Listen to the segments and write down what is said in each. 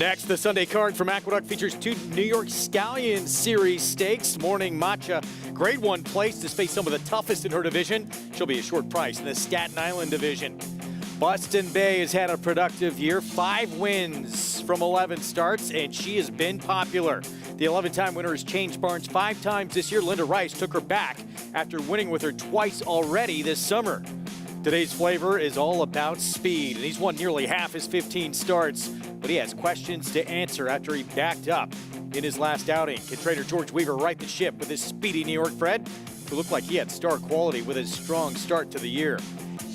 Next, the Sunday card from Aqueduct features 2 New York Stallion Series stakes. Morning Matcha, grade 1 place to face some of the toughest in her division. She'll be a short price in the Staten Island division. Boston Bay has had a productive year, 5 wins from 11 starts, and she has been popular. The 11-time winner has changed barns 5 times this year. Linda Rice took her back after winning with her twice already this summer. Today's flavor is all about speed, and he's won nearly half his 15 starts, but he has questions to answer after he backed up in his last outing. Can trainer George Weaver right the ship with his speedy New York bred, who looked like he had star quality with his strong start to the year?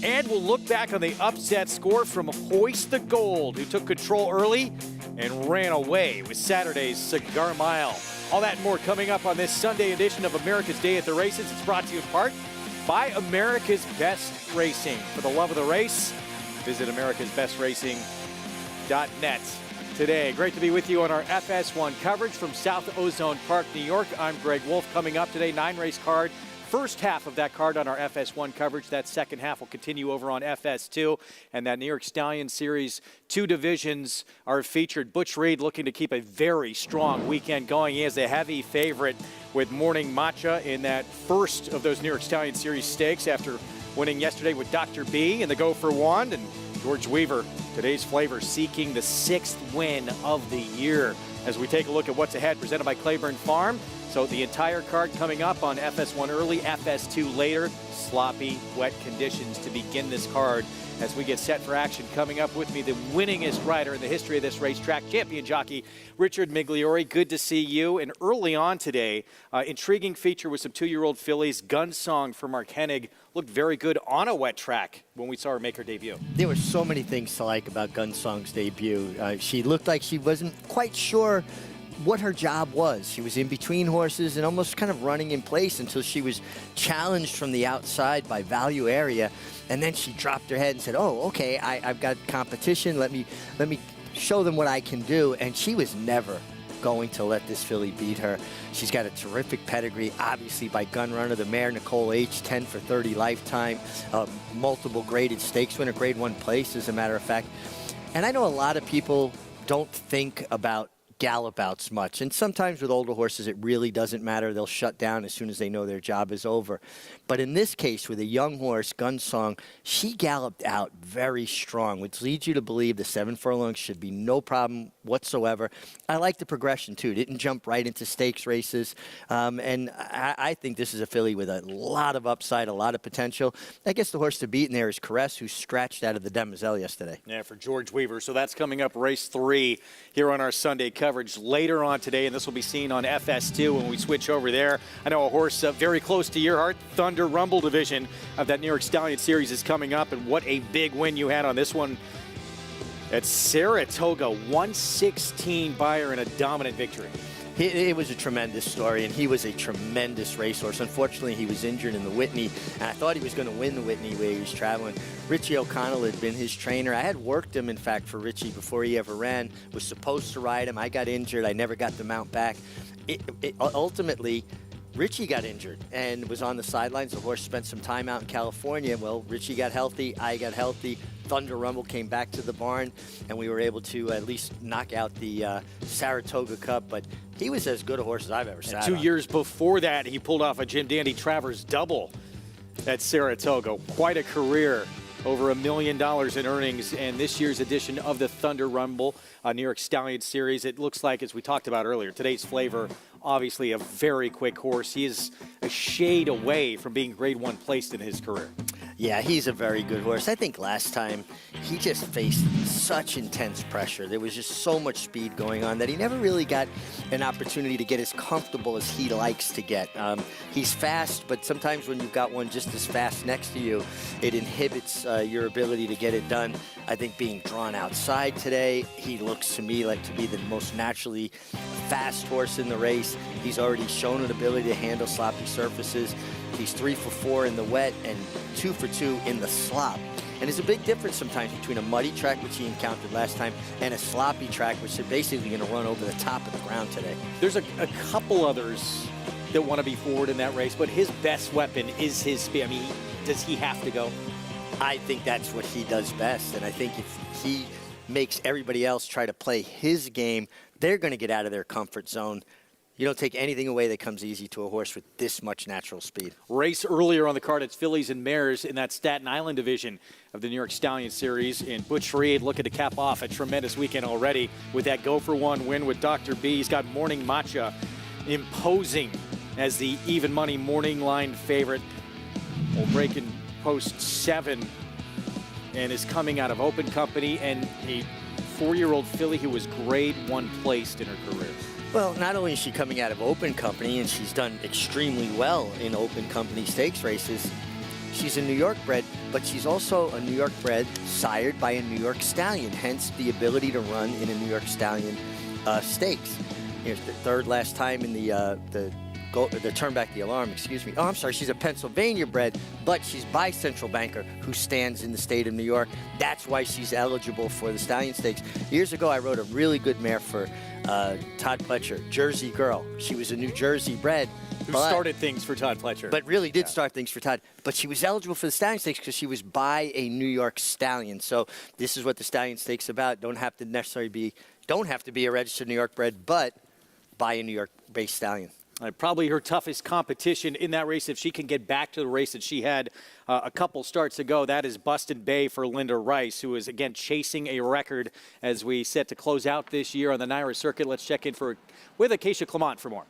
And we'll look back on the upset score from Hoist the Gold, who took control early and ran away with Saturday's Cigar Mile. All that and more coming up on this Sunday edition of America's Day at the Races. It's brought to you in part by America's Best Racing. For the love of the race, visit americasbestracing.net today. Great to be with you on our FS1 coverage from South Ozone Park, New York. I'm Greg Wolf. Coming up today, 9-race card. First half of that card on our FS1 coverage. That second half will continue over on FS2. And that New York Stallion Series, 2 divisions are featured. Butch Reed looking to keep a very strong weekend going. He is a heavy favorite with Morning Matcha in that first of those New York Stallion Series stakes after winning yesterday with Dr. B in the Go for Wand. And George Weaver, today's flavor, seeking the 6th win of the year. As we take a look at what's ahead, presented by Claiborne Farm. So the entire card coming up on FS1 early, FS2 later. Sloppy, wet conditions to begin this card as we get set for action. Coming up with me, the winningest rider in the history of this racetrack, champion jockey Richard Migliore. Good to see you. And early on today, intriguing feature with some 2-year-old fillies. Gun Song for Mark Hennig looked very good on a wet track when we saw her make her debut. There were so many things to like about Gun Song's debut. She looked like she wasn't quite sure what her job was. She was in between horses and almost kind of running in place until she was challenged from the outside by Value Area, and then she dropped her head and said, "Oh, okay, I've got competition. Let me show them what I can do." And she was never going to let this filly beat her. She's got a terrific pedigree, obviously by Gun Runner, the mare Nicole H, 10 for 30 lifetime, multiple graded stakes winner, grade 1 place, as a matter of fact. And I know a lot of people don't think about gallop outs much, and sometimes with older horses it really doesn't matter. They'll shut down as soon as they know their job is over. But in this case, with a young horse, Gun Song, she galloped out very strong, which leads you to believe the 7 furlongs should be no problem whatsoever. I like the progression too. Didn't jump right into stakes races, and I think this is a filly with a lot of upside, a lot of potential. I guess the horse to beat in there is Caress, who scratched out of the Demoiselle yesterday. Yeah, for George Weaver. So that's coming up race 3 here on our Sunday coverage later on today, and this will be seen on FS2 when we switch over there. I know a horse very close to your heart, Thunder Rumble division of that New York Stallion Series is coming up, and what a big win you had on this one at Saratoga. 116 buyer and a dominant victory. It was a tremendous story, and he was a tremendous racehorse. Unfortunately, he was injured in the Whitney, and I thought he was going to win the Whitney where he was traveling. Richie O'Connell had been his trainer. I had worked him, in fact, for Richie before he ever ran. Was supposed to ride him. I got injured. I never got the mount back. Ultimately, Richie got injured and was on the sidelines. The horse spent some time out in California. Well, Richie got healthy. I got healthy. Thunder Rumble came back to the barn, and we were able to at least knock out the Saratoga Cup. But he was as good a horse as I've ever sat on. 2 years before that, he pulled off a Jim Dandy Travers double at Saratoga. Quite a career. Over $1 million in earnings, and this year's edition of the Thunder Rumble New York Stallion Series. It looks like, as we talked about earlier, today's flavor, obviously a very quick horse. He is a shade away from being grade 1 placed in his career. Yeah, he's a very good horse. I think last time he just faced such intense pressure. There was just so much speed going on that he never really got an opportunity to get as comfortable as he likes to get. He's fast, but sometimes when you've got one just as fast next to you, it inhibits your ability to get it done. I think being drawn outside today, he looks to me like to be the most naturally fast horse in the race. He's already shown an ability to handle sloppy surfaces. He's 3 for 4 in the wet and 2 for 2 in the slop. And there's a big difference sometimes between a muddy track, which he encountered last time, and a sloppy track, which is basically going to run over the top of the ground today. There's a couple others that want to be forward in that race, but his best weapon is his speed. I mean, does he have to go? I think that's what he does best, and I think if he makes everybody else try to play his game, they're going to get out of their comfort zone. You don't take anything away that comes easy to a horse with this much natural speed. Race earlier on the card, it's fillies and mares in that Staten Island division of the New York Stallion Series. And Butch Reed looking to cap off a tremendous weekend already with that go-for-one win with Dr. B. He's got Morning Matcha imposing as the even money morning line favorite. Will break in post 7 and is coming out of Open Company, and a 4-year-old filly who was grade 1 placed in her career. Well, not only is she coming out of Open Company, and she's done extremely well in Open Company stakes races, she's a New York bred, but she's also a New York bred sired by a New York Stallion, hence the ability to run in a New York Stallion stakes. Here's the third last time in the turn back the alarm, excuse me. Oh, I'm sorry, she's a Pennsylvania bred, but she's by Central Banker, who stands in the state of New York. That's why she's eligible for the Stallion Stakes. Years ago, I rode a really good mare for Todd Pletcher, Jersey Girl. She was a New Jersey bred. Who started things for Todd Pletcher. But really did start things for Todd. But she was eligible for the Stallion Stakes because she was by a New York Stallion. So this is what the Stallion Stakes is about. Don't have to be a registered New York bred, but by a New York-based stallion. Probably her toughest competition in that race, if she can get back to the race that she had a couple starts ago, that is Buston Bay for Linda Rice, who is, again, chasing a record as we set to close out this year on the NYRA circuit. Let's check in with Acacia Clement for more.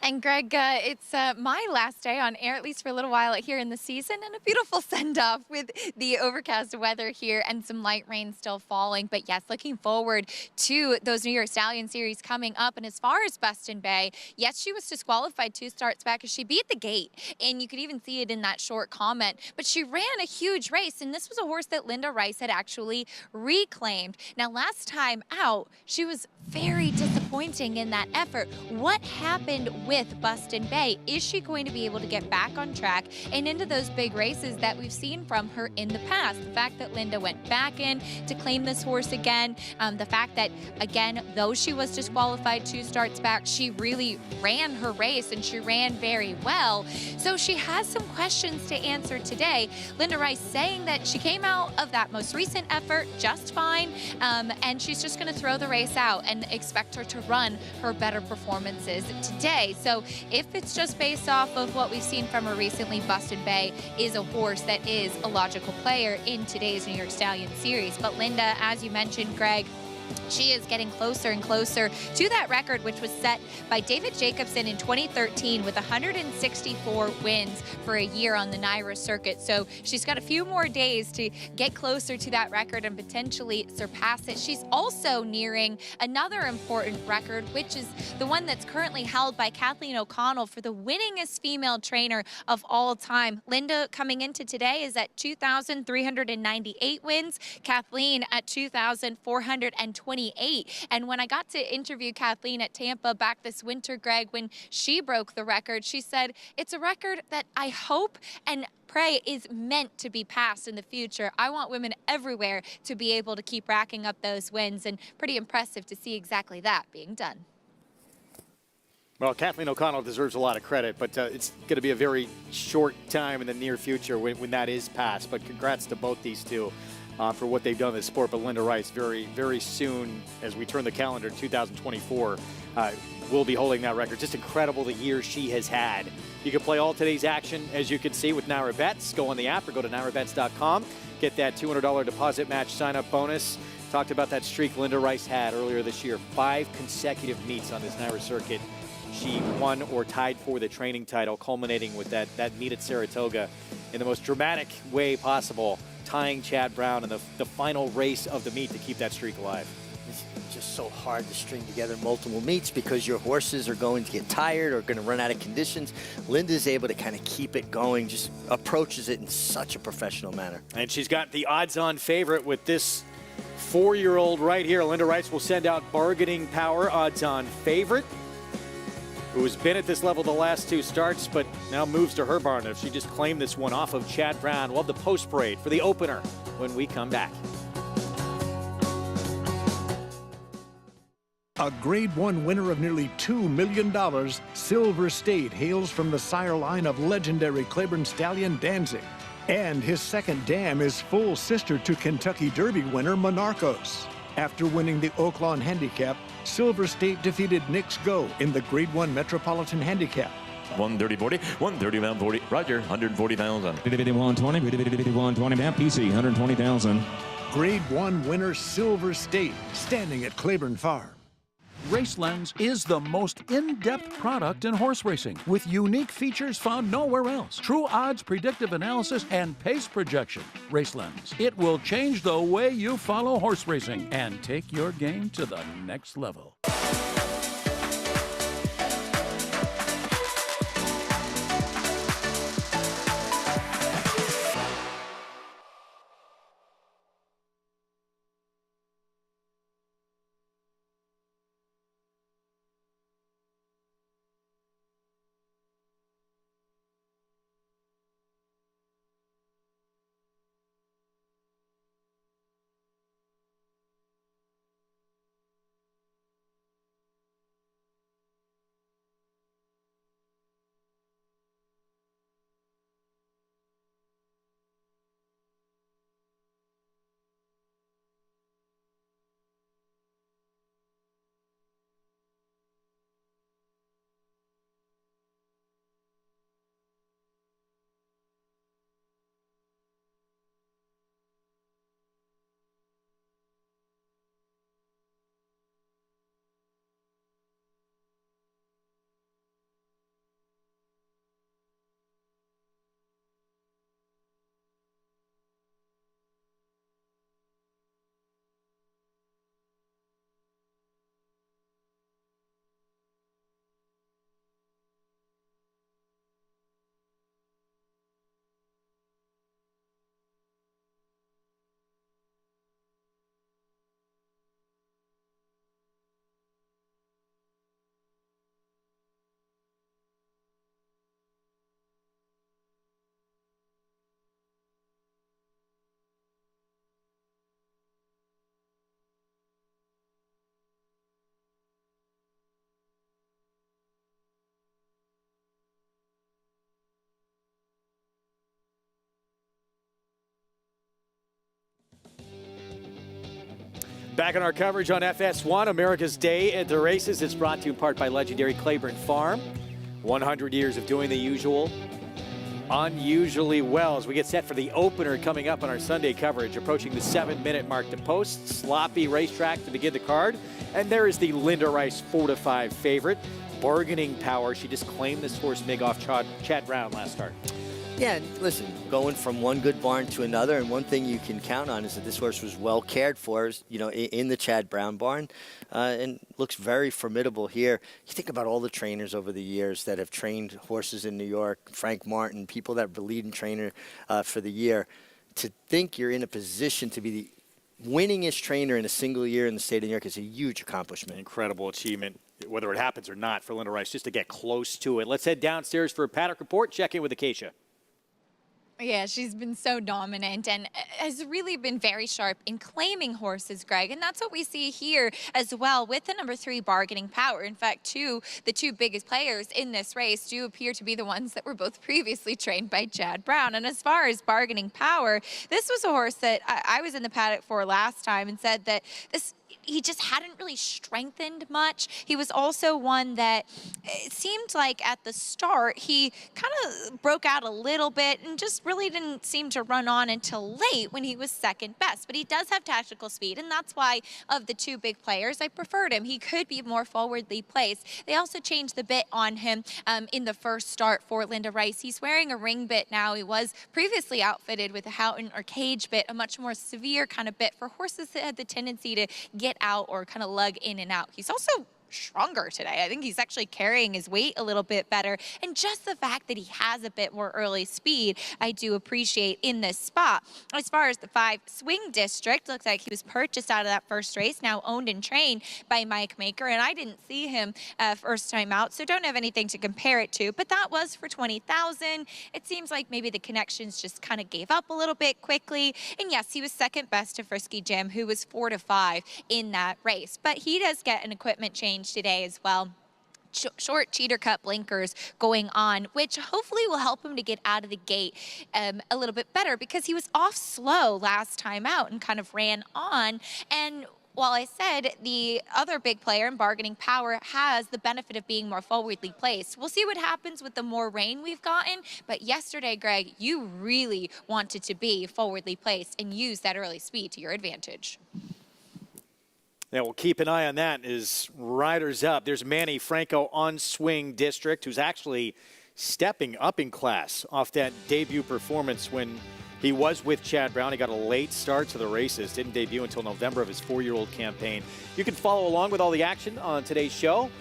And Greg, it's my last day on air, at least for a little while here in the season, and a beautiful send-off with the overcast weather here and some light rain still falling. But yes, looking forward to those New York Stallion Series coming up. And as far as Buston Bay, yes, she was disqualified 2 starts back as she beat the gate. And you could even see it in that short comment. But she ran a huge race, and this was a horse that Linda Rice had actually reclaimed. Now, last time out, she was very disappointing in that effort. What happened with Buston Bay? Is she going to be able to get back on track and into those big races that we've seen from her in the past? The fact that Linda went back in to claim this horse again, the fact that, again, though she was disqualified 2 starts back, she really ran her race and she ran very well. So she has some questions to answer today. Linda Rice saying that she came out of that most recent effort just fine, and she's just going to throw the race out and expect her to run her better performances today. So if it's just based off of what we've seen from her recently, Buston Bay is a horse that is a logical player in today's New York Stallion Series. But Linda, as you mentioned, Greg, she is getting closer and closer to that record, which was set by David Jacobson in 2013 with 164 wins for a year on the NYRA circuit. So she's got a few more days to get closer to that record and potentially surpass it. She's also nearing another important record, which is the one that's currently held by Kathleen O'Connell for the winningest female trainer of all time. Linda coming into today is at 2,398 wins. Kathleen at 2,428. And when I got to interview Kathleen at Tampa back this winter, Greg, when she broke the record, she said, it's a record that I hope and pray is meant to be passed in the future. I want women everywhere to be able to keep racking up those wins, and pretty impressive to see exactly that being done. Well, Kathleen O'Connell deserves a lot of credit, but it's going to be a very short time in the near future when that is passed. But congrats to both these two for what they've done in the sport. But Linda Rice, very, very soon, as we turn the calendar to 2024, will be holding that record. Just incredible the year she has had. You can play all today's action, as you can see, with NYRA Bets. Go on the app or go to NYRABets.com. Get that $200 deposit match sign-up bonus. Talked about that streak Linda Rice had earlier this year. 5 consecutive meets on this NYRA circuit. She won or tied for the training title, culminating with that meet at Saratoga in the most dramatic way possible, tying Chad Brown in the final race of the meet to keep that streak alive. It's just so hard to string together multiple meets because your horses are going to get tired or going to run out of conditions. Linda's able to kind of keep it going, just approaches it in such a professional manner. And she's got the odds-on favorite with this 4-year-old right here. Linda Rice will send out bargaining power, odds-on favorite, who's been at this level the last 2 starts, but now moves to her barn. If she just claimed this one off of Chad Brown, we'll have the post parade for the opener when we come back. A Grade 1 winner of nearly $2 million, Silver State hails from the sire line of legendary Claiborne stallion Danzig. And his second dam is full sister to Kentucky Derby winner Monarchos. After winning the Oaklawn Handicap, Silver State defeated Knicks Go in the Grade 1 Metropolitan Handicap. 130-40, 130-40. Roger, 140,000. 120, 120, PC, 120,000. Grade 1 winner Silver State, standing at Claiborne Farm. RaceLens is the most in-depth product in horse racing with unique features found nowhere else. True odds, predictive analysis, and pace projection. RaceLens. It will change the way you follow horse racing and take your game to the next level. Back on our coverage on FS1, America's Day at the Races. It's brought to you in part by legendary Claiborne Farm. 100 years of doing the usual unusually well as we get set for the opener coming up on our Sunday coverage. Approaching the 7-minute mark to post. Sloppy racetrack to begin the card. And there is the Linda Rice 4-5 favorite. Bargaining power. She just claimed this horse big off Chad Brown last start. Yeah, listen, going from one good barn to another, and one thing you can count on is that this horse was well cared for, you know, in the Chad Brown barn, and looks very formidable here. You think about all the trainers over the years that have trained horses in New York, Frank Martin, people that were leading trainer for the year. To think you're in a position to be the winningest trainer in a single year in the state of New York is a huge accomplishment. Incredible achievement, whether it happens or not, for Linda Rice, just to get close to it. Let's head downstairs for a paddock report. Check in with Acacia. Yeah, she's been so dominant and has really been very sharp in claiming horses, Greg. And that's what we see here as well with the number 3 bargaining power. In fact, the two biggest players in this race do appear to be the ones that were both previously trained by Chad Brown. And as far as bargaining power, this was a horse that I was in the paddock for last time and said that he just hadn't really strengthened much. He was also one that it seemed like at the start he kind of broke out a little bit and just really didn't seem to run on until late when he was second best. But he does have tactical speed, and that's why of the two big players, I preferred him. He could be more forwardly placed. They also changed the bit on him in the first start for Linda Rice. He's wearing a ring bit now. He was previously outfitted with a Houghton or cage bit, a much more severe kind of bit for horses that had the tendency to get out or kind of lug in and out. He's also stronger today. I think he's actually carrying his weight a little bit better. And just the fact that he has a bit more early speed, I do appreciate in this spot. As far as the 5 swing district, looks like he was purchased out of that first race, now owned and trained by Mike Maker. And I didn't see him first time out, so don't have anything to compare it to. But that was for $20,000. It seems like maybe the connections just kind of gave up a little bit quickly. And yes, he was second best to Frisky Jim, who was 4-5 in that race. But he does get an equipment change today as well. short cheater cut blinkers going on, which hopefully will help him to get out of the gate a little bit better, because he was off slow last time out and kind of ran on. And while I said the other big player in bargaining power has the benefit of being more forwardly placed, we'll see what happens with the more rain we've gotten. But yesterday, Greg, you really wanted to be forwardly placed and use that early speed to your advantage. Yeah, we'll keep an eye on that as riders up. There's Manny Franco on Swing District, who's actually stepping up in class off that debut performance when he was with Chad Brown. He got a late start to the races, didn't debut until November of his 4-year-old campaign. You can follow along with all the action on today's show.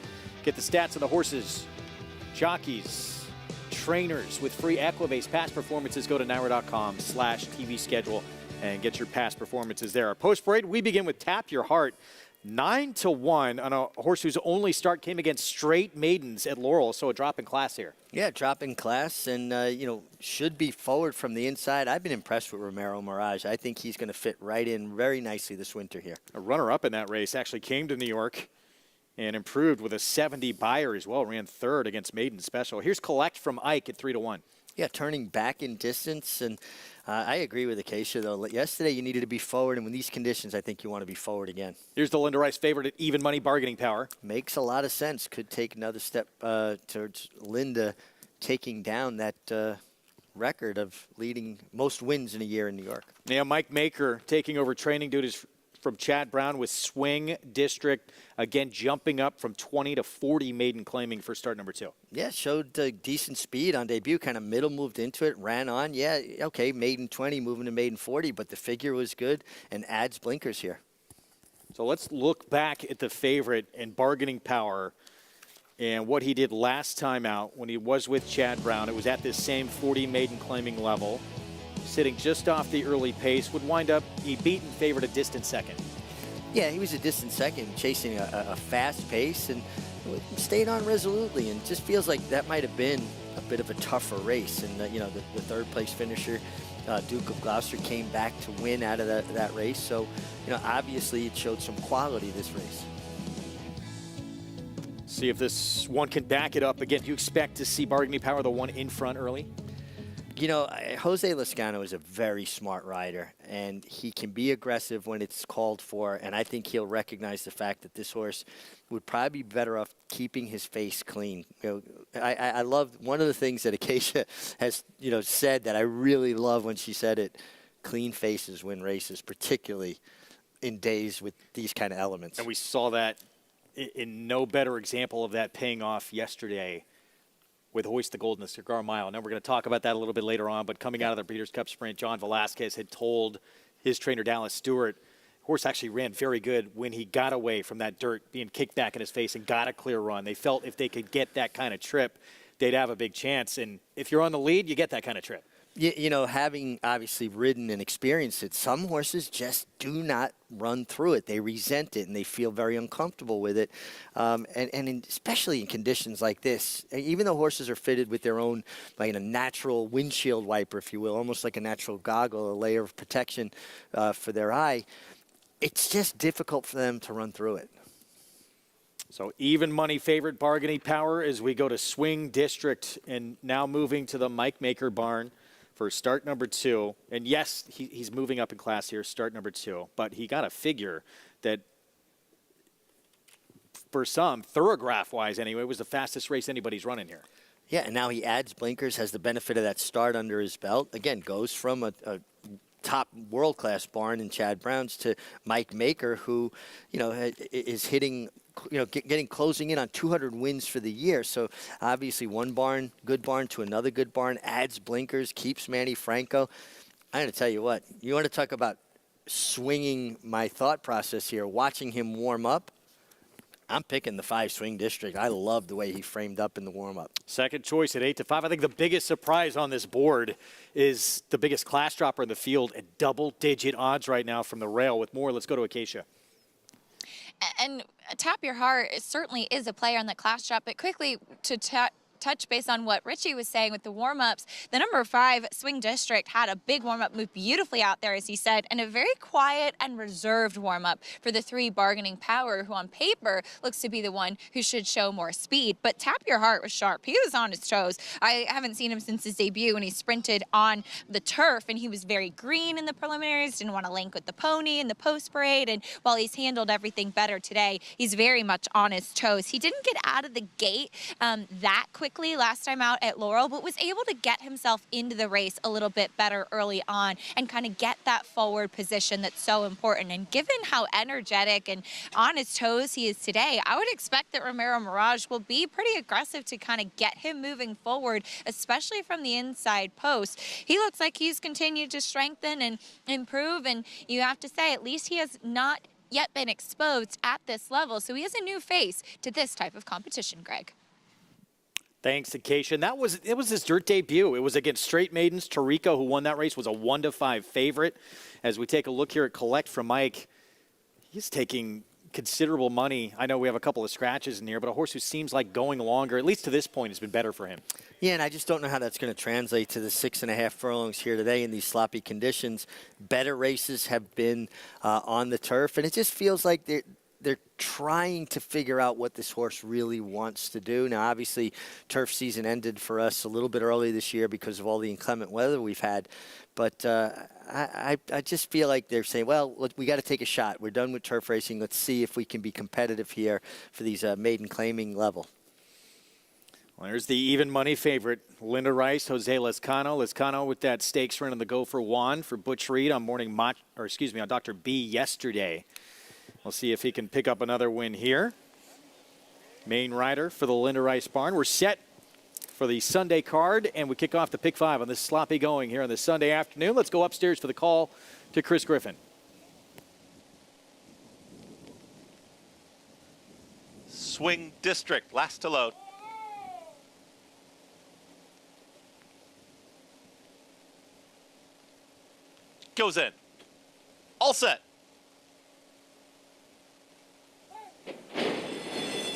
Get the stats of the horses, jockeys, trainers with free Equibase past performances. Go to NYRA.com/TV schedule and get your past performances there. Our post parade, we begin with Tap Your Heart. 9-1 on a horse whose only start came against straight maidens at Laurel, so a drop in class here. Yeah, drop in class, and should be forward from the inside. I've been impressed with Romero Mirage. I think he's going to fit right in very nicely this winter here. A runner-up in that race actually came to New York and improved with a 70 buyer as well. Ran third against Maiden Special. Here's Collect from Ike at 3-1. Yeah, turning back in distance, and I agree with Acacia, though. Yesterday, you needed to be forward, and with these conditions, I think you want to be forward again. Here's the Linda Rice favorite at even money bargaining power. Makes a lot of sense. Could take another step towards Linda taking down that record of leading most wins in a year in New York. Now, Mike Maker taking over training duties from Chad Brown with Swing District. Again, jumping up from 20 to 40 maiden claiming for start number 2. Yeah, showed decent speed on debut, kind of middle, moved into it, ran on. Yeah, okay, maiden 20, moving to maiden 40, but the figure was good and adds blinkers here. So let's look back at the favorite and bargaining power and what he did last time out when he was with Chad Brown. It was at this same 40 maiden claiming level. Sitting just off the early pace, would wind up, he beat and favored a distant second. Yeah, he was a distant second, chasing a fast pace and stayed on resolutely, and just feels like that might have been a bit of a tougher race. And, the third place finisher, Duke of Gloucester, came back to win out of that race. So, obviously it showed some quality this race. See if this one can back it up again. Do you expect to see bargaining power, the one in front early? Jose Lezcano is a very smart rider, and he can be aggressive when it's called for, and I think he'll recognize the fact that this horse would probably be better off keeping his face clean. I love one of the things that Acacia has, said that I really love when she said it: clean faces win races, particularly in days with these kind of elements. And we saw that in no better example of that paying off yesterday with Hoist the Gold in the Cigar Mile. Now we're going to talk about that a little bit later on, but coming out of the Breeders' Cup Sprint, John Velasquez had told his trainer Dallas Stewart, horse actually ran very good when he got away from that dirt being kicked back in his face and got a clear run. They felt if they could get that kind of trip, they'd have a big chance. And if you're on the lead, you get that kind of trip. Having obviously ridden and experienced it, some horses just do not run through it. They resent it, and they feel very uncomfortable with it. Especially in conditions like this, even though horses are fitted with their own, like a natural windshield wiper, if you will, almost like a natural goggle, a layer of protection for their eye, it's just difficult for them to run through it. So even money favorite bargaining power as we go to Swing District, and now moving to the Mike Maker barn for start number 2. And yes, he's moving up in class here, start number 2. But he got a figure that, for some, thoroughgraph-wise anyway, was the fastest race anybody's running here. Yeah, and now he adds blinkers, has the benefit of that start under his belt. Again, goes from a top world-class barn in Chad Brown's to Mike Maker, who, is hitting, closing in on 200 wins for the year. So obviously one barn, good barn, to another good barn, adds blinkers, keeps Manny Franco. I'm going to tell you what, you want to talk about swinging my thought process here, watching him warm up. I'm picking the 5 Swing District. I love the way he framed up in the warm-up. Second choice at 8-5. I think the biggest surprise on this board is the biggest class dropper in the field at double-digit odds right now from the rail. With more, let's go to Acacia. And Tap Your Heart certainly is a player on the class drop, but quickly to touch base on what Richie was saying with the warm-ups. The number 5 Swing District had a big warm-up, moved beautifully out there, as he said, and a very quiet and reserved warm-up for the 3 Bargaining Power, who on paper looks to be the one who should show more speed. But Tap Your Heart was sharp. He was on his toes. I haven't seen him since his debut when he sprinted on the turf, and he was very green in the preliminaries, didn't want to link with the pony in the post parade, and while he's handled everything better today, he's very much on his toes. He didn't get out of the gate that quickly last time out at Laurel, but was able to get himself into the race a little bit better early on and kind of get that forward position that's so important. And given how energetic and on his toes he is today, I would expect that Romero Mirage will be pretty aggressive to kind of get him moving forward, especially from the inside post. He looks like he's continued to strengthen and improve, and you have to say at least he has not yet been exposed at this level, so he is a new face to this type of competition, Greg. Thanks, Acacia. And it was his dirt debut. It was against Straight Maidens. Tariko, who won that race, was a 1-5 favorite. As we take a look here at Collect from Mike, he's taking considerable money. I know we have a couple of scratches in here, but a horse who seems like going longer, at least to this point, has been better for him. Yeah, and I just don't know how that's going to translate to the 6.5 furlongs here today in these sloppy conditions. Better races have been on the turf, and it just feels like they're trying to figure out what this horse really wants to do. Now, obviously, turf season ended for us a little bit early this year because of all the inclement weather we've had. But I just feel like they're saying, well, look, we got to take a shot. We're done with turf racing. Let's see if we can be competitive here for these maiden claiming level. Well, there's the even money favorite, Linda Rice, Jose Lezcano. Lezcano with that stakes run on the go for Juan for Butch Reed on on Dr. B yesterday. We'll see if he can pick up another win here. Main rider for the Linda Rice barn. We're set for the Sunday card, and we kick off the Pick 5 on this sloppy going here on this Sunday afternoon. Let's go upstairs for the call to Chris Griffin. Swing District, last to load. Goes in. All set.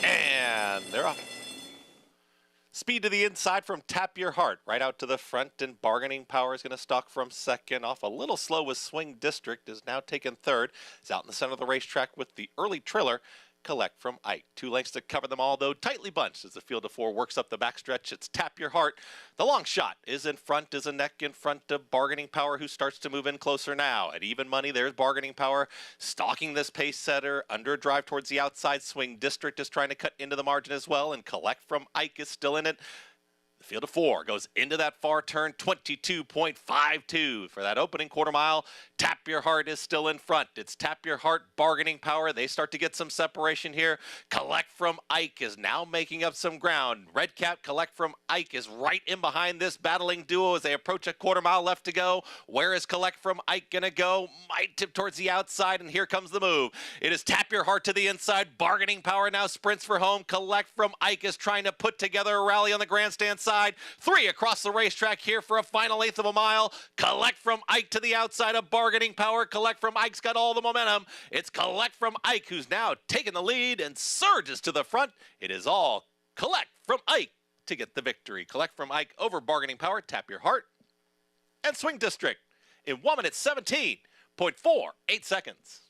And they're off. Speed to the inside from Tap Your Heart. Right out to the front, and Bargaining Power is going to stalk from second. Off a little slow with Swing District, is now taken third. Is out in the center of the racetrack with the early triller, Collect from Ike. 2 lengths to cover them all, though tightly bunched as the field of 4 works up the backstretch. It's Tap Your Heart. The long shot is in front, is a neck in front of Bargaining Power, who starts to move in closer now. At even money, there's Bargaining Power stalking this pace setter. Under a drive towards the outside. Swing District is trying to cut into the margin as well, and Collect from Ike is still in it. The field of 4 goes into that far turn, 22.52 for that opening quarter mile. Tap Your Heart is still in front. It's Tap Your Heart, Bargaining Power. They start to get some separation here. Collect from Ike is now making up some ground. Red Cap, Collect from Ike is right in behind this battling duo as they approach a quarter mile left to go. Where is Collect from Ike going to go? Might tip towards the outside, and here comes the move. It is Tap Your Heart to the inside. Bargaining Power now sprints for home. Collect from Ike is trying to put together a rally on the grandstand side. 3 across the racetrack here for a final 1/8 of a mile. Collect from Ike to the outside of Bargaining Power. Collect from Ike's got all the momentum. It's Collect from Ike who's now taken the lead and surges to the front. It is all Collect from Ike to get the victory. Collect from Ike over Bargaining Power, Tap Your Heart, and Swing District in 1 minute 17.48 seconds.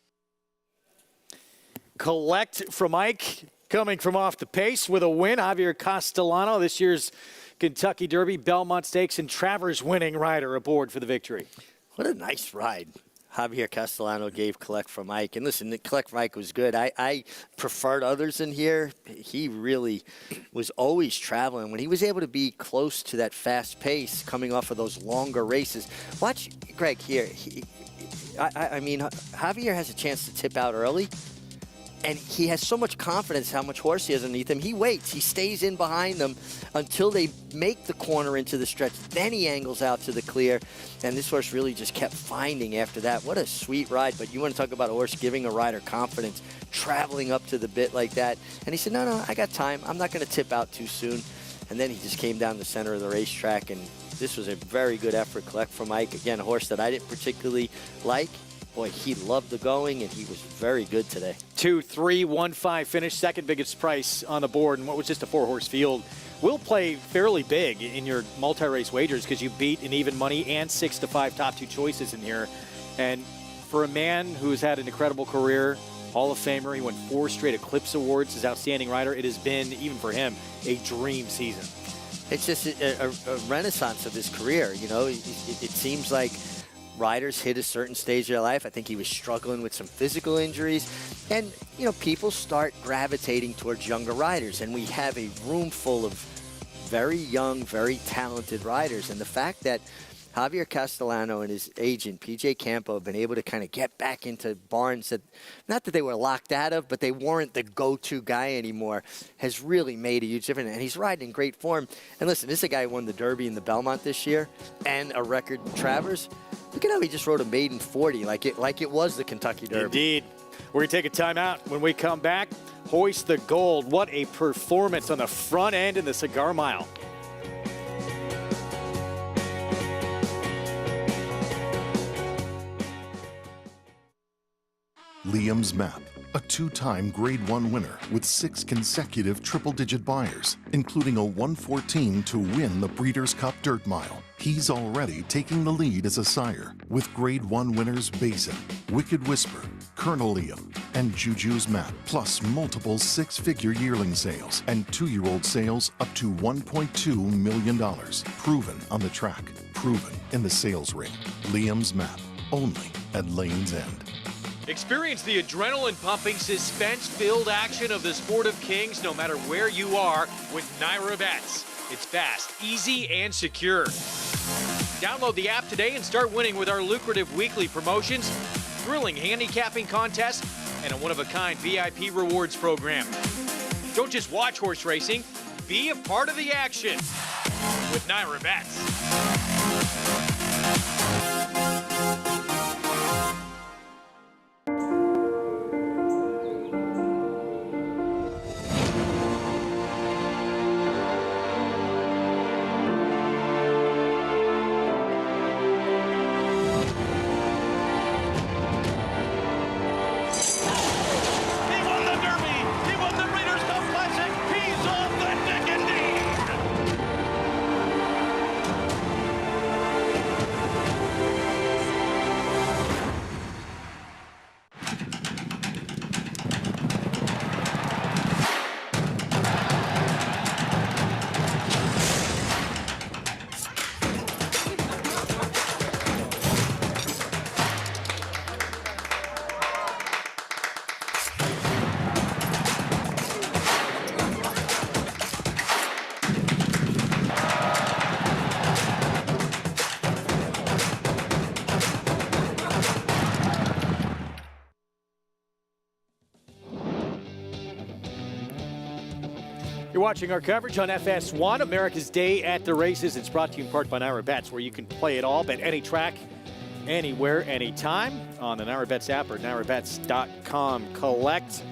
Collect from Ike coming from off the pace with a win. Javier Castellano, this year's Kentucky Derby, Belmont Stakes, and Travers winning rider aboard for the victory. What a nice ride Javier Castellano gave Collect from Ike. And listen, Collect from Ike was good. I preferred others in here. He really was always traveling. When he was able to be close to that fast pace coming off of those longer races. Watch Greg here. I mean, Javier has a chance to tip out early. And he has so much confidence how much horse he has underneath him. He waits. He stays in behind them until they make the corner into the stretch. Then he angles out to the clear. And this horse really just kept finding after that. What a sweet ride. But you want to talk about a horse giving a rider confidence, traveling up to the bit like that. And he said, no, I got time. I'm not going to tip out too soon. And then he just came down the center of the racetrack. And this was a very good effort. Collect from Ike. Again, a horse that I didn't particularly like. Boy, he loved the going, and he was very good today. 2-3-1-5 finish, second biggest price on the board, and what was just a 4-horse field will play fairly big in your multi-race wagers because you beat an even money and 6 to 5 top 2 choices in here. And for a man who's had an incredible career, Hall of Famer, he won 4 straight Eclipse Awards as Outstanding Rider. It has been, even for him, a dream season. It's just a renaissance of his career. You know, it seems like riders hit a certain stage of their life. I think he was struggling with some physical injuries. And, you know, people start gravitating towards younger riders. And we have a room full of very young, very talented riders. And the fact that Javier Castellano and his agent, PJ Campo, have been able to kind of get back into barns that, not that they were locked out of, but they weren't the go-to guy anymore, has really made a huge difference. And he's riding in great form. And listen, this is a guy who won the Derby and the Belmont this year and a record Travers. Look at how he just rode a maiden 40 like it was the Kentucky Derby. Indeed. We're going to take a timeout. When we come back, hoist the gold. What a performance on the front end in the Cigar Mile. Liam's Map, a 2-time Grade 1 winner with 6 consecutive triple-digit buyers, including a 114 to win the Breeders' Cup Dirt Mile. He's already taking the lead as a sire, with Grade 1 winners Basin, Wicked Whisper, Colonel Liam, and Juju's Map, plus multiple 6-figure yearling sales and 2-year-old sales up to $1.2 million. Proven on the track, proven in the sales ring. Liam's Map, only at Lane's End. Experience the adrenaline-pumping, suspense-filled action of the Sport of Kings no matter where you are with Naira Bets. It's fast, easy, and secure. Download the app today and start winning with our lucrative weekly promotions, thrilling handicapping contests, and a one-of-a-kind VIP rewards program. Don't just watch horse racing, be a part of the action with Naira Bets. You're watching our coverage on FS1, America's Day at the Races. It's brought to you in part by Naira Bets, where you can play it all, bet any track, anywhere, anytime on the Naira Bets app or nairabets.com. Collect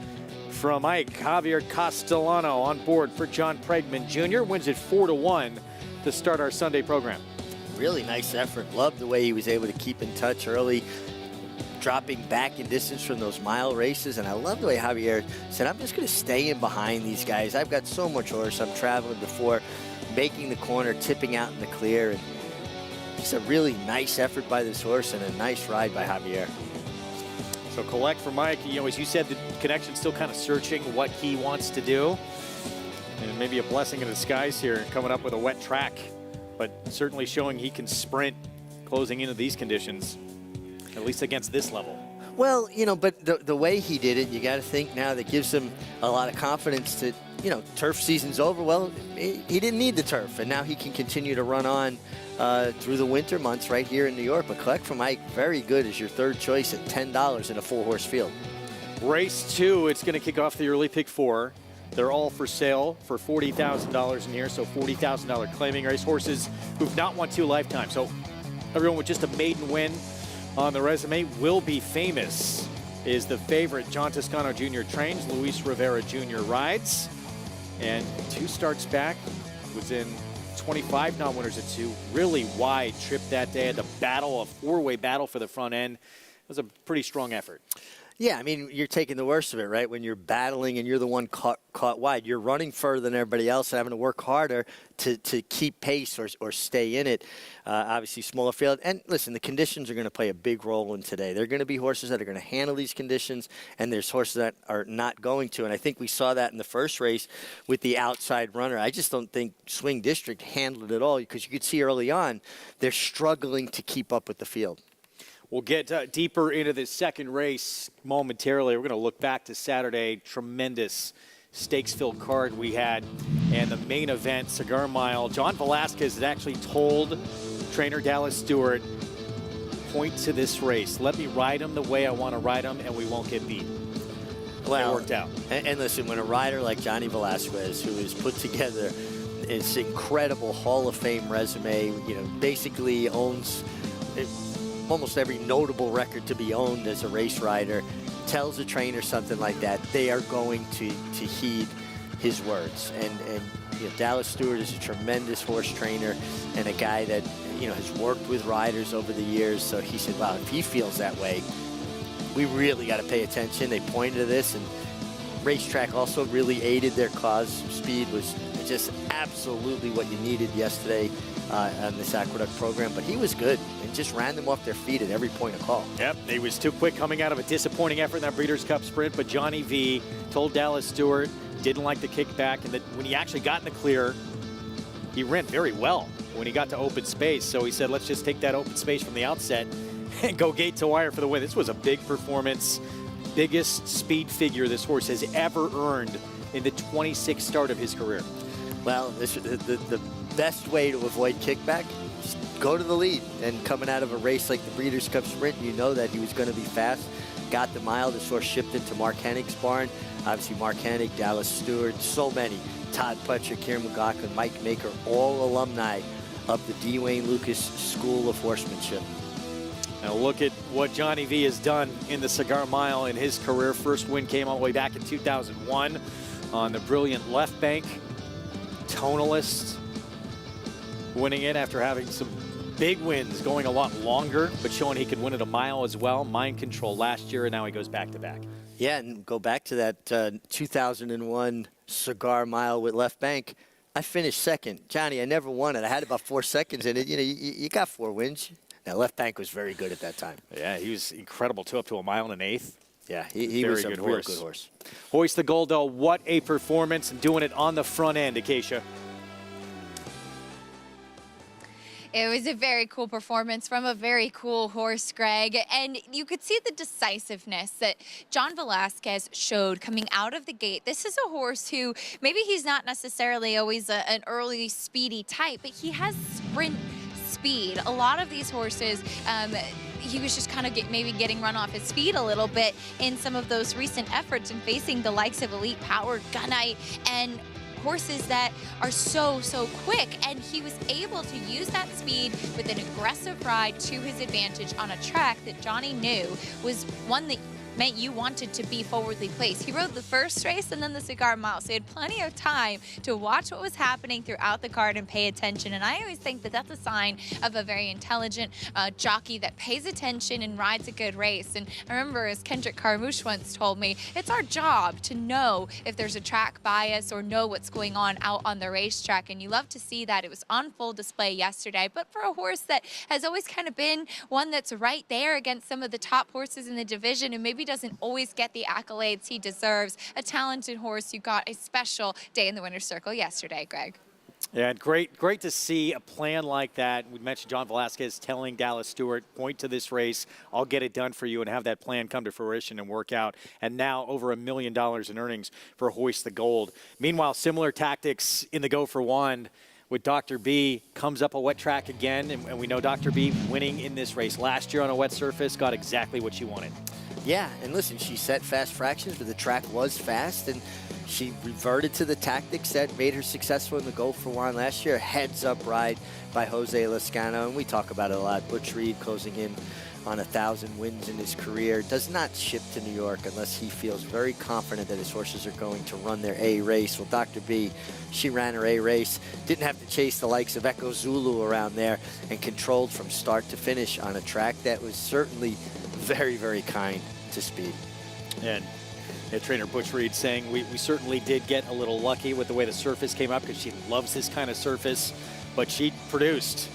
from Mike. Javier Castellano on board for John Pregman Jr. Wins it 4-1 to start our Sunday program. Really nice effort. Loved the way he was able to keep in touch early, dropping back in distance from those mile races. And I love the way Javier said, I'm just going to stay in behind these guys. I've got so much horse. I'm traveling before making the corner, tipping out in the clear. And just a really nice effort by this horse and a nice ride by Javier. So collect for Mike. You know, as you said, the connection's still kind of searching what he wants to do. And maybe a blessing in disguise here, coming up with a wet track. But certainly showing he can sprint closing into these conditions, at least against this level. Well, you know, but the way he did it, you got to think now that gives him a lot of confidence to, you know, turf season's over. Well, he didn't need the turf, and now he can continue to run on through the winter months right here in New York. But collect from Ike, very good as your third choice at $10 in a 4-horse field. Race 2, it's going to kick off the early pick 4. They're all for sale for $40,000 in here, so $40,000 claiming race horses who've not won 2 lifetimes. So everyone with just a maiden win on the resume will be famous. Is the favorite. John Toscano Jr. trains, Luis Rivera Jr. rides, and 2 starts back was in 25 non-winners at 2. Really wide trip that day. Had the battle, a 4-way battle for the front end. It was a pretty strong effort. Yeah, I mean, you're taking the worst of it, right? When you're battling and you're the one caught wide, you're running further than everybody else and having to work harder to keep pace or stay in it. Obviously, smaller field. And listen, the conditions are going to play a big role in today. There are going to be horses that are going to handle these conditions, and there's horses that are not going to. And I think we saw that in the first race with the outside runner. I just don't think Swing District handled it all, because you could see early on they're struggling to keep up with the field. We'll get deeper into this second race momentarily. We're going to look back to Saturday. Tremendous stakes-filled card we had. And the main event, Cigar Mile. John Velasquez had actually told trainer Dallas Stewart, point to this race. Let me ride him the way I want to ride him, and we won't get beat. Well, it worked out. And listen, when a rider like Johnny Velasquez, who has put together this incredible Hall of Fame resume, basically owns almost every notable record to be owned as a race rider, tells a trainer something like that, they are going to heed his words. And Dallas Stewart is a tremendous horse trainer and a guy that has worked with riders over the years. So he said, wow, if he feels that way, we really got to pay attention. They pointed to this, and racetrack also really aided their cause. Speed was just absolutely what you needed yesterday on this Aqueduct program, but he was good and just ran them off their feet at every point of call. Yep, he was too quick coming out of a disappointing effort in that Breeders' Cup sprint, but Johnny V told Dallas Stewart didn't like the kickback, and that when he actually got in the clear, he ran very well when he got to open space. So he said, let's just take that open space from the outset and go gate to wire for the win. This was a big performance, biggest speed figure this horse has ever earned in the 26th start of his career. Well, the best way to avoid kickback is go to the lead. And coming out of a race like the Breeders' Cup Sprint, you know that he was going to be fast. Got the mile. This horse shipped into Mark Hennig's barn. Obviously, Mark Hennig, Dallas Stewart, so many. Todd Pletcher, Kieran McLaughlin, Mike Maker, all alumni of the D. Wayne Lucas School of Horsemanship. Now look at what Johnny V has done in the Cigar Mile in his career. First win came all the way back in 2001 on the brilliant left bank. Tonalist winning it after having some big wins, going a lot longer, but showing he could win at a mile as well. Mind Control last year, and now he goes back-to-back. Yeah, and go back to that 2001 Cigar Mile with left bank. I finished second. Johnny, I never won it. I had about 4 seconds in it. You got 4 wins. Now, left bank was very good at that time. Yeah, he was incredible, too, up to a mile and an eighth. Yeah, he was a real good horse. Hoist the Gold, though. What a performance, and doing it on the front end, Acacia. It was a very cool performance from a very cool horse, Greg. And you could see the decisiveness that John Velasquez showed coming out of the gate. This is a horse who maybe he's not necessarily always an early speedy type, but he has sprint speed. A lot of these horses, he was just kind of maybe getting run off his feet a little bit in some of those recent efforts and facing the likes of Elite Power, Gunite, and horses that are so quick, and he was able to use that speed with an aggressive ride to his advantage on a track that Johnny knew was one that meant you wanted to be forwardly placed. He rode the first race and then the Cigar Mile, so he had plenty of time to watch what was happening throughout the card and pay attention. And I always think that that's a sign of a very intelligent jockey that pays attention and rides a good race. And I remember, as Kendrick Carmouche once told me, it's our job to know if there's a track bias or know what's going on out on the racetrack. And you love to see that. It was on full display yesterday. But for a horse that has always kind of been one that's right there against some of the top horses in the division and maybe doesn't always get the accolades he deserves, a talented horse who got a special day in the winner's circle yesterday, Greg. Yeah, and great to see a plan like that. We mentioned John Velasquez telling Dallas Stewart, point to this race, I'll get it done for you, and have that plan come to fruition and work out. And now over $1 million in earnings for Hoist the Gold. Meanwhile, similar tactics in the Go for One with Dr. B. Comes up a wet track again, and we know Dr. B winning in this race last year on a wet surface, got exactly what she wanted. Yeah, and listen, she set fast fractions, but the track was fast, and she reverted to the tactics that made her successful in the Go for One last year. Heads-up ride by Jose Lascano, and we talk about it a lot. Butch Reed closing in on 1,000 wins in his career. Does not ship to New York unless he feels very confident that his horses are going to run their A race. Well, Dr. B, she ran her A race, didn't have to chase the likes of Echo Zulu around there, and controlled from start to finish on a track that was certainly very, very kind to Speed. And trainer Butch Reed saying we certainly did get a little lucky with the way the surface came up because she loves this kind of surface, but she produced.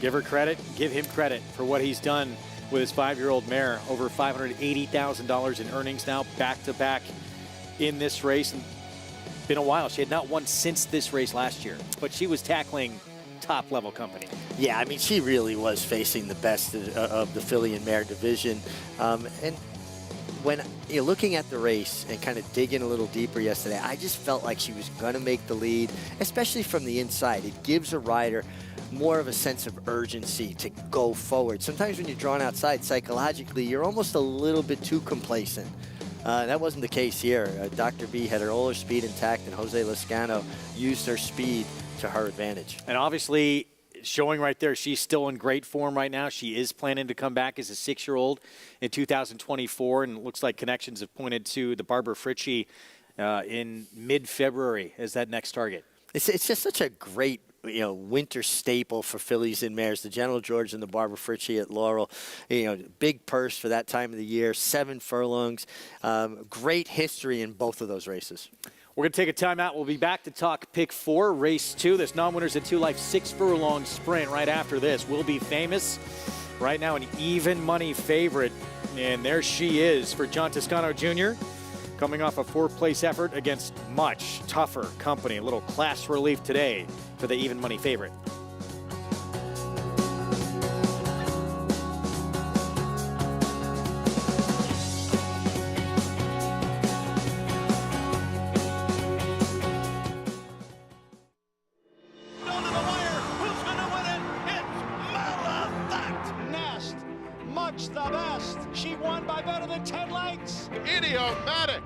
Give her credit, give him credit for what he's done with his 5-year-old mare. Over $580,000 in earnings now, back-to-back in this race. And been a while. She had not won since this race last year, but she was tackling top-level company. Yeah, I mean, she really was facing the best of the filly and mare division. And when you're looking at the race and kind of digging a little deeper yesterday, I just felt like she was going to make the lead, especially from the inside. It gives a rider more of a sense of urgency to go forward. Sometimes when you're drawn outside, psychologically, you're almost a little bit too complacent. That wasn't the case here. Dr. B had all her speed intact, and Jose Lezcano used her speed to her advantage. And obviously, showing right there, she's still in great form right now. She is planning to come back as a 6-year-old in 2024, and it looks like connections have pointed to the Barbara Fritchie in mid-February as that next target. It's just such a great winter staple for fillies and mares. The General George and the Barbara Fritchie at Laurel. Big purse for that time of the year, 7 furlongs. Great history in both of those races. We're going to take a timeout. We'll be back to talk Pick 4, Race 2. This non-winners at 2 Life 6-furlong sprint right after this. Will Be Famous. Right now an even money favorite. And there she is for John Toscano Jr. coming off a 4th-place effort against much tougher company. A little class relief today for the even money favorite.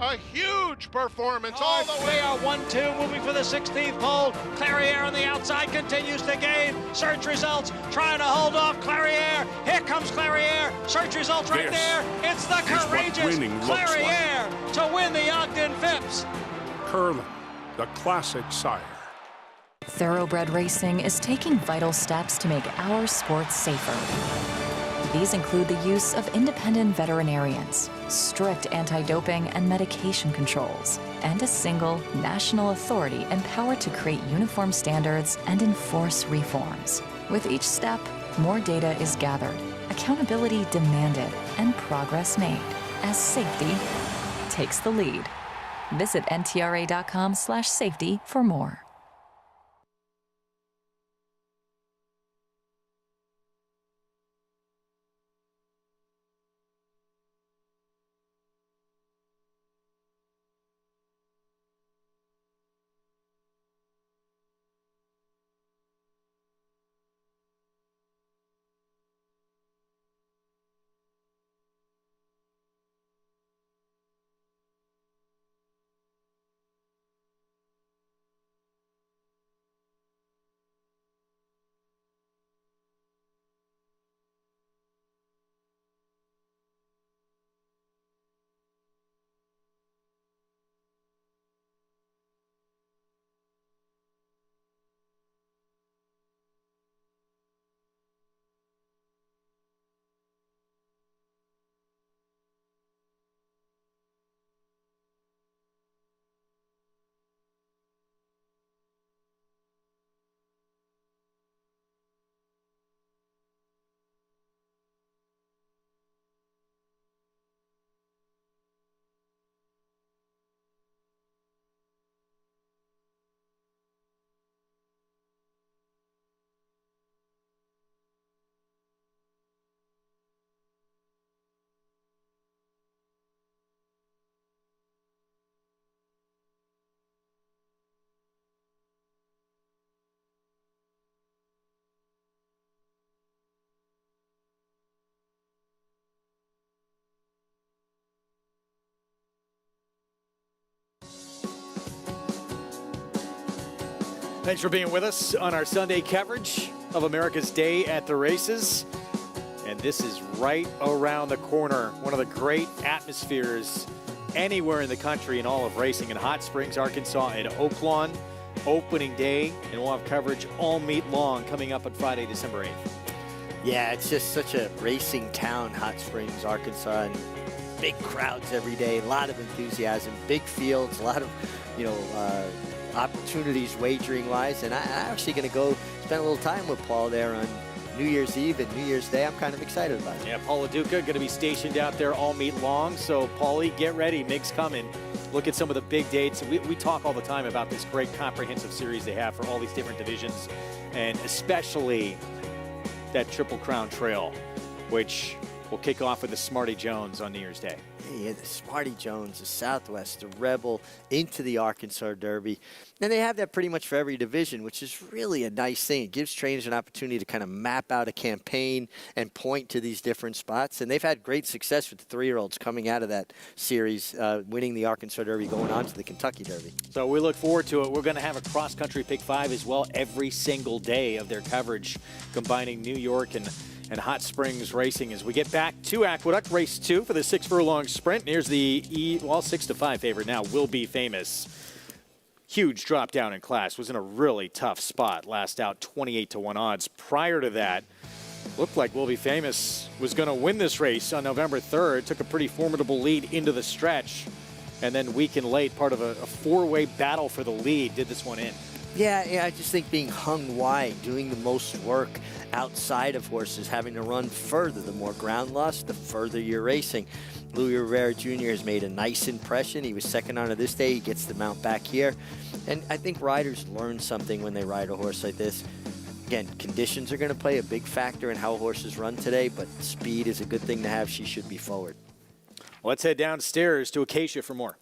A huge performance all the way. 1-2, moving for the 16th pole. Clariere on the outside continues to gain. Search Results trying to hold off Clariere. Here comes Clariere. Search Results right there. It's the courageous Clariere to win the Ogden Phipps. Curlin, the classic sire. Thoroughbred Racing is taking vital steps to make our sports safer. These include the use of independent veterinarians, strict anti-doping and medication controls, and a single national authority empowered to create uniform standards and enforce reforms. With each step, more data is gathered, accountability demanded, and progress made as safety takes the lead. Visit ntra.com/safety for more. Thanks for being with us on our Sunday coverage of America's Day at the Races. And this is right around the corner. One of the great atmospheres anywhere in the country in all of racing in Hot Springs, Arkansas at Oaklawn. Opening day, and we'll have coverage all meet long coming up on Friday, December 8th. Yeah, it's just such a racing town, Hot Springs, Arkansas. And big crowds every day, a lot of enthusiasm, big fields, a lot of, opportunities wagering-wise. And I'm actually going to go spend a little time with Paul there on New Year's Eve and New Year's Day. I'm kind of excited about it. Yeah, Paul LaDuca going to be stationed out there all meet long. So, Paulie, get ready. Mig's coming. Look at some of the big dates. We talk all the time about this great comprehensive series they have for all these different divisions, and especially that Triple Crown Trail, which will kick off with the Smarty Jones on New Year's Day. Yeah, the Smarty Jones, the Southwest, the Rebel, into the Arkansas Derby. And they have that pretty much for every division, which is really a nice thing. It gives trainers an opportunity to kind of map out a campaign and point to these different spots. And they've had great success with the 3-year-olds coming out of that series, winning the Arkansas Derby, going on to the Kentucky Derby. So we look forward to it. We're going to have a cross-country Pick 5 as well every single day of their coverage, combining New York and Hot Springs racing as we get back to Aqueduct, race 2 for the 6-furlong sprint. Here's the 6-5 favorite now, Will Be Famous. Huge drop down in class, was in a really tough spot. Last out, 28-1 odds. Prior to that, looked like Will Be Famous was going to win this race on November 3rd. Took a pretty formidable lead into the stretch. And then weak and late, part of a 4-way battle for the lead, did this one in. Yeah, I just think being hung wide, doing the most work outside of horses, having to run further. The more ground loss, the further you're racing. Louis Rivera Jr. has made a nice impression. He was second on this day. He gets the mount back here. And I think riders learn something when they ride a horse like this. Again, conditions are going to play a big factor in how horses run today, but speed is a good thing to have. She should be forward. Let's head downstairs to Acacia for more.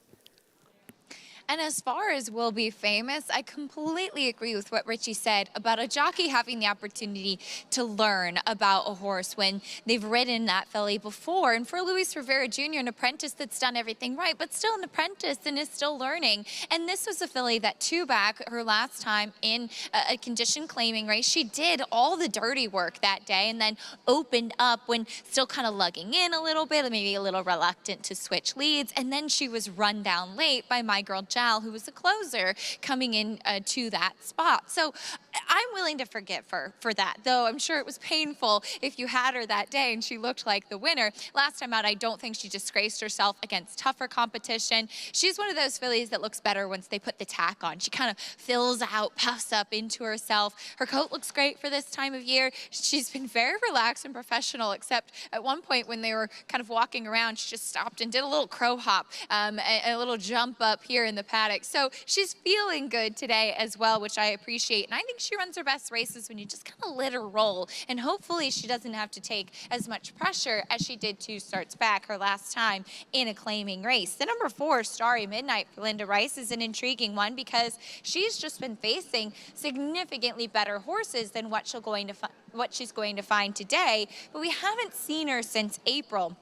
And as far as Will Be Famous, I completely agree with what Richie said about a jockey having the opportunity to learn about a horse when they've ridden that filly before. And for Luis Rivera Jr., an apprentice that's done everything right, but still an apprentice and is still learning. And this was a filly that two back her last time in a condition claiming race. She did all the dirty work that day and then opened up when still kind of lugging in a little bit, maybe a little reluctant to switch leads. And then she was run down late by My Girl who was a closer coming in to that spot. So I'm willing to forgive her for that, though I'm sure it was painful if you had her that day and she looked like the winner. Last time out, I don't think she disgraced herself against tougher competition. She's one of those fillies that looks better once they put the tack on. She kind of fills out, puffs up into herself. Her coat looks great for this time of year. She's been very relaxed and professional, except at one point when they were kind of walking around, she just stopped and did a little crow hop, a little jump up here in the paddock. So she's feeling good today as well, which I appreciate. And I think she runs her best races when you just kind of let her roll. And hopefully she doesn't have to take as much pressure as she did 2 starts back her last time in a claiming race. The number 4, Starry Midnight for Linda Rice, is an intriguing one because she's just been facing significantly better horses than what she's going to find today. But we haven't seen her since April.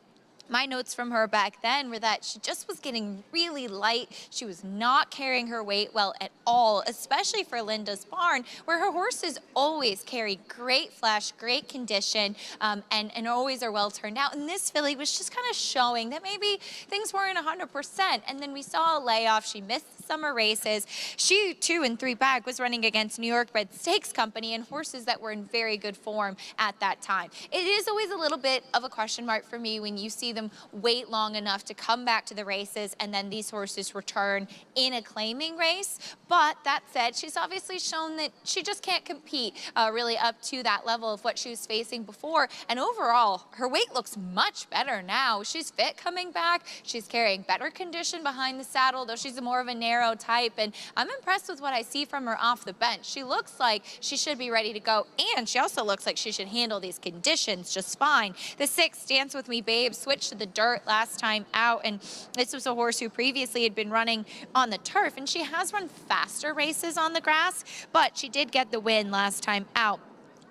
My notes from her back then were that she just was getting really light. She was not carrying her weight well at all, especially for Linda's barn, where her horses always carry great flesh, great condition, and always are well turned out. And this filly was just kind of showing that maybe things weren't 100%. And then we saw a layoff. She missed the summer races. She, 2 and 3 back, was running against New York Bred Stakes Company and horses that were in very good form at that time. It is always a little bit of a question mark for me when you see them wait long enough to come back to the races and then these horses return in a claiming race. But that said, she's obviously shown that she just can't compete really up to that level of what she was facing before. And overall, her weight looks much better now. She's fit coming back. She's carrying better condition behind the saddle, though she's more of a narrow type. And I'm impressed with what I see from her off the bench. She looks like she should be ready to go. And she also looks like she should handle these conditions just fine. The 6, Dance With Me Babe, switched to the dirt last time out, and this was a horse who previously had been running on the turf, and she has run faster races on the grass, but she did get the win last time out.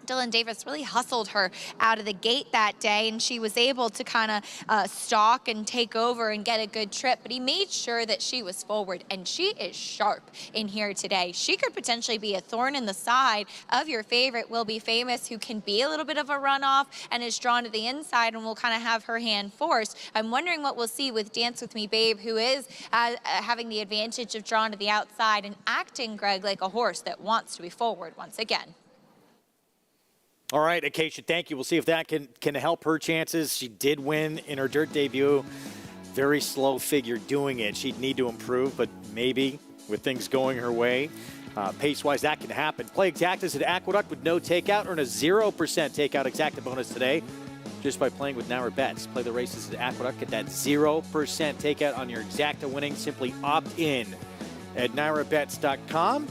Dylan Davis really hustled her out of the gate that day, and she was able to kind of stalk and take over and get a good trip, but he made sure that she was forward, and she is sharp in here today. She could potentially be a thorn in the side of your favorite Will Be Famous, who can be a little bit of a runoff and is drawn to the inside and will kind of have her hand forced. I'm wondering what we'll see with Dance With Me Babe, who is having the advantage of drawn to the outside and acting, Greg, like a horse that wants to be forward once again. All right, Acacia, thank you. We'll see if that can help her chances. She did win in her dirt debut very slow figure doing it. She'd need to improve, but maybe with things going her way, pace-wise, that can happen. Play Exactas at Aqueduct with no takeout. Earn a 0% takeout Exacta bonus today just by playing with Naira Bets. Play the races at Aqueduct. Get that 0% takeout on your Exacta winnings. Simply opt in at NairaBets.com.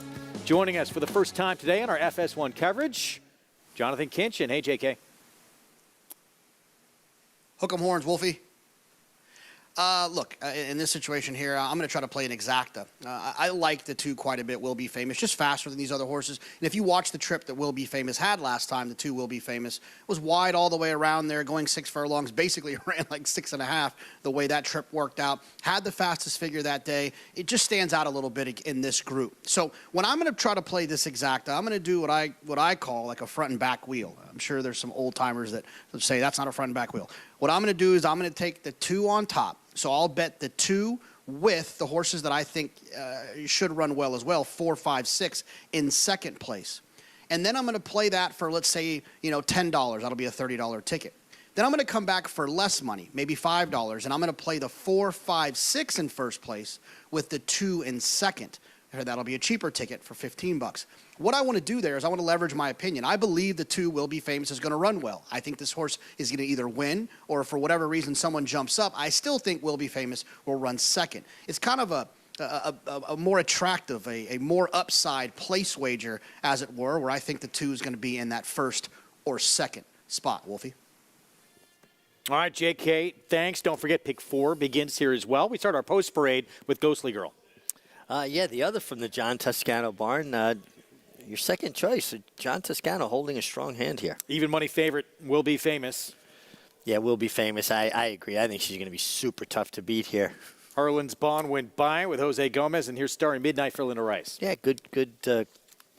Joining us for the first time today on our FS1 coverage, Jonathan Kinchin. Hey, JK. Hook 'em horns, Wolfie. Look, in this situation here, I'm going to try to play an Exacta. I like the 2 quite a bit, Will Be Famous, just faster than these other horses. And if you watch the trip that Will Be Famous had last time, the 2 Will Be Famous was wide all the way around there, going 6 furlongs, basically ran like 6.5 the way that trip worked out. Had the fastest figure that day. It just stands out a little bit in this group. So when I'm going to try to play this Exacta, I'm going to do what I call like a front and back wheel. I'm sure there's some old timers that say that's not a front and back wheel. What I'm going to do is I'm going to take the 2 on top. So I'll bet the 2 with the horses that I think should run well as well, 4, 5, 6 in second place. And then I'm going to play that for, let's say, $10. That'll be a $30 ticket. Then I'm going to come back for less money, maybe $5, and I'm going to play the 4, 5, 6 in first place with the 2 in second. That'll be a cheaper ticket for $15. What I want to do there is I want to leverage my opinion. I believe the 2 Will Be Famous is going to run well. I think this horse is going to either win or for whatever reason someone jumps up. I still think Will Be Famous will run second. It's kind of a more attractive, a more upside place wager, as it were, where I think the 2 is going to be in that first or second spot. Wolfie? All right, JK, thanks. Don't forget pick 4 begins here as well. We start our post parade with Ghostly Girl. Yeah, the other from the John Toscano barn. Your second choice, John Toscano holding a strong hand here. Even money favorite, Will Be Famous. Yeah, Will Be Famous. I agree. I think she's going to be super tough to beat here. Harlan's Bond went by with Jose Gomez, and here's Starry Midnight for Linda Rice. Yeah, good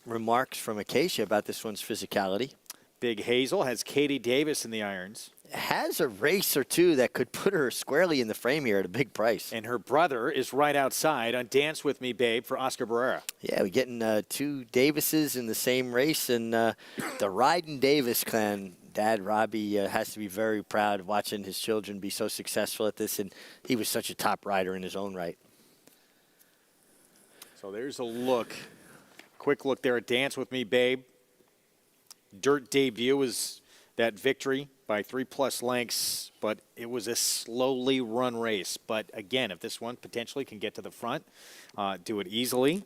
remarks from Acacia about this one's physicality. Big Hazel has Katie Davis in the irons. Has a race or 2 that could put her squarely in the frame here at a big price. And her brother is right outside on Dance With Me, Babe, for Oscar Barrera. Yeah, we're getting 2 Davises in the same race, and the Ryden Davis clan, Dad Robbie, has to be very proud of watching his children be so successful at this, and he was such a top rider in his own right. So there's a look. Quick look there at Dance With Me, Babe. Dirt debut was that victory by 3+ lengths, but it was a slowly run race. But again, if this one potentially can get to the front, do it easily.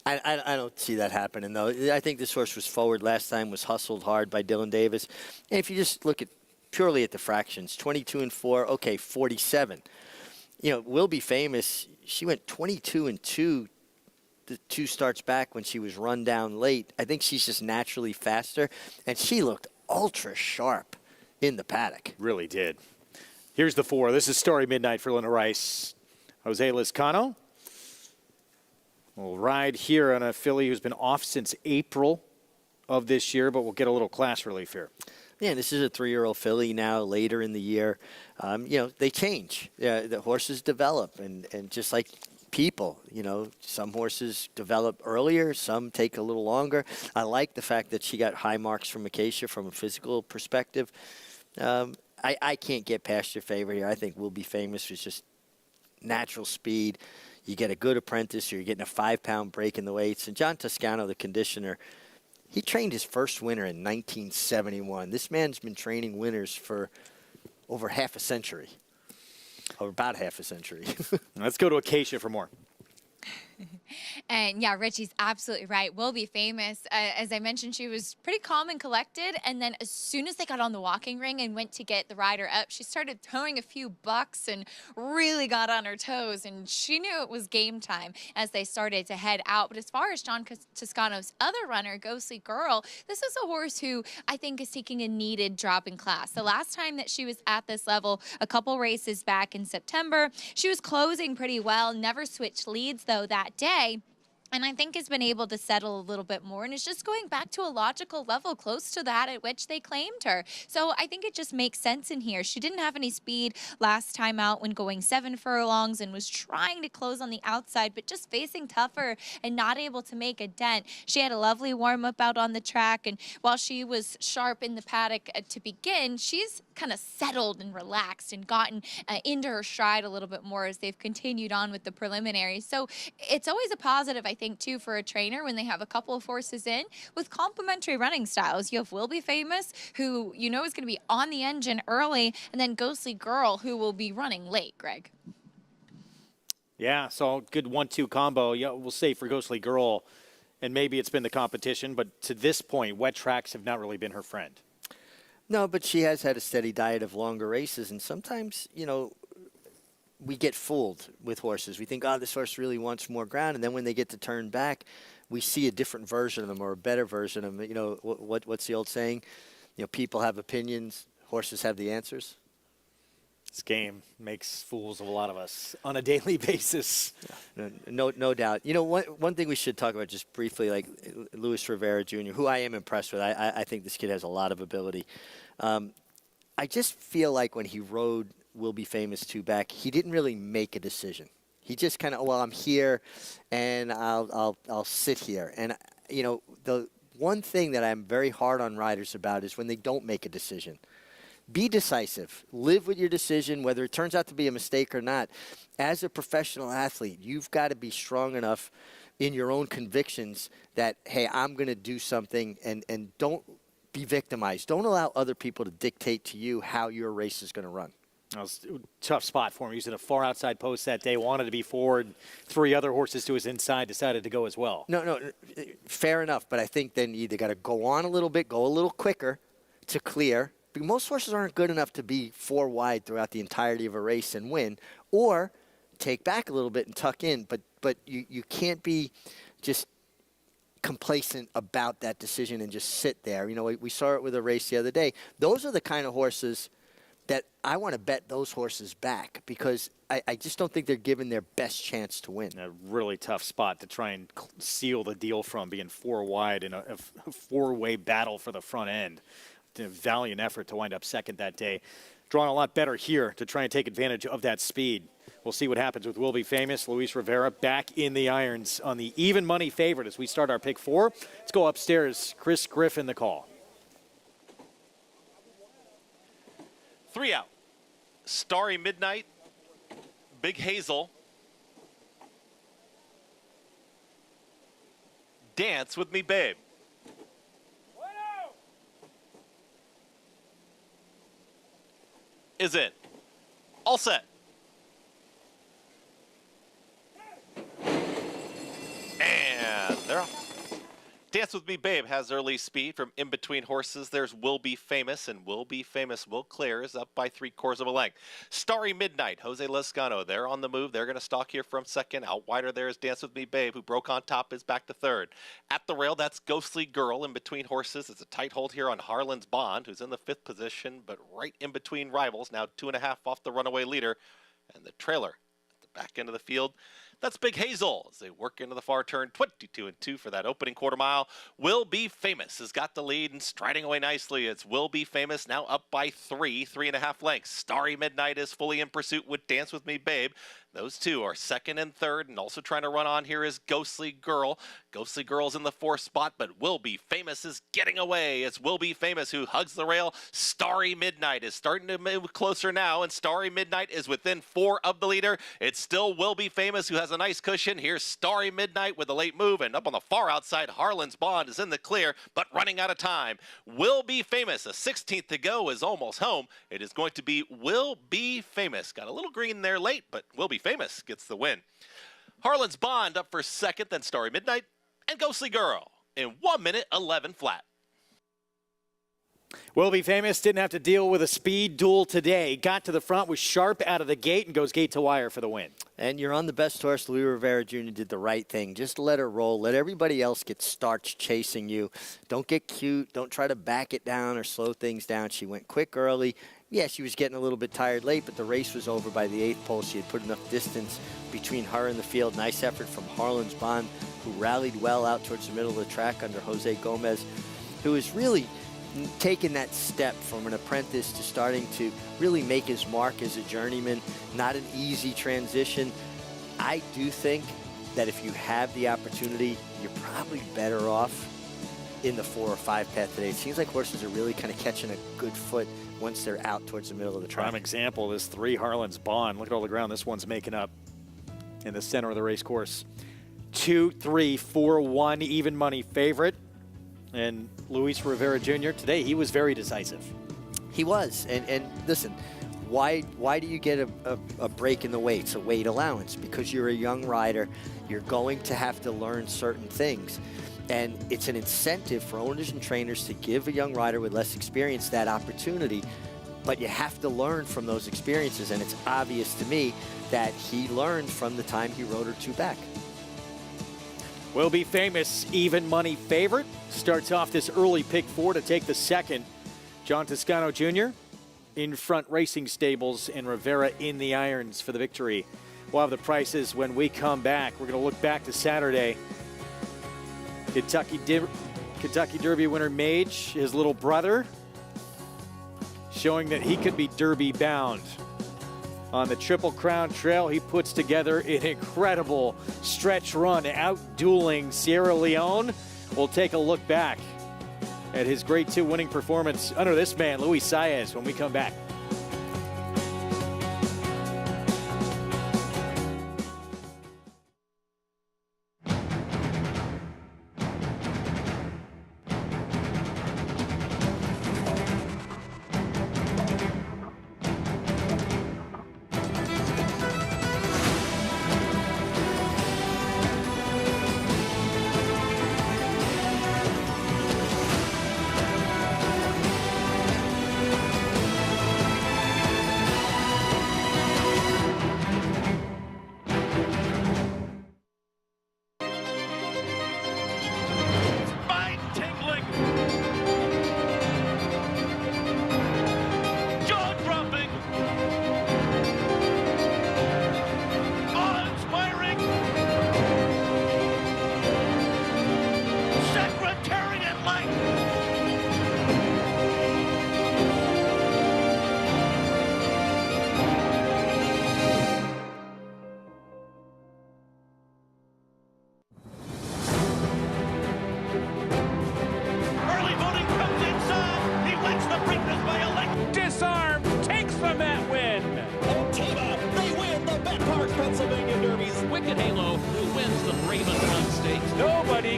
I don't see that happening, though. I think this horse was forward last time, was hustled hard by Dylan Davis. And if you just look at purely at the fractions, 22 and 4, okay, 47. Will Be Famous, she went 22 and 2 the 2 starts back when she was run down late. I think she's just naturally faster, and she looked ultra sharp in the paddock. Really did. Here's the 4. This is Starry Midnight for Linda Rice. Jose Lizcano will ride here on a filly who's been off since April of this year, but we'll get a little class relief here. Yeah, this is a 3-year-old filly now, later in the year. They change. The horses develop, and just like people, some horses develop earlier, some take a little longer. I like the fact that she got high marks from Acacia from a physical perspective. I can't get past your favorite here. I think Will Be Famous is just natural speed. You get a good apprentice, you're getting a 5-pound break in the weights. And John Toscano, the conditioner, he trained his first winner in 1971. This man's been training winners for over half a century. Or about half a century. Let's go to Acacia for more. And yeah, Richie's absolutely right. Will Be Famous. As I mentioned, she was pretty calm and collected. And then as soon as they got on the walking ring and went to get the rider up, she started throwing a few bucks and really got on her toes. And she knew it was game time as they started to head out. But as far as John Toscano's other runner, Ghostly Girl, this is a horse who I think is taking a needed drop in class. The last time that she was at this level, a couple races back in September, she was closing pretty well, never switched leads though that day. and I think has been able to settle a little bit more and is just going back to a logical level close to that at which they claimed her. So I think it just makes sense in here. She didn't have any speed last time out when going 7 furlongs and was trying to close on the outside, but just facing tougher and not able to make a dent. She had a lovely warm-up out on the track, and while she was sharp in the paddock to begin, she's kind of settled and relaxed and gotten into her stride a little bit more as they've continued on with the preliminaries. So it's always a positive, I think, too, for a trainer when they have a couple of horses in with complementary running styles. You have Will Be Famous, who you know is going to be on the engine early, and then Ghostly Girl, who will be running late, Greg. Yeah, so good 1-2 combo. Yeah, we'll say for Ghostly Girl, and maybe it's been the competition, but to this point, wet tracks have not really been her friend. No, but she has had a steady diet of longer races, and sometimes, you know, we get fooled with horses. We think, oh, this horse really wants more ground, and then when they get to turn back, we see a different version of them or a better version of them. You know, what's the old saying? You know, people have opinions, horses have the answers. This game makes fools of a lot of us on a daily basis. No doubt. You know, one thing we should talk about just briefly, like Luis Rivera Jr., who I am impressed with. I think this kid has a lot of ability. I just feel like when he rode Will Be Famous 2 back, he didn't really make a decision. He just kind of, well, I'm here, and I'll sit here. And, you know, the one thing that I'm very hard on riders about is when they don't make a decision. Be decisive. Live with your decision, whether it turns out to be a mistake or not. As a professional athlete, you've got to be strong enough in your own convictions that, hey, I'm going to do something, and don't be victimized. Don't allow other people to dictate to you how your race is going to run. That was a tough spot for him. He was at a far outside post that day, wanted to be forward. 3 other horses to his inside decided to go as well. No, fair enough, but I think then you either got to go on a little bit, go a little quicker to clear. Most horses aren't good enough to be 4 wide throughout the entirety of a race and win, or take back a little bit and tuck in. But you can't be just complacent about that decision and just sit there. You know, we saw it with a race the other day. Those are the kind of horses that I want to bet those horses back because I just don't think they're given their best chance to win. A really tough spot to try and seal the deal from, being 4 wide in a 4-way battle for the front end. A valiant effort to wind up second that day. Drawn a lot better here to try and take advantage of that speed. We'll see what happens with Will Be Famous. Luis Rivera back in the irons on the even money favorite as we start our pick 4. Let's go upstairs. Chris Griffin, the call. 3 out. Starry Midnight, Big Hazel, Dance With Me Babe. Is in. All set. And they're off. Dance With Me Babe has early speed from in between horses. There's Will Be Famous, and Will Be Famous will clear is up by 3/4 of a length. Starry Midnight, Jose Lezcano, they're on the move. They're going to stalk here from second. Out wider there is Dance With Me Babe, who broke on top, is back to third. At the rail, that's Ghostly Girl in between horses. It's a tight hold here on Harlan's Bond, who's in the 5th position, but right in between rivals, now 2.5 off the runaway leader. And the trailer at the back end of the field, that's Big Hazel as they work into the far turn, 22-2 for that opening quarter mile. Will Be Famous has got the lead and striding away nicely. It's Will Be Famous now up by 3.5 lengths. Starry Midnight is fully in pursuit with Dance With Me Babe. Those two are second and third, and also trying to run on here is Ghostly Girl. Ghostly Girl's in the 4th spot, but Will Be Famous is getting away. It's Will Be Famous who hugs the rail. Starry Midnight is starting to move closer now, and Starry Midnight is within 4 of the leader. It's still Will Be Famous who has a nice cushion. Here's Starry Midnight with a late move, and up on the far outside, Harlan's Bond is in the clear, but running out of time. Will Be Famous, a 16th to go, is almost home. It is going to be Will Be Famous. Got a little green there late, but Will Be Famous gets the win. Harlan's Bond up for second, then Starry Midnight and Ghostly Girl in 1 minute 11 flat. Will Be Famous didn't have to deal with a speed duel today. Got to the front, was sharp out of the gate, and goes gate to wire for the win. And you're on the best horse. Luis Rivera Jr. did the right thing. Just let her roll. Let everybody else get starched chasing you. Don't get cute. Don't try to back it down or slow things down. She went quick early. Yeah, she was getting a little bit tired late, but the race was over by the 8th pole. She had put enough distance between her and the field. Nice effort from Harlan's Bond, who rallied well out towards the middle of the track under Jose Gomez, who is really taking that step from an apprentice to starting to really make his mark as a journeyman. Not an easy transition. I do think that if you have the opportunity, you're probably better off in the 4 or 5 path today. It seems like horses are really kind of catching a good foot once they're out towards the middle of the track. Prime example, this 3 Harlan's Bond. Look at all the ground this one's making up in the center of the race course. 2, 3, 4, 1, even money favorite. And Luis Rivera Jr., today, he was very decisive. He was. And listen, why do you get a break in the weights, a weight allowance? Because you're a young rider. You're going to have to learn certain things. And it's an incentive for owners and trainers to give a young rider with less experience that opportunity. But you have to learn from those experiences. And it's obvious to me that he learned from the time he rode her 2 back. Will Be Famous, even money favorite. Starts off this early pick 4 to take the second. John Toscano Jr. in front racing stables and Rivera in the irons for the victory. We'll have the prices when we come back. We're going to look back to Saturday. Kentucky Derby winner Mage, his little brother, showing that he could be Derby bound. On the Triple Crown Trail, he puts together an incredible stretch run, out-dueling Sierra Leone. We'll take a look back at his Grade 2 winning performance under this man, Luis Saez, when we come back.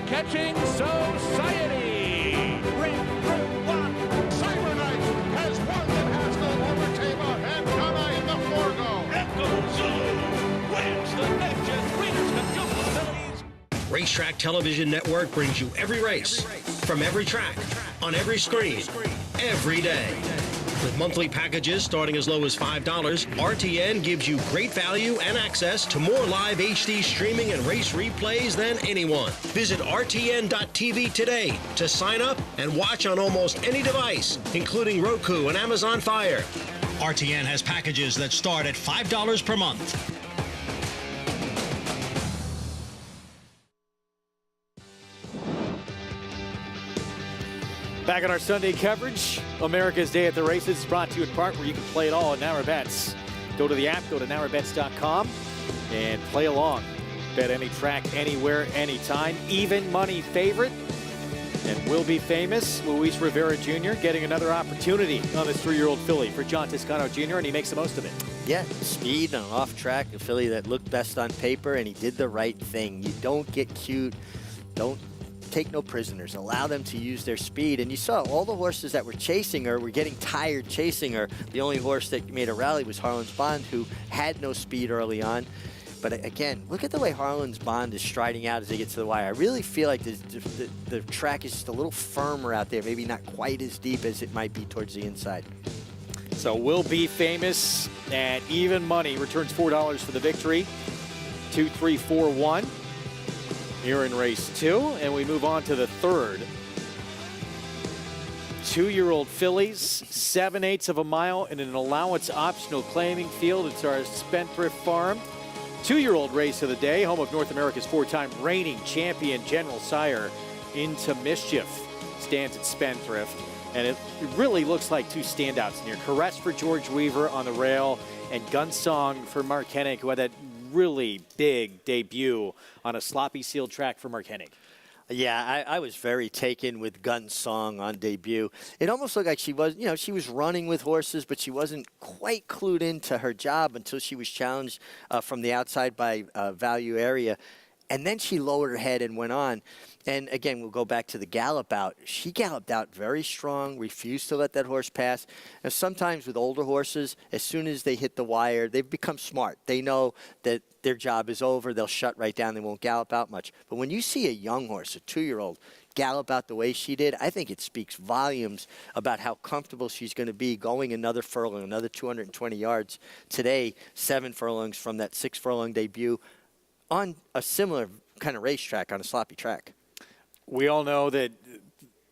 Catching Society. Cybernite has won the National over Tama and Ghana in the Forgo. Echo Zulu wins the Next Gen Breeders' Cup Jubilee Series. Racetrack Television Network brings you every race, from every track, on every screen, every day. With monthly packages starting as low as $5, RTN gives you great value and access to more live HD streaming and race replays than anyone. Visit RTN.tv today to sign up and watch on almost any device, including Roku and Amazon Fire. RTN has packages that start at $5 per month. Back on our Sunday coverage, America's Day at the Races is brought to you in part where you can play it all at NauerBets. Go to the app, go to NauerBets.com, and play along. Bet any track, anywhere, anytime. Even money favorite. And Will Be Famous, Luis Rivera Jr. getting another opportunity on this 3-year-old filly for John Toscano Jr., and he makes the most of it. Yeah, speed on off track, a filly that looked best on paper, and he did the right thing. You don't get cute. Don't take no prisoners. Allow them to use their speed. And you saw all the horses that were chasing her were getting tired chasing her. The only horse that made a rally was Harlan's Bond, who had no speed early on. But again, look at the way Harlan's Bond is striding out as they get to the wire. I really feel like the track is just a little firmer out there, maybe not quite as deep as it might be towards the inside. So Will Be Famous at even money returns $4 for the victory. 2, 3, 4, 1 here in race 2, and we move on to the third. 2-year-old fillies, 7/8 of a mile in an allowance optional claiming field. It's our Spendthrift Farm. 2-year-old race of the day, home of North America's 4-time reigning champion General Sire Into Mischief stands at Spendthrift. And it really looks like two standouts in here. Caress for George Weaver on the rail, and Gunsong for Mark Hennig, who had that really big debut on a sloppy sealed track for Mark Hennig. Yeah, I was very taken with Gunsong on debut. It almost looked like she was, she was running with horses, but she wasn't quite clued into her job until she was challenged from the outside by Value Area. And then she lowered her head and went on. And again, we'll go back to the gallop out. She galloped out very strong, refused to let that horse pass. And sometimes with older horses, as soon as they hit the wire, they've become smart. They know that their job is over. They'll shut right down. They won't gallop out much. But when you see a young horse, a 2-year-old, gallop out the way she did, I think it speaks volumes about how comfortable she's going to be going another furlong, another 220 yards. Today, 7 furlongs from that 6-furlong debut on a similar kind of racetrack, on a sloppy track. We all know that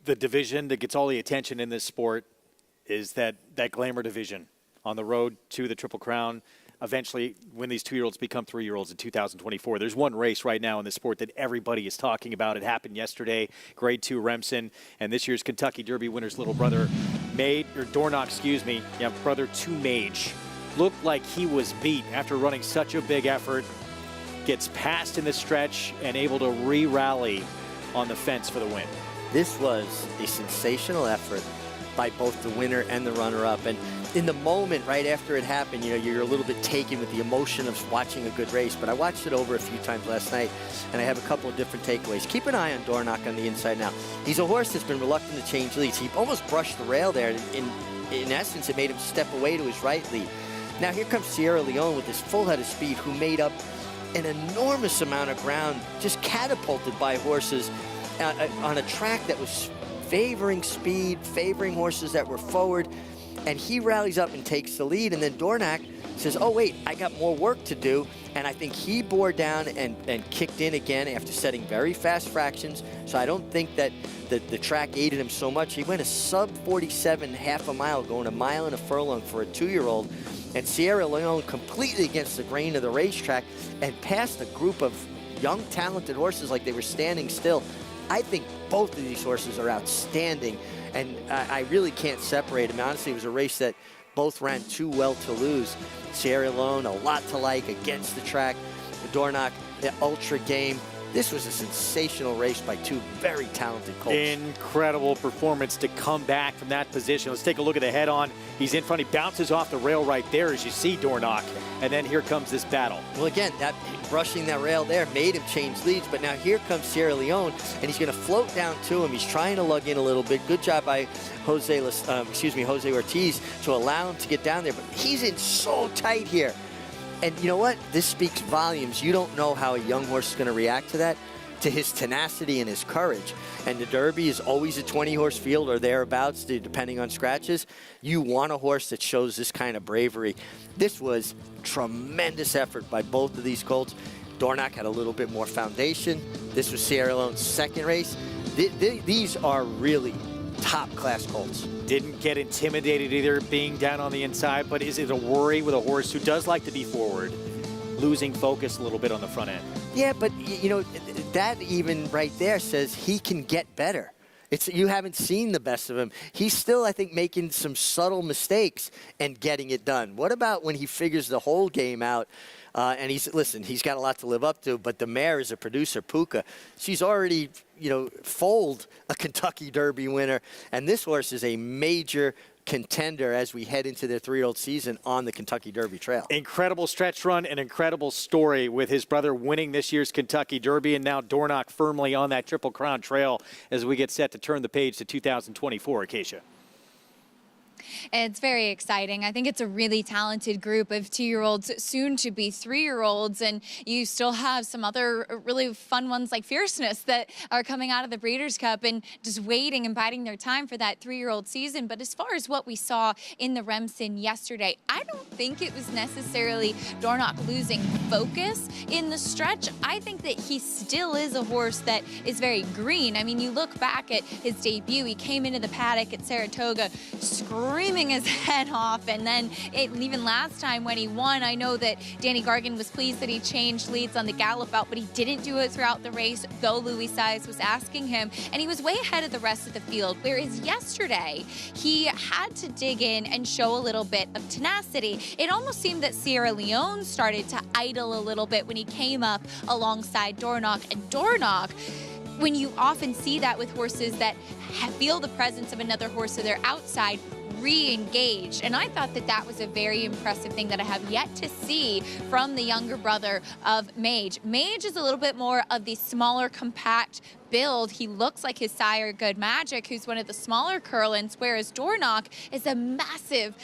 the division that gets all the attention in this sport is that glamour division on the road to the Triple Crown. Eventually, when these 2-year-olds become 3-year-olds in 2024, there's one race right now in the sport that everybody is talking about. It happened yesterday, Grade 2 Remsen, and this year's Kentucky Derby winner's little brother, brother to Mage, looked like he was beat after running such a big effort, gets passed in the stretch and able to re-rally on the fence for the win. This was a sensational effort by both the winner and the runner-up. And in the moment, right after it happened, you're a little bit taken with the emotion of watching a good race. But I watched it over a few times last night, and I have a couple of different takeaways. Keep an eye on Dornoch on the inside now. He's a horse that's been reluctant to change leads. He almost brushed the rail there. In essence, it made him step away to his right lead. Now here comes Sierra Leone with this full head of speed, who made up an enormous amount of ground, just catapulted by horses on a track that was favoring speed, favoring horses that were forward, and he rallies up and takes the lead. And then Dornoch says, oh wait, I got more work to do, and I think he bore down and kicked in again after setting very fast fractions. So I don't think that the track aided him so much. He went a sub 47 half a mile, going a mile and a furlong for a 2-year-old. And Sierra Leone completely against the grain of the racetrack and passed a group of young, talented horses like they were standing still. I think both of these horses are outstanding, and I really can't separate them. Honestly, it was a race that both ran too well to lose. Sierra Leone, a lot to like against the track. Dornoch, the ultra game. This was a sensational race by two very talented colts. Incredible performance to come back from that position. Let's take a look at the head-on. He's in front. He bounces off the rail right there, as you see Dornoch. And then here comes this battle. Well, again, that brushing that rail there made him change leads. But now here comes Sierra Leone, and he's going to float down to him. He's trying to lug in a little bit. Good job by Jose Ortiz to allow him to get down there. But he's in so tight here. And you know what? This speaks volumes. You don't know how a young horse is going to react to that, to his tenacity and his courage. And the Derby is always a 20-horse field or thereabouts, depending on scratches. You want a horse that shows this kind of bravery. This was tremendous effort by both of these colts. Dornoch had a little bit more foundation. This was Sierra Leone's second race. These are really top-class colts. Didn't get intimidated either, being down on the inside, but is it a worry with a horse who does like to be forward, losing focus a little bit on the front end? Yeah, but, that even right there says he can get better. You haven't seen the best of him. He's still, I think, making some subtle mistakes and getting it done. What about when he figures the whole game out? And he's got a lot to live up to, but the mare is a producer, Puka. She's already, foaled a Kentucky Derby winner, and this horse is a major contender as we head into their 3-year-old season on the Kentucky Derby trail. Incredible stretch run, an incredible story with his brother winning this year's Kentucky Derby, and now Dornoch firmly on that Triple Crown trail as we get set to turn the page to 2024, Acacia. It's very exciting. I think it's a really talented group of 2-year-olds, soon to be 3-year-olds, and you still have some other really fun ones like Fierceness that are coming out of the Breeders' Cup and just waiting and biding their time for that 3-year-old season. But as far as what we saw in the Remsen yesterday, I don't think it was necessarily Dornoch losing focus in the stretch. I think that he still is a horse that is very green. I mean, you look back at his debut, he came into the paddock at Saratoga screaming his head off, and then even last time when he won, I know that Danny Gargan was pleased that he changed leads on the gallop out, but he didn't do it throughout the race, though Louis Saez was asking him, and he was way ahead of the rest of the field, whereas yesterday he had to dig in and show a little bit of tenacity. It almost seemed that Sierra Leone started to idle a little bit when he came up alongside Dornoch, and Dornoch, when you often see that with horses that feel the presence of another horse so they're outside, re-engaged. And I thought that that was a very impressive thing that I have yet to see from the younger brother of Mage. Mage is a little bit more of the smaller, compact build. He looks like his sire, Good Magic, who's one of the smaller Curlins, whereas Dornoch is a massive,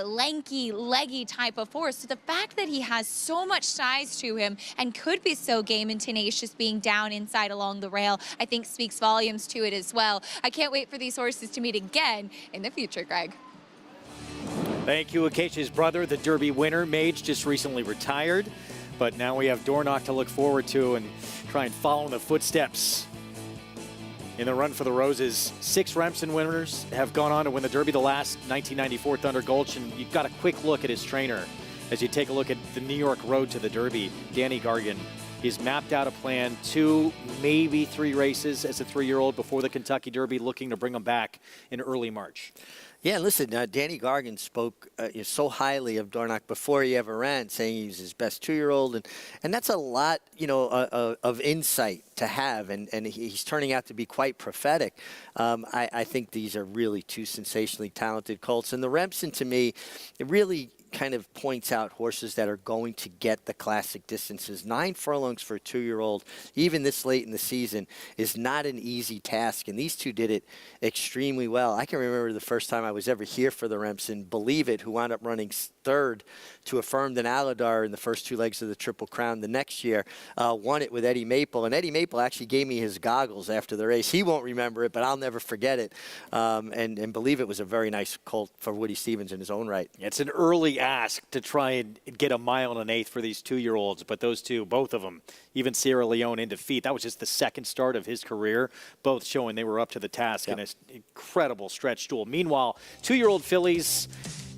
lanky, leggy type of horse. So the fact that he has so much size to him and could be so game and tenacious being down inside along the rail, I think speaks volumes to it as well. I can't wait for these horses to meet again in the future, Greg. Thank you. Acacia's brother, the Derby winner, Mage, just recently retired. But now we have Dornoch to look forward to and try and follow in the footsteps. In the run for the Roses, 6 Remsen winners have gone on to win the Derby, the last 1994 Thunder Gulch. And you've got a quick look at his trainer as you take a look at the New York road to the Derby, Danny Gargan. He's mapped out a plan, 2, maybe 3 races as a 3-year-old before the Kentucky Derby, looking to bring him back in early March. Yeah, listen, Danny Gargan spoke so highly of Dornoch before he ever ran, saying he was his best 2-year-old. And that's a lot, of insight to have. And he's turning out to be quite prophetic. I think these are really 2 sensationally talented colts. And the Remsen, to me, it really kind of points out horses that are going to get the classic distances. 9 furlongs for a 2-year-old, even this late in the season, is not an easy task. And these 2 did it extremely well. I can remember the first time I was ever here for the Remsen, Believe It, who wound up running 3rd to Affirmed and Aladar in the first 2 legs of the Triple Crown the next year, won it with Eddie Maple. And Eddie Maple actually gave me his goggles after the race. He won't remember it, but I'll never forget it. And Believe It was a very nice colt for Woody Stevens in his own right. It's an early ask to try and get a 1 1/8 for these 2-year-olds, but those 2, both of them, even Sierra Leone in defeat, that was just the 2nd start of his career, both showing they were up to the task in an incredible stretch duel. Meanwhile, 2-year-old fillies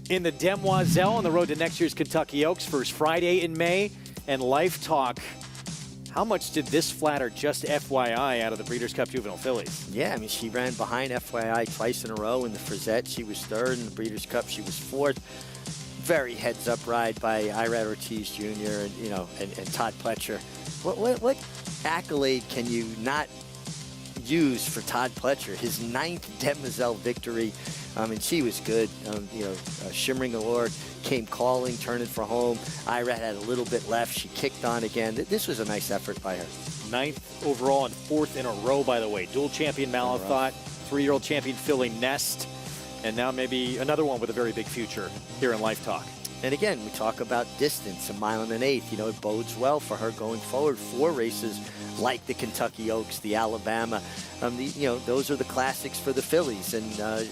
in the Demoiselle on the road to next year's Kentucky Oaks, first Friday in May, and Life Talk. How much did this flatter just FYI out of the Breeders' Cup Juvenile fillies? Yeah, I mean, she ran behind FYI twice in a row. In the Frizette, she was 3rd. In the Breeders' Cup, she was 4th. Very heads-up ride by Irad Ortiz Jr. and Todd Pletcher. What accolade can you not use for Todd Pletcher? His 9th Demoiselle victory. And she was good. Shimmering Allure came calling, turning for home. Irad had a little bit left. She kicked on again. This was a nice effort by her. 9th overall and 4th in a row, by the way. Dual champion Malathot, 3-year-old champion filly Nest, and now maybe another one with a very big future here in Life Talk. And again, we talk about distance, 1 1/8. It bodes well for her going forward. 4 races like the Kentucky Oaks, the Alabama. Those are the classics for the fillies. And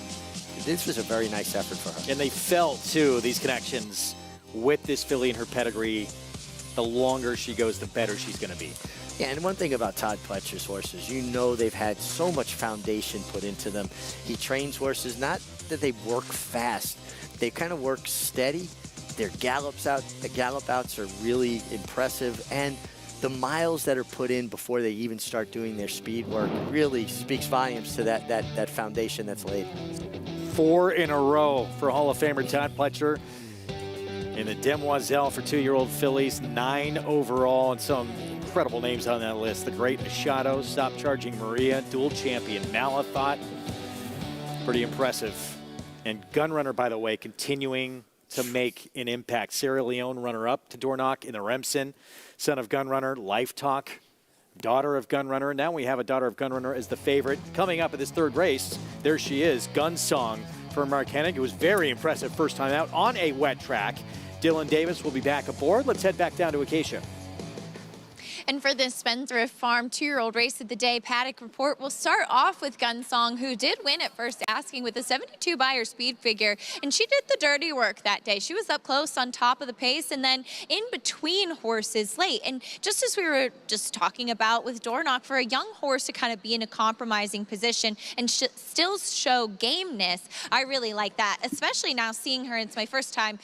this was a very nice effort for her. And they felt, too, these connections with this filly and her pedigree. The longer she goes, the better she's going to be. Yeah, and one thing about Todd Pletcher's horses, they've had so much foundation put into them. He trains horses, not that they work fast. They kind of work steady. Their gallop outs are really impressive. And the miles that are put in before they even start doing their speed work really speaks volumes to that foundation that's laid. 4 in a row for Hall of Famer Todd Pletcher in the Demoiselle for 2-year-old fillies. 9 overall, and some incredible names on that list. The Great Machado, Stop Charging Maria, dual champion Malathot. Pretty impressive. And Gunrunner, by the way, continuing to make an impact. Sierra Leone runner-up to Dornoch in the Remsen. Son of Gunrunner, Life Talk. Daughter of Gunrunner. Now we have a daughter of Gunrunner as the favorite. Coming up in this 3rd race, there she is, Gunsong for Mark Hennig. It was very impressive first time out on a wet track. Dylan Davis will be back aboard. Let's head back down to Acacia. And for this Spendthrift Farm 2-year-old race of the day paddock report, we'll start off with Gunsong, who did win at first asking with a 72 Beyer speed figure. And she did the dirty work that day. She was up close on top of the pace and then in between horses late. And just as we were just talking about with Dornoch, for a young horse to kind of be in a compromising position and still show gameness, I really like that, especially now seeing her. It's my first time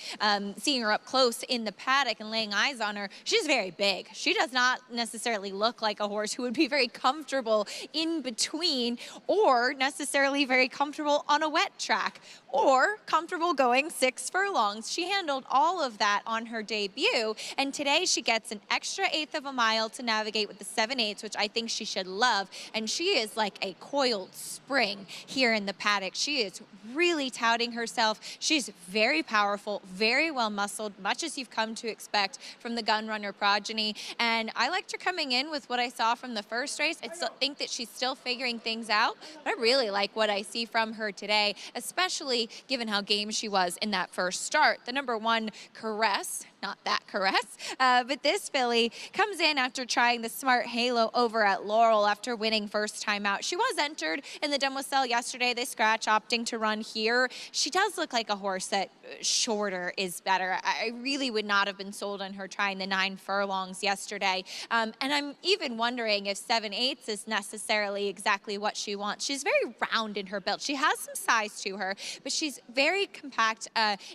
seeing her up close in the paddock and laying eyes on her. She's very big. She does not necessarily look like a horse who would be very comfortable in between or necessarily very comfortable on a wet track or comfortable going 6 furlongs. She handled all of that on her debut, and today she gets an extra 1/8 of a mile to navigate with the 7/8, which I think she should love, and she is like a coiled spring here in the paddock. She is really touting herself. She's very powerful, very well muscled, much as you've come to expect from the gun runner progeny, and I liked her coming in with what I saw from the first race. I still think that she's still figuring things out, but I really like what I see from her today, especially given how game she was in that first start. The number 1, Caress, not that Caress, but this filly comes in after trying the Smart Halo over at Laurel after winning first time out. She was entered in the Demoiselle yesterday. They scratch, opting to run here. She does look like a horse that shorter is better. I really would not have been sold on her trying the 9 furlongs yesterday. And I'm even wondering if 7/8 is necessarily exactly what she wants. She's very round in her build. She has some size to her, but she's very compact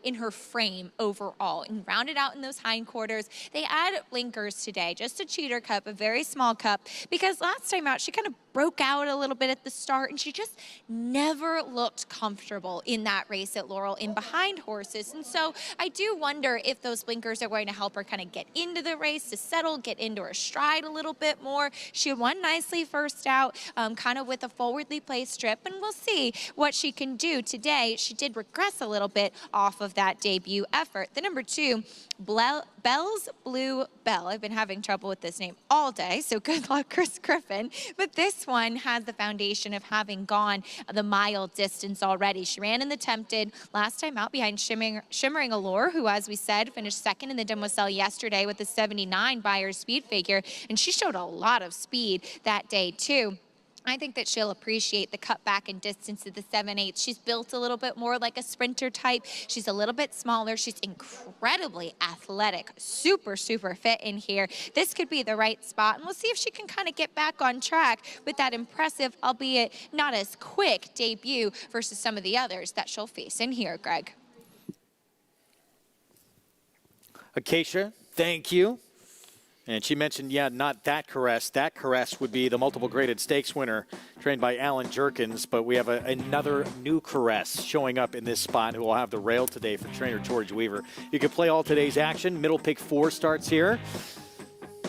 in her frame overall and rounded out in those hindquarters. They add blinkers today, just a cheater cup, a very small cup, because last time out she kind of broke out a little bit at the start and she just never looked comfortable in that race at Laurel in behind horses. And so I do wonder if those blinkers are going to help her kind of get into the race, to settle, get into her stride a little bit more. She won nicely first out, kind of with a forwardly placed strip, and we'll see what she can do today. She did regress a little bit off of that debut effort. The number 2, Bell's Blue Bell. I've been having trouble with this name all day, so good luck, Chris Griffin. But this one has the foundation of having gone the mile distance already. She ran in the Tempted last time out behind Shimmering Allure, who, as we said, finished second in the Demoiselle yesterday with the 79 Beyer speed figure, and she showed a lot of speed that day too. I think that she'll appreciate the cut back in distance of the 7/8. She's built a little bit more like a sprinter type. She's a little bit smaller. She's incredibly athletic, super, super fit in here. This could be the right spot, and we'll see if she can kind of get back on track with that impressive, albeit not as quick, debut versus some of the others that she'll face in here, Greg. Acacia, thank you. And she mentioned, yeah, not that Caress. That Caress would be the multiple graded stakes winner trained by Alan Jerkins. But we have another new Caress showing up in this spot who will have the rail today for trainer George Weaver. You can play all today's action. Middle pick 4 starts here,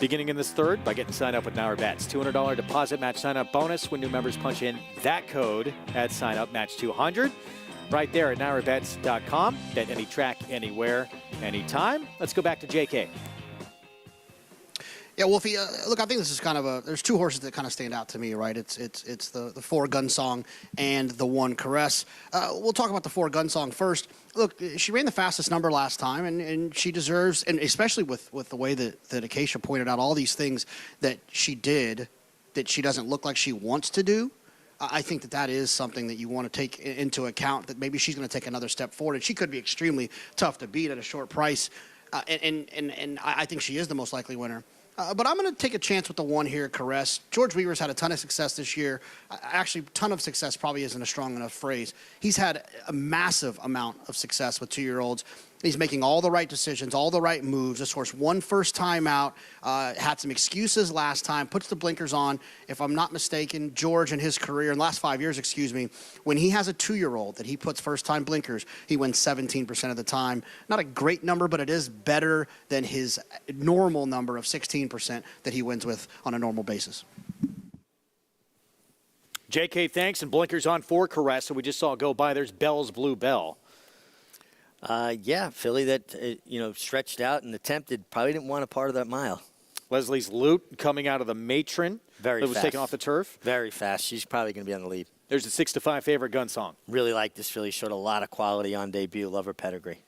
beginning in this third by getting signed up with Nauer Bets. $200 deposit match sign up bonus when new members punch in that code at sign up match 200. Right there at NauerBets.com. Bet any track, anywhere, anytime. Let's go back to JK. Yeah, Wolfie, look, I think this is kind of there's 2 horses that kind of stand out to me, right? It's the 4 Gunsong and the 1 Caress. We'll talk about the 4 Gunsong first. Look, she ran the fastest number last time, and she deserves, and especially with the way that Acacia pointed out all these things that she did that she doesn't look like she wants to do. I think that is something that you want to take into account, that maybe she's going to take another step forward, and she could be extremely tough to beat at a short price, and I think she is the most likely winner. But I'm going to take a chance with the 1 here, Caress. George Weaver's had a ton of success this year. Actually, ton of success probably isn't a strong enough phrase. He's had a massive amount of success with 2-year-olds. He's making all the right decisions, all the right moves. This horse won first time out, had some excuses last time, puts the blinkers on. If I'm not mistaken, George in his career, in the last 5 years, when he has a 2-year-old that he puts first time blinkers, he wins 17% of the time. Not a great number, but it is better than his normal number of 16% that he wins with on a normal basis. JK, thanks. And blinkers on for Caress. So we just saw it go by. There's Bell's Blue Bell. Yeah, filly that, stretched out and attempted, probably didn't want a part of that mile. Leslie's Loot coming out of the Matron. Very that was fast. taken off the turf. Very fast. She's probably going to be on the lead. There's a 6-5 favorite, Gunsong. Really like this filly. Showed a lot of quality on debut. Love her pedigree.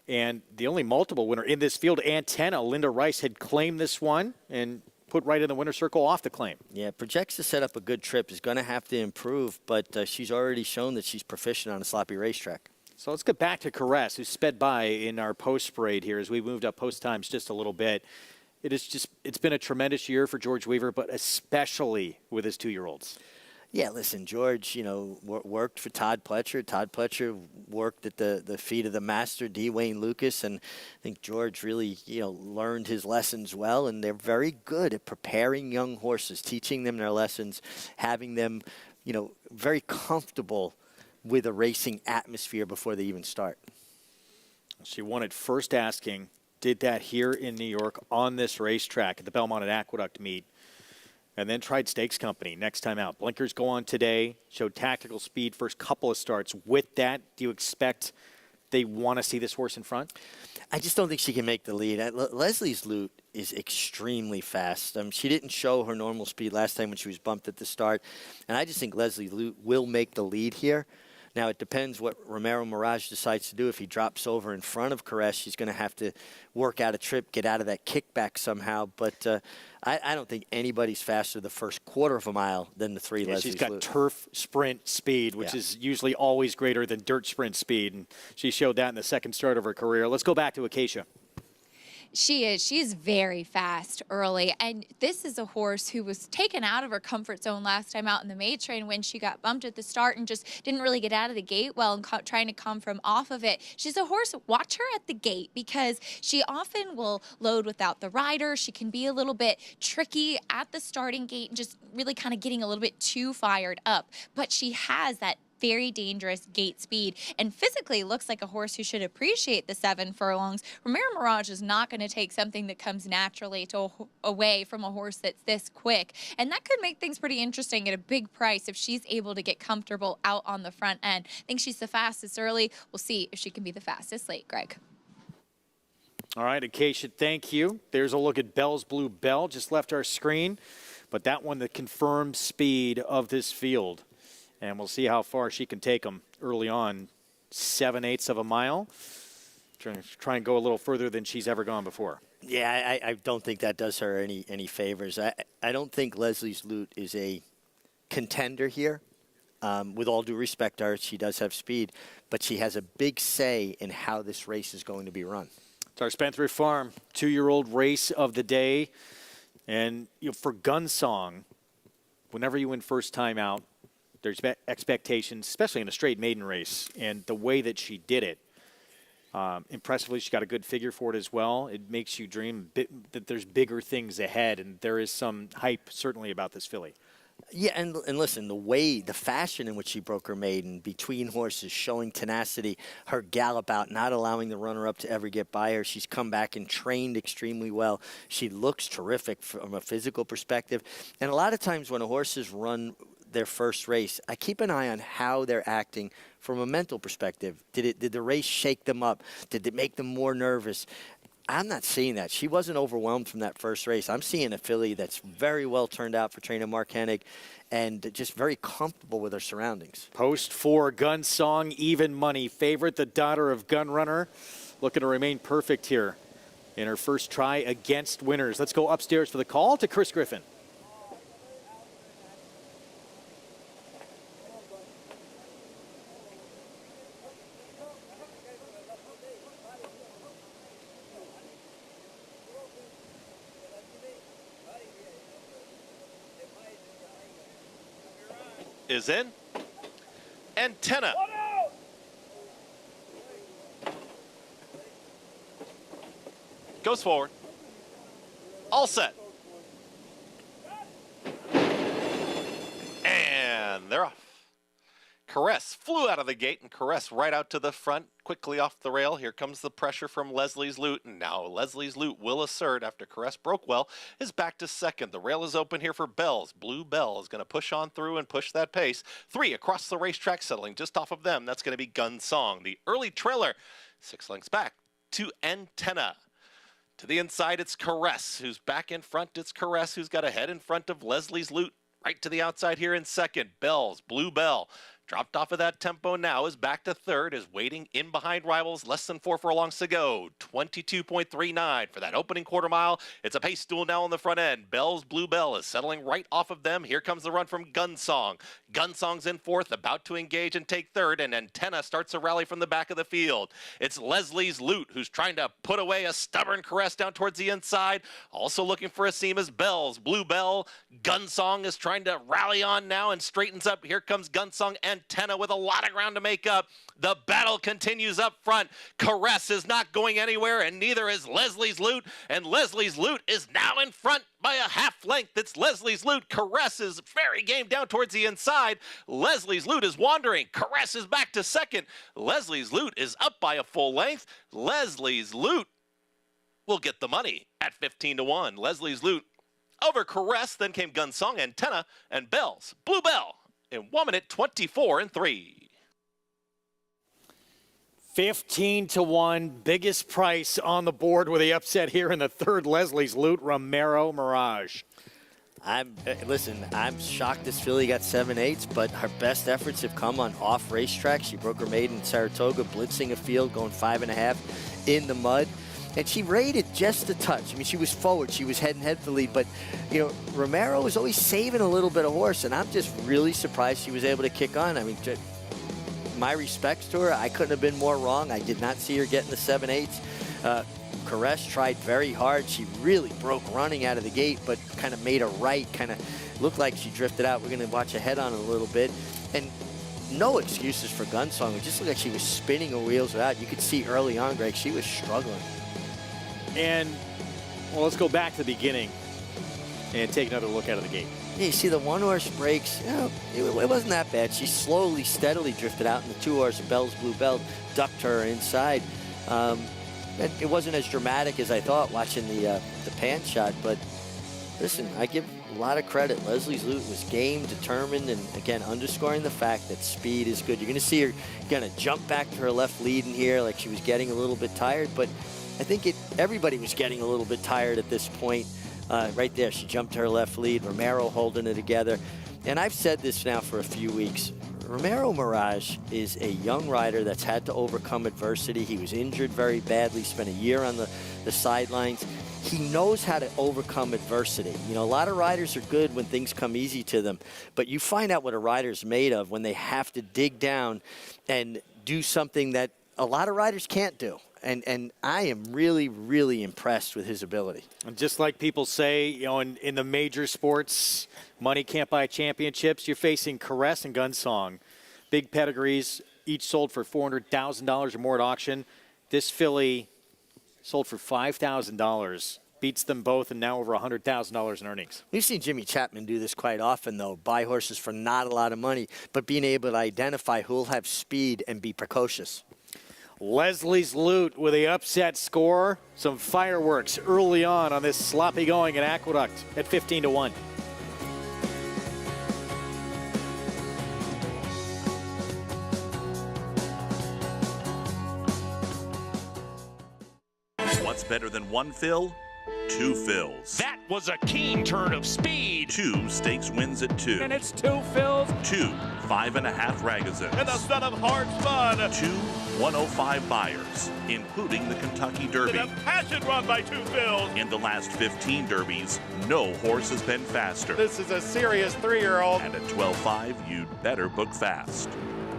And the only multiple winner in this field, Antenna. Linda Rice had claimed this one and put right in the winner's circle off the claim. Yeah, projects to set up a good trip. Is going to have to improve, but she's already shown that she's proficient on a sloppy racetrack. So let's get back to Caress, who sped by in our post parade here as we moved up post times just a little bit. It's been a tremendous year for George Weaver, but especially with his 2-year-olds. Yeah, listen, George, worked for Todd Pletcher. Todd Pletcher worked at the feet of the master, D. Wayne Lucas, and I think George really, learned his lessons well, and they're very good at preparing young horses, teaching them their lessons, having them, very comfortable with a racing atmosphere before they even start. She won at first asking, did that here in New York on this racetrack at the Belmont and Aqueduct meet. And then tried Stakes Company next time out. Blinkers go on today, showed tactical speed first couple of starts. With that, do you expect they want to see this horse in front? I just don't think she can make the lead. Leslie's Loot is extremely fast. She didn't show her normal speed last time when she was bumped at the start. And I just think Leslie Loot will make the lead here. Now, it depends what Romero Mirage decides to do. If he drops over in front of Caress, she's going to have to work out a trip, get out of that kickback somehow. But I don't think anybody's faster the first quarter of a mile than the 3 Leslie's She's got Loot. turf sprint speed, which is usually always greater than dirt sprint speed. And she showed that in the second start of her career. Let's go back to Acacia. She is. She's very fast early. And this is a horse who was taken out of her comfort zone last time out in the maid train when she got bumped at the start and just didn't really get out of the gate well and trying to come from off of it. She's a horse, watch her at the gate because she often will load without the rider. She can be a little bit tricky at the starting gate and just really kind of getting a little bit too fired up. But she has that very dangerous gate speed and physically looks like a horse who should appreciate the 7 furlongs. Romero Mirage is not going to take something that comes naturally away from a horse that's this quick. And that could make things pretty interesting at a big price if she's able to get comfortable out on the front end. I think she's the fastest early. We'll see if she can be the fastest late, Greg. All right, Acacia, thank you. There's a look at Bell's Blue Bell, just left our screen. But that one, the confirmed speed of this field. And we'll see how far she can take them early on. 7/8 of a mile. Try and go a little further than she's ever gone before. Yeah, I don't think that does her any favors. I don't think Leslie's Loot is a contender here. With all due respect to her, she does have speed, but she has a big say in how this race is going to be run. It's our Spendthrift Farm 2-year-old race of the day. And for Gunsong, whenever you win first time out, there's expectations, especially in a straight maiden race, and the way that she did it. Impressively, she got a good figure for it as well. It makes you dream that there's bigger things ahead, and there is some hype certainly about this filly. Yeah, and listen, the fashion in which she broke her maiden, between horses, showing tenacity, her gallop out, not allowing the runner-up to ever get by her. She's come back and trained extremely well. She looks terrific from a physical perspective. And a lot of times when a horse is run their first race, I keep an eye on how they're acting from a mental perspective. Did the race shake them up? Did it make them more nervous? I'm not seeing that. She wasn't overwhelmed from that first race. I'm seeing a filly that's very well turned out for trainer Mark Hennig and just very comfortable with her surroundings. Post 4, Gunsong, even money favorite, the daughter of Gunrunner, looking to remain perfect here in her first try against winners. Let's go upstairs for the call to Chris Griffin. Is in. Antenna. Goes forward. All set. And they're off. Caress flew out of the gate and Caress right out to the front, quickly off the rail. Here comes the pressure from Leslie's Loot, and now Leslie's Loot will assert after Caress broke well, is back to second. The rail is open here for Bell's. Blue Bell is going to push on through and push that pace. 3 across the racetrack, settling just off of them. That's going to be Gunsong, the early trailer. 6 lengths back to Antenna. To the inside, it's Caress, who's back in front. It's Caress, who's got a head in front of Leslie's Loot. Right to the outside here in second. Bells, Blue Bell. Dropped off of that tempo now, is back to third, is waiting in behind rivals, less than 4 furlongs to go. 22.39 for that opening quarter mile. It's a pace duel now on the front end. Bell's Blue Bell is settling right off of them. Here comes the run from Gunsong. Gunsong's in fourth, about to engage and take third, and Antenna starts a rally from the back of the field. It's Leslie's Loot who's trying to put away a stubborn Caress down towards the inside. Also looking for a seam is Bell's Blue Bell. Gunsong is trying to rally on now and straightens up. Here comes Gunsong. Antenna with a lot of ground to make up. The battle continues up front. Caress is not going anywhere, and neither is Leslie's Loot. And Leslie's Loot is now in front by a half length. It's Leslie's Loot. Caress is very game down towards the inside. Leslie's Loot is wandering. Caress is back to second. Leslie's Loot is up by a full length. Leslie's Loot will get the money at 15-1. Leslie's Loot over Caress. Then came Gunsong, Antenna, and Bells. Blue Bell in 1 minute 24-3. 15-1, biggest price on the board with the upset here in the third. Leslie's Loot, Romero Mirage. Listen, I'm shocked this filly got 7/8, but her best efforts have come on off racetracks. She broke her maiden in Saratoga, blitzing a field, going 5.5 in the mud. And she rated just a touch. I mean, she was forward. She was heading head for lead. But, you know, Romero was always saving a little bit of horse, and I'm just really surprised she was able to kick on. I mean, my respects to her. I couldn't have been more wrong. I did not see her getting the 7/8. Caress tried very hard. She really broke running out of the gate, but kind of made a right, kind of looked like she drifted out. We're going to watch ahead on it a little bit. And no excuses for Gunsong. It just looked like she was spinning her wheels out. You could see early on, Greg, she was struggling. And, well, let's go back to the beginning and take another look out of the gate. Yeah, you see the one-horse breaks, you know, it wasn't that bad. She slowly, steadily drifted out, and the two-horse, Bell's Blue Bell, ducked her inside. It wasn't as dramatic as I thought watching the pan shot, but listen, I give a lot of credit. Leslie's Loot was game, determined, and again, underscoring the fact that speed is good. You're going to see her kind of jump back to her left lead in here like she was getting a little bit tired, but I think everybody was getting a little bit tired at this point. Right there, she jumped to her left lead, Romero holding it together. And I've said this now for a few weeks. Romero Mirage is a young rider that's had to overcome adversity. He was injured very badly, spent a year on the sidelines. He knows how to overcome adversity. You know, a lot of riders are good when things come easy to them, but you find out what a rider's made of when they have to dig down and do something that a lot of riders can't do. And I am really, really impressed with his ability. And just like people say, you know, in the major sports, money can't buy championships, you're facing Caress and Gunsong. Big pedigrees, each sold for $400,000 or more at auction. This filly sold for $5,000. Beats them both, and now over $100,000 in earnings. We've seen Jimmy Chapman do this quite often, though. Buy horses for not a lot of money, but being able to identify who'll have speed and be precocious. Leslie's Loot with the upset score. Some fireworks early on this sloppy going at Aqueduct at 15-1. What's better than one fill? Two fills. That was a keen turn of speed. 2 stakes wins at 2. And it's 2 fills. 2 5.5 Ragazins. And the son of hard spun. 2 105 buyers, including the Kentucky Derby. And a passion run by 2 fills. In the last 15 derbies, no horse has been faster. This is a serious 3-year-old. And at 12.5, you'd better book fast.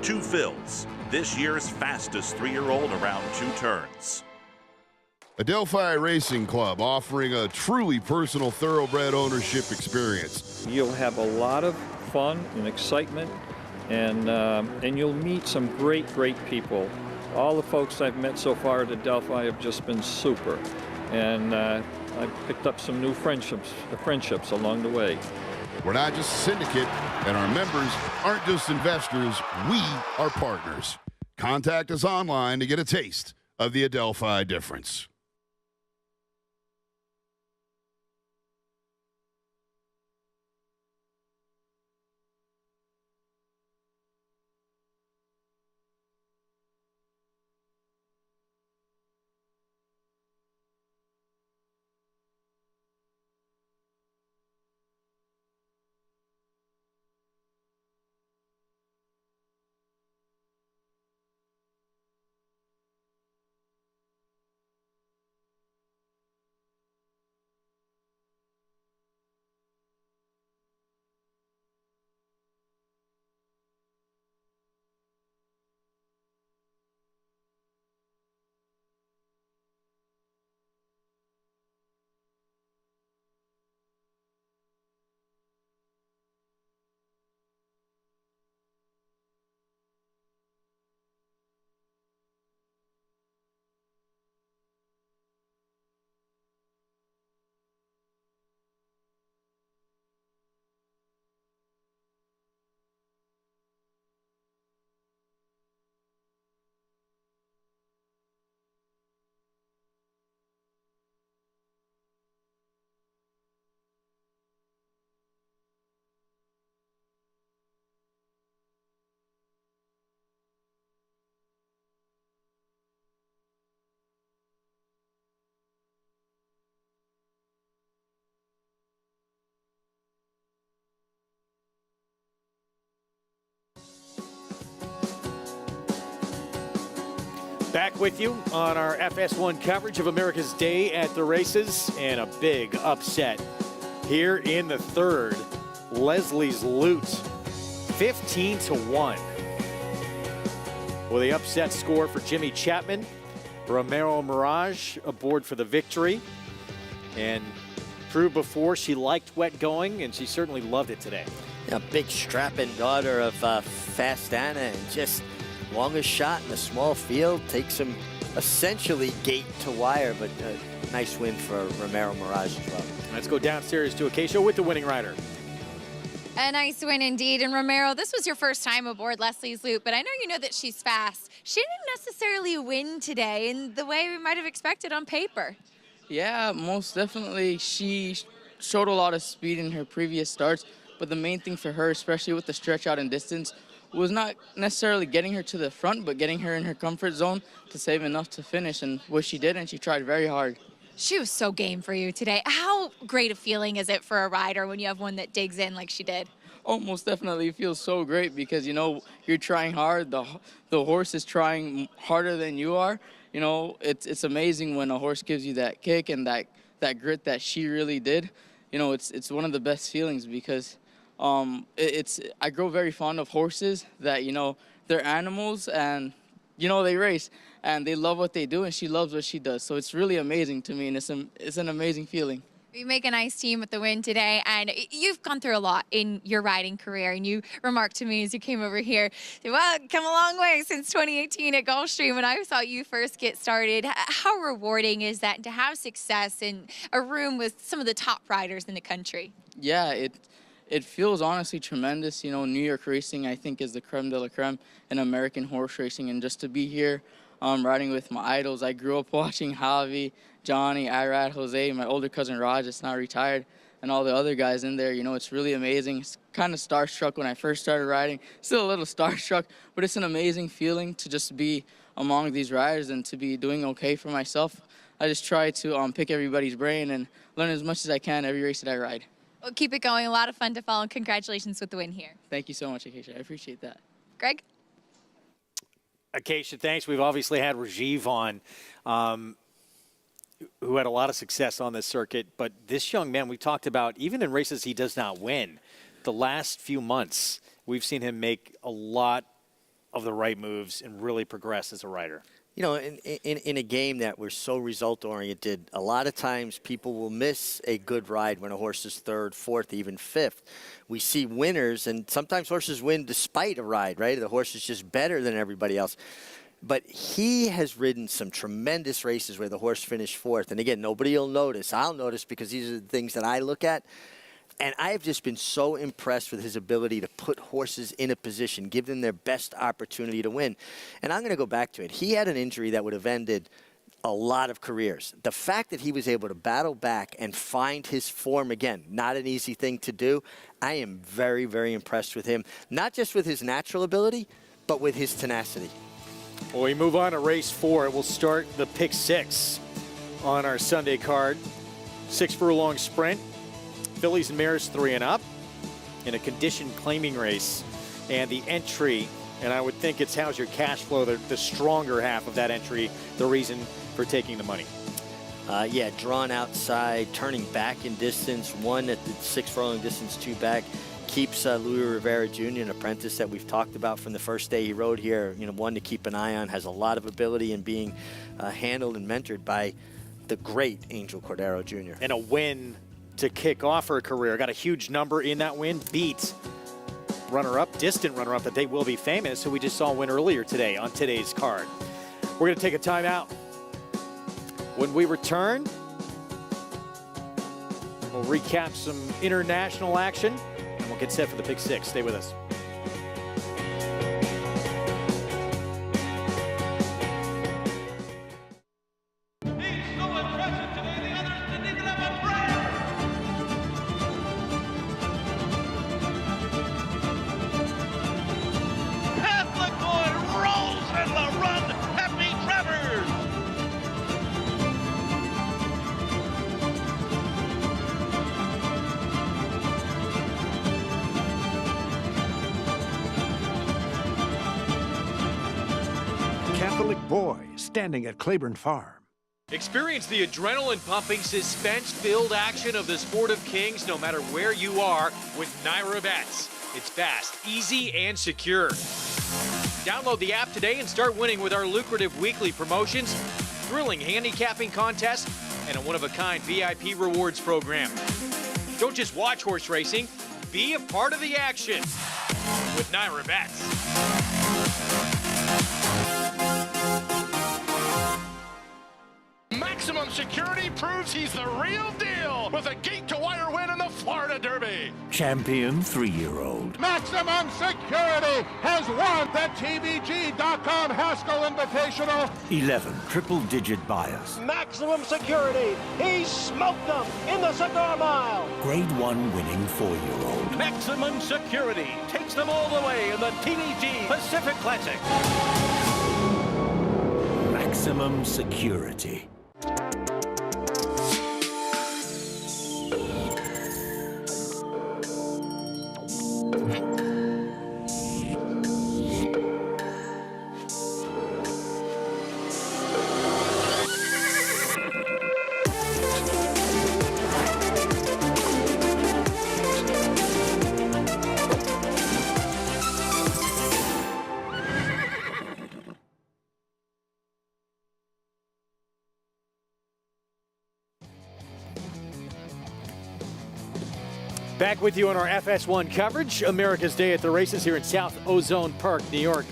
2 fills, this year's fastest 3-year-old around 2 turns. Adelphi Racing Club, offering a truly personal thoroughbred ownership experience. You'll have a lot of fun and excitement, and you'll meet some great people. All the folks I've met so far at Adelphi have just been super, and I've picked up some new friendships along the way. We're not just a syndicate, and our members aren't just investors, we are partners. Contact us online to get a taste of the Adelphi difference. Back with you on our FS1 coverage of America's Day at the Races, and a big upset here in the third. Leslie's Loot, 15-1. With the upset score for Jimmy Chapman. Romero Mirage aboard for the victory. And proved before she liked wet going, and she certainly loved it today. A big strapping daughter of Fast Anna, and just longest shot in a small field. Takes him essentially gate to wire, but a nice win for Romero Mirage as well. Let's go downstairs to Acacia with the winning rider. A nice win indeed. And Romero, this was your first time aboard Leslie's Loop, but I know you know that she's fast. She didn't necessarily win today in the way we might have expected on paper. Yeah, most definitely. She showed a lot of speed in her previous starts, but the main thing for her, especially with the stretch out and distance, was not necessarily getting her to the front, but getting her in her comfort zone to save enough to finish, and what she did, and she tried very hard. She was so game for you today. How great a feeling is it for a rider when you have one that digs in like she did? Oh, most definitely. It feels so great because, you know, you're trying hard. The horse is trying harder than you are. You know, it's amazing when a horse gives you that kick and that grit that she really did. You know, it's one of the best feelings because I grow very fond of horses that, you know, they're animals and, you know, they race and they love what they do and she loves what she does. So it's really amazing to me and it's an amazing feeling. You make a nice team with the win today, and you've gone through a lot in your riding career, and you remarked to me as you came over here, well, come a long way since 2018 at Gulfstream when I saw you first get started. How rewarding is that to have success in a room with some of the top riders in the country? Yeah, it feels honestly tremendous. You know, New York racing, I think, is the creme de la creme in American horse racing, and just to be here riding with my idols. I grew up watching Javi, Johnny, Irad, Jose, my older cousin Raj, that's now retired, and all the other guys in there. You know, it's really amazing. It's kind of starstruck when I first started riding. Still a little starstruck, but it's an amazing feeling to just be among these riders and to be doing okay for myself. I just try to pick everybody's brain and learn as much as I can every race that I ride. Well, keep it going. A lot of fun to follow, and congratulations with the win here. Thank you so much, Acacia. I appreciate that. Greg? Acacia, thanks. We've obviously had Rajiv on, who had a lot of success on this circuit. But this young man, we talked about, even in races he does not win, the last few months, we've seen him make a lot of the right moves and really progress as a rider. You know, in a game that we're so result-oriented, a lot of times people will miss a good ride when a horse is third, fourth, even fifth. We see winners, and sometimes horses win despite a ride, right? The horse is just better than everybody else. But he has ridden some tremendous races where the horse finished fourth. And again, nobody will notice. I'll notice because these are the things that I look at. And I have just been so impressed with his ability to put horses in a position, give them their best opportunity to win. And I'm going to go back to it. He had an injury that would have ended a lot of careers. The fact that he was able to battle back and find his form again, not an easy thing to do. I am very, very impressed with him, not just with his natural ability, but with his tenacity. Well, we move on to race 4. It will start the pick 6 on our Sunday card. 6 furlong sprint. Fillies and mares 3 and up in a condition claiming race. And the entry, and I would think it's how's your cash flow, the stronger half of that entry, the reason for taking the money. Yeah, drawn outside, turning back in distance, 1 at the 6 furlong distance, 2 back. Keeps Louis Rivera Jr., an apprentice that we've talked about from the first day he rode here, you know, one to keep an eye on, has a lot of ability in being handled and mentored by the great Angel Cordero Jr. And a win to kick off her career. Got a huge number in that win. Beat runner-up, distant runner-up that they will be famous, who we just saw win earlier today on today's card. We're going to take a timeout. When we return, we'll recap some international action, and we'll get set for the pick 6. Stay with us. boy standing at Claiborne Farm. Experience the adrenaline-pumping, suspense-filled action of the Sport of Kings no matter where you are with Naira Bets. It's fast, easy, and secure. Download the app today and start winning with our lucrative weekly promotions, thrilling handicapping contests, and a one-of-a-kind VIP rewards program. Don't just watch horse racing, be a part of the action with Naira Bets. Maximum Security proves he's the real deal with a gate-to-wire win in the Florida Derby. Champion 3-year-old. Maximum Security has won the TVG.com Haskell Invitational. 11 triple-digit buyers. Maximum Security. He smoked them in the Cigar Mile. Grade 1 winning 4-year-old. Maximum Security takes them all the way in the TVG Pacific Classic. Maximum Security. Back with you on our FS1 coverage, America's Day at the Races here in South Ozone Park, New York,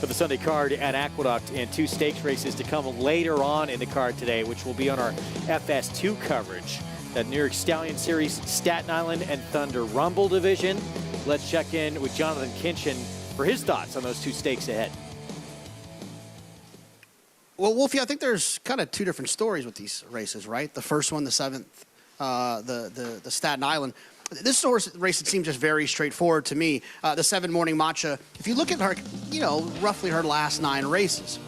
for the Sunday card at Aqueduct, and 2 stakes races to come later on in the card today, which will be on our FS2 coverage. That New York Stallion Series, Staten Island and Thunder Rumble division. Let's check in with Jonathan Kinchin for his thoughts on those 2 stakes ahead. Well, Wolfie, I think there's kind of 2 different stories with these races, right? The first one, the 7th, the Staten Island. This horse race, it seems just very straightforward to me. The 7 Morning Matcha, if you look at her, roughly her last 9 races,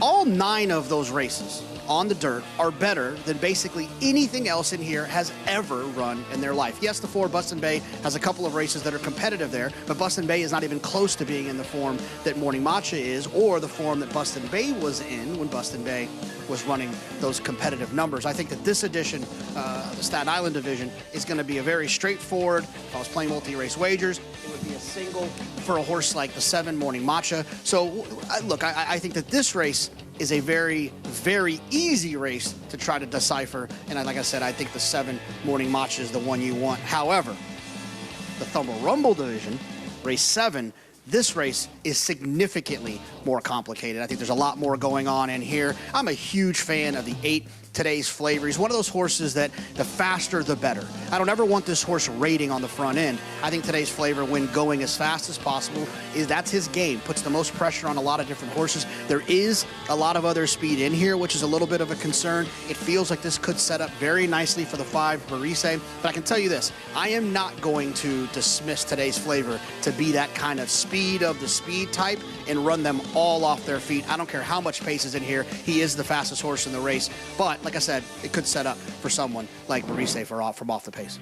all 9 of those races on the dirt are better than basically anything else in here has ever run in their life. Yes, the 4 Bustin Bay has a couple of races that are competitive there, but Bustin Bay is not even close to being in the form that Morning Matcha is, or the form that Bustin Bay was in when Bustin Bay was running those competitive numbers. I think that this edition, the Staten Island division, is going to be a very straightforward. If I was playing multi-race wagers, it would be a single for a horse like the 7 Morning Matcha. So, look, I think that this race is a very, very easy race to try to decipher. And like I said, I think the 7 Morning Matcha is the one you want. However, the Thunder Rumble division, race 7, this race is significantly more complicated. I think there's a lot more going on in here. I'm a huge fan of the 8 Today's Flavor. He's one of those horses that the faster the better. I don't ever want this horse rating on the front end. I think Today's Flavor, when going as fast as possible, that's his game. Puts the most pressure on a lot of different horses. There is a lot of other speed in here, which is a little bit of a concern. It feels like this could set up very nicely for the 5 Barise. But I can tell you this, I am not going to dismiss Today's Flavor to be that kind of speed of the speed type and run them all off their feet. I don't care how much pace is in here. He is the fastest horse in the race. But like I said, it could set up for someone like Barise from off the pace.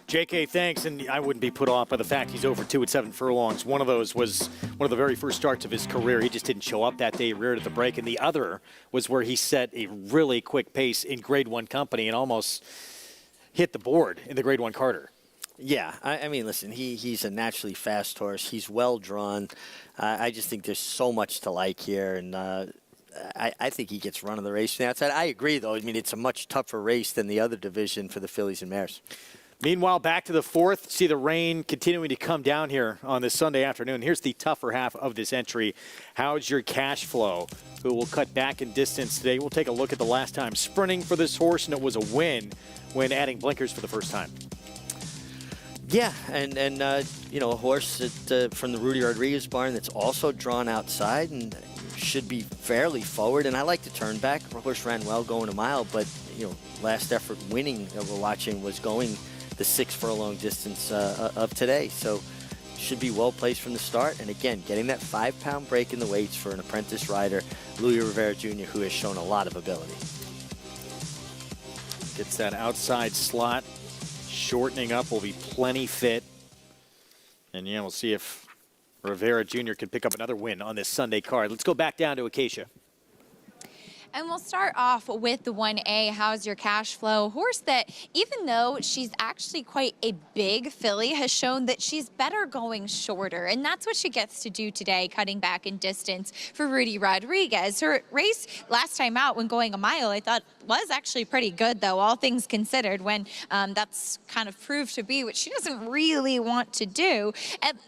JK, thanks, and I wouldn't be put off by the fact he's over 2 at 7 furlongs. One of those was one of the very first starts of his career. He just didn't show up that day, reared at the break, and the other was where he set a really quick pace in Grade 1 company and almost hit the board in the Grade 1 Carter. Yeah, I mean, listen, he's a naturally fast horse. He's well drawn. I just think there's so much to like here, and I think he gets run of the race from the outside. I agree, though. I mean, it's a much tougher race than the other division for the fillies and mares. Meanwhile, back to the 4th. See the rain continuing to come down here on this Sunday afternoon. Here's the tougher half of this entry. How's your cash flow? Who will cut back in distance today? We'll take a look at the last time sprinting for this horse, and it was a win when adding blinkers for the first time. Yeah, and a horse that, from the Rudy Rodriguez barn that's also drawn outside and should be fairly forward. And I like the turn back. The horse ran well going a mile, but, last effort winning that we're watching was going the 6 furlong distance of today. So should be well placed from the start. And again, getting that 5-pound break in the weights for an apprentice rider, Louis Rivera Jr., who has shown a lot of ability. Gets that outside slot. Shortening up will be plenty fit. And, we'll see if Rivera Jr. can pick up another win on this Sunday card. Let's go back down to Acacia. And we'll start off with the 1A, How's Your Cash Flow? Horse that, even though she's actually quite a big filly, has shown that she's better going shorter. And that's what she gets to do today, cutting back in distance for Rudy Rodriguez. Her race last time out when going a mile, I thought was actually pretty good, though, all things considered, when that's kind of proved to be what she doesn't really want to do.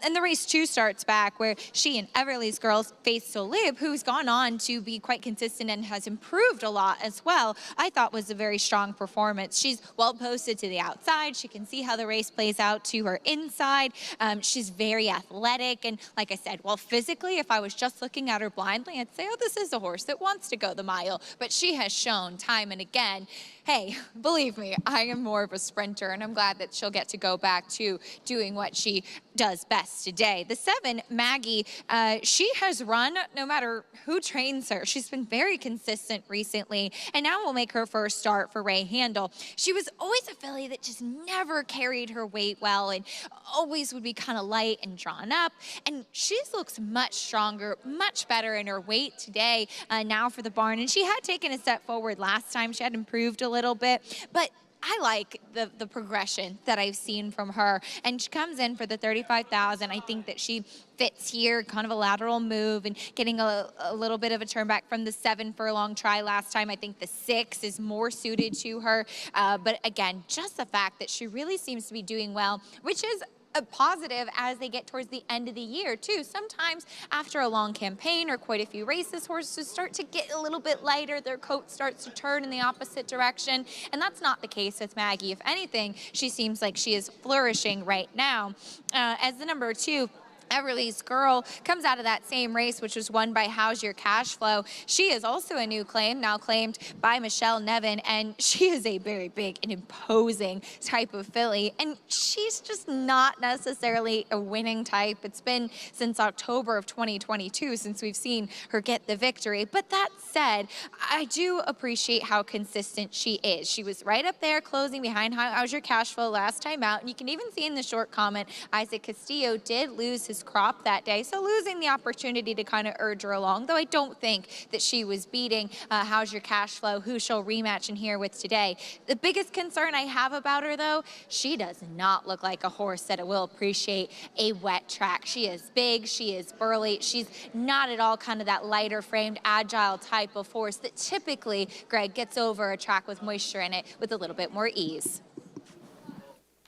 And the race 2 starts back where she and Everly's girls face Solib, who's gone on to be quite consistent and has improved a lot as well. I thought was a very strong performance. She's well posted to the outside. She can see how the race plays out to her inside. She's very athletic. And like I said, well, physically, if I was just looking at her blindly, I'd say, oh, this is a horse that wants to go the mile. But she has shown time and again, hey, believe me, I am more of a sprinter, and I'm glad that she'll get to go back to doing what she does best today. The 7, Maggie, she has run no matter who trains her. She's been very consistent recently, and now will make her first start for Ray Handel. She was always a filly that just never carried her weight well and always would be kind of light and drawn up, and she looks much stronger, much better in her weight today now for the barn, and she had taken a step forward last time. She had improved a little bit, but I like the progression that I've seen from her, and she comes in for the 35,000. I think that she fits here, kind of a lateral move and getting a little bit of a turn back from the 7 furlong try last time. I think the 6 is more suited to her, but again, just the fact that she really seems to be doing well, which is a positive as they get towards the end of the year too. Sometimes after a long campaign or quite a few races, horses start to get a little bit lighter, their coat starts to turn in the opposite direction, and that's not the case with Maggie. If anything, she seems like she is flourishing right now. As the number 2, Everly's Girl comes out of that same race, which was won by How's Your Cash Flow. She is also a new claim, now claimed by Michelle Nevin, and she is a very big and imposing type of filly, and she's just not necessarily a winning type. It's been since October of 2022 since we've seen her get the victory, but that said, I do appreciate how consistent she is. She was right up there closing behind How's Your Cash Flow last time out, and you can even see in the short comment, Isaac Castillo did lose his crop that day, so losing the opportunity to kind of urge her along, though I don't think that she was beating How's Your Cash Flow, who she'll rematch in here with today. The biggest concern I have about her, though, she does not look like a horse that will appreciate a wet track. She is big, she is burly, she's not at all kind of that lighter framed, agile type of horse that typically, Greg, gets over a track with moisture in it with a little bit more ease.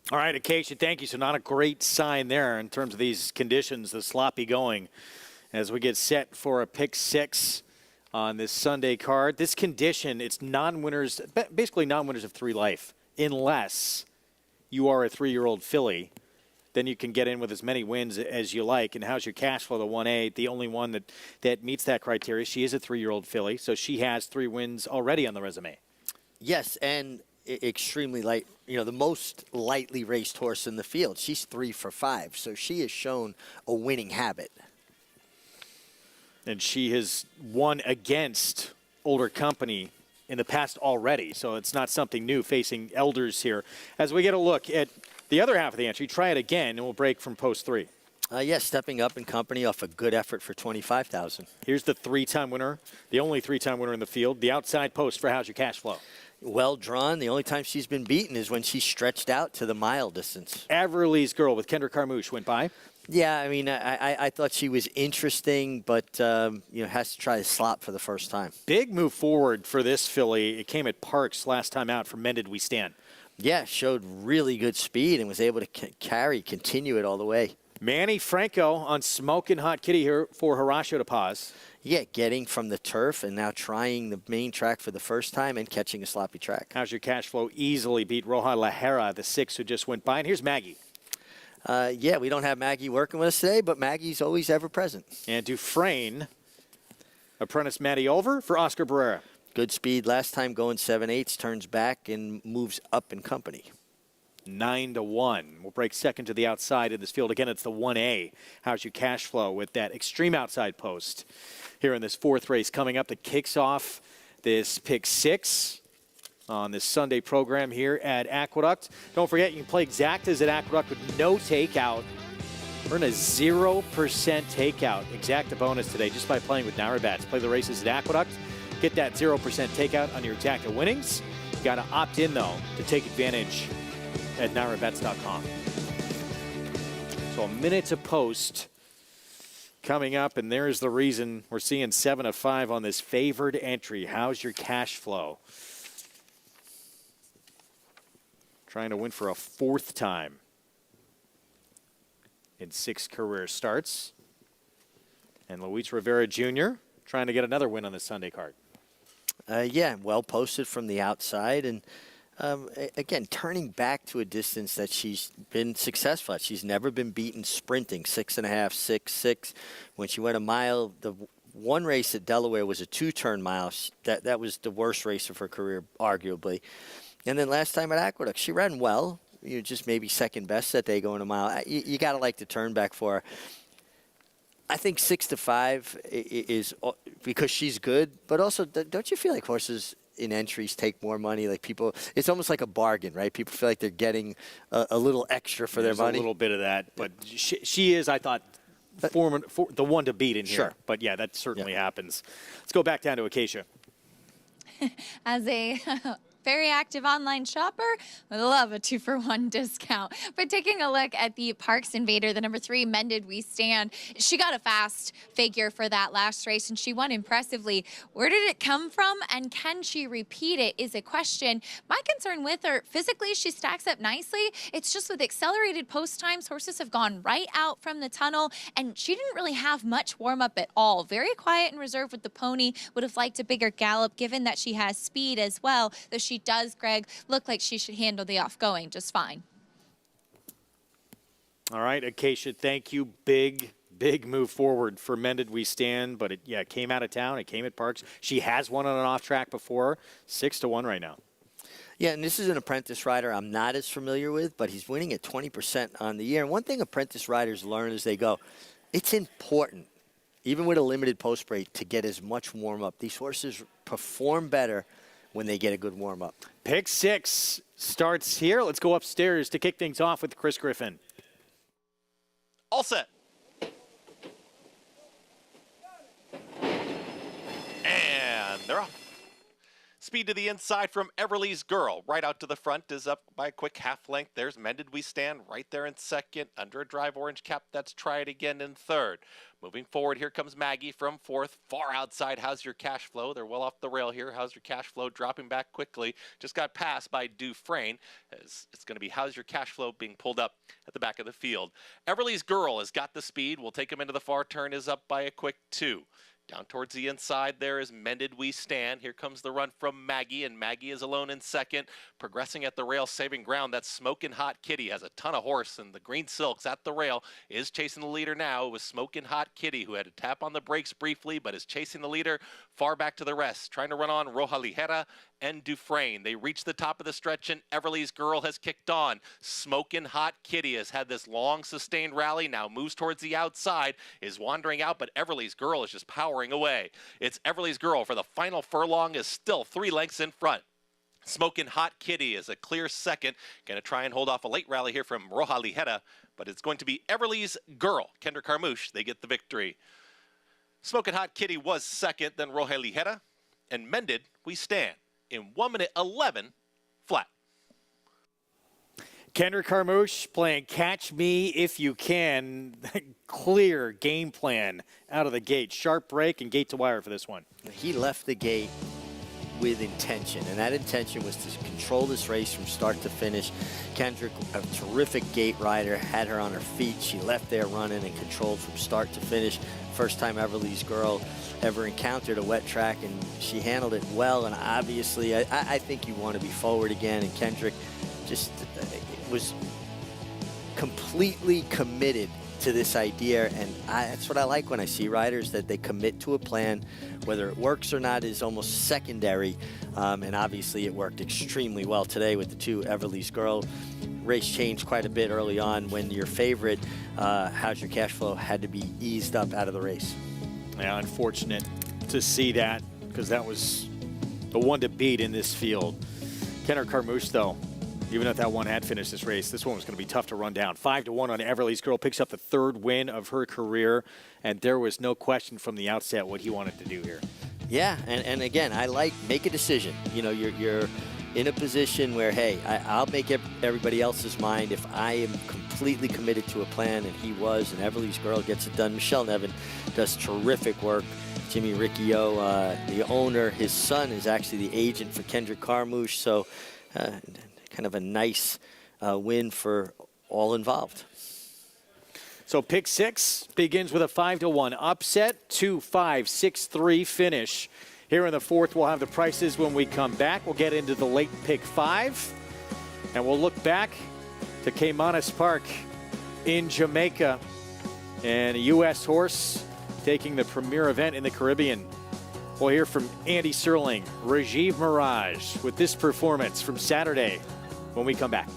All right, Acacia, thank you. So not a great sign there in terms of these conditions, the sloppy going, as we get set for a pick 6 on this Sunday card. This condition, it's non-winners, basically non-winners of 3 life, unless you are a 3-year-old filly. Then you can get in with as many wins as you like. And How's Your Cash Flow, the 1A, the only one that meets that criteria. She is a 3-year-old filly, so she has 3 wins already on the resume. Yes, and extremely light, the most lightly raced horse in the field. She's 3 for 5, so she has shown a winning habit. And she has won against older company in the past already, so it's not something new facing elders here. As we get a look at the other half of the entry, try it again, and we'll break from post 3. Yes, stepping up in company off a good effort for 25,000. Here's the 3-time winner, the only 3-time winner in the field, the outside post for How's Your Cash Flow. Well drawn. The only time she's been beaten is when she stretched out to the mile distance. Everly's Girl with Kendra Carmouche went by. Yeah, I mean, I thought she was interesting, but, has to try to slop for the first time. Big move forward for this filly. It came at Parks last time out for Men Did We Stand. Yeah, showed really good speed and was able to continue it all the way. Manny Franco on Smokin' Hot Kitty here for Horacio to pause. Yeah, getting from the turf and now trying the main track for the first time and catching a sloppy track. How's Your Cash Flow easily beat Roja Lajera, the 6 who just went by. And here's Maggie. Yeah, we don't have Maggie working with us today, but Maggie's always ever present. And Dufresne, apprentice Matty Olver for Oscar Barrera. Good speed last time, going 7/8, turns back and moves up in company. 9-1. We'll break second to the outside in this field. Again, it's the 1A. How's Your Cash Flow with that extreme outside post here in this 4th race coming up that kicks off this pick 6 on this Sunday program here at Aqueduct. Don't forget, you can play exactas at Aqueduct with no takeout Earn a 0% takeout. Exacta bonus today just by playing with NyraBats. Play the races at Aqueduct. Get that 0% takeout on your Exacta winnings. You got to opt in, though, to take advantage at NyraBats.com. So a minute to post coming up, and there's the reason we're seeing 7 of 5 on this favored entry. How's your cash flow? Trying to win for a 4th time in 6 career starts. And Luis Rivera Jr. trying to get another win on the Sunday card. Yeah, well posted from the outside. And again, turning back to a distance that she's been successful at. She's never been beaten sprinting, 6.5, 6.6. When she went a mile, the one race at Delaware was a 2-turn mile. That was the worst race of her career, arguably. And then last time at Aqueduct, she ran well. You just maybe second best that day going a mile. You got to like the turn back for her. I think 6 to 5 is because she's good, but also don't you feel like horses in entries take more money? Like people, it's almost like a bargain, right? People feel like they're getting a little extra for their money. A little bit of that, but she is, I thought, for the one to beat in here. Sure. But yeah, that certainly happens. Let's go back down to Acacia. As a very active online shopper, I love a 2-for-1 discount. But taking a look at the Parks Invader, the number 3, Mended We Stand, she got a fast figure for that last race, and she won impressively. Where did it come from, and can she repeat it is a question. My concern with her, physically, she stacks up nicely. It's just with accelerated post times, horses have gone right out from the tunnel, and she didn't really have much warm-up at all. Very quiet and reserved with the pony. Would have liked a bigger gallop, given that she has speed as well, though she does, Greg, look like she should handle the off-going just fine. All right, Acacia, thank you. Big move forward for Mended We Stand, but it came out of town. It came at Parks. She has won on an off-track before. 6 to 1 right now. Yeah, and this is an apprentice rider I'm not as familiar with, but he's winning at 20% on the year. And one thing apprentice riders learn as they go, it's important, even with a limited post break, to get as much warm-up. These horses perform better when they get a good warm-up. Pick 6 starts here. Let's go upstairs to kick things off with Chris Griffin. All set. And they're off. Speed to the inside from Everly's Girl. Right out to the front is up by a quick half length. There's Mended We Stand right there in second. Under a drive orange cap, that's Try It Again in third. Moving forward, here comes Maggie from fourth. Far outside, How's Your Cash Flow? They're well off the rail here. How's Your Cash Flow dropping back quickly. Just got passed by Dufresne. As it's going to be How's Your Cash Flow being pulled up at the back of the field. Everly's Girl has got the speed. We'll take him into the far turn, is up by a quick 2. Down towards the inside, there is Mended We Stand. Here comes the run from Maggie, and Maggie is alone in second. Progressing at the rail, saving ground. That's Smokin' Hot Kitty. Has a ton of horse, and the Green Silks at the rail is chasing the leader now. It was Smokin' Hot Kitty, who had to tap on the brakes briefly, but is chasing the leader far back to the rest. Trying to run on Roja Ligera and Dufresne. They reach the top of the stretch, and Everly's Girl has kicked on. Smokin' Hot Kitty has had this long, sustained rally, now moves towards the outside, is wandering out, but Everly's Girl is just powering away. It's Everly's Girl for the final furlong, is still 3 lengths in front. Smokin' Hot Kitty is a clear second. Going to try and hold off a late rally here from Roja Ligera, but it's going to be Everly's Girl. Kendra Carmouche, they get the victory. Smokin' Hot Kitty was second, then Roja Ligera, and Mended We Stand in 1 minute 11 flat. Kendra Carmouche playing Catch Me If You Can. Clear game plan out of the gate. Sharp break and gate to wire for this one. He left the gate with intention, and that intention was to control this race from start to finish. Kendrick, a terrific gate rider, had her on her feet. She left there running and controlled from start to finish. First time Everly's Girl ever encountered a wet track, and she handled it well. And obviously, I think you want to be forward again, and Kendrick just was completely committed to this idea, and that's what I like when I see riders, that they commit to a plan. Whether it works or not is almost secondary, and obviously it worked extremely well today with the 2 Everly's Girl. Race changed quite a bit early on when your favorite, How's Your Cash Flow, had to be eased up out of the race. Yeah, unfortunate to see that, because that was the one to beat in this field. Kendra Carmouche, though, Even if that one had finished this race, this one was going to be tough to run down. 5-1 on Everly's Girl, picks up the 3rd win of her career, and there was no question from the outset what he wanted to do here. Yeah, and again, I like make a decision. You know, you're in a position where, hey, I'll make everybody else's mind if I am completely committed to a plan, and he was, and Everly's Girl gets it done. Michelle Nevin does terrific work. Jimmy Riccio, the owner, his son is actually the agent for Kendrick Carmouche, so kind of a nice win for all involved. So pick 6 begins with a 5-1 upset, 2-5, 6-3 finish. Here in the 4th, we'll have the prices when we come back. We'll get into the late pick 5, and we'll look back to Caymanas Park in Jamaica, and a U.S. horse taking the premier event in the Caribbean. We'll hear from Andy Serling, Rajiv Mirage, with this performance from Saturday when we come back.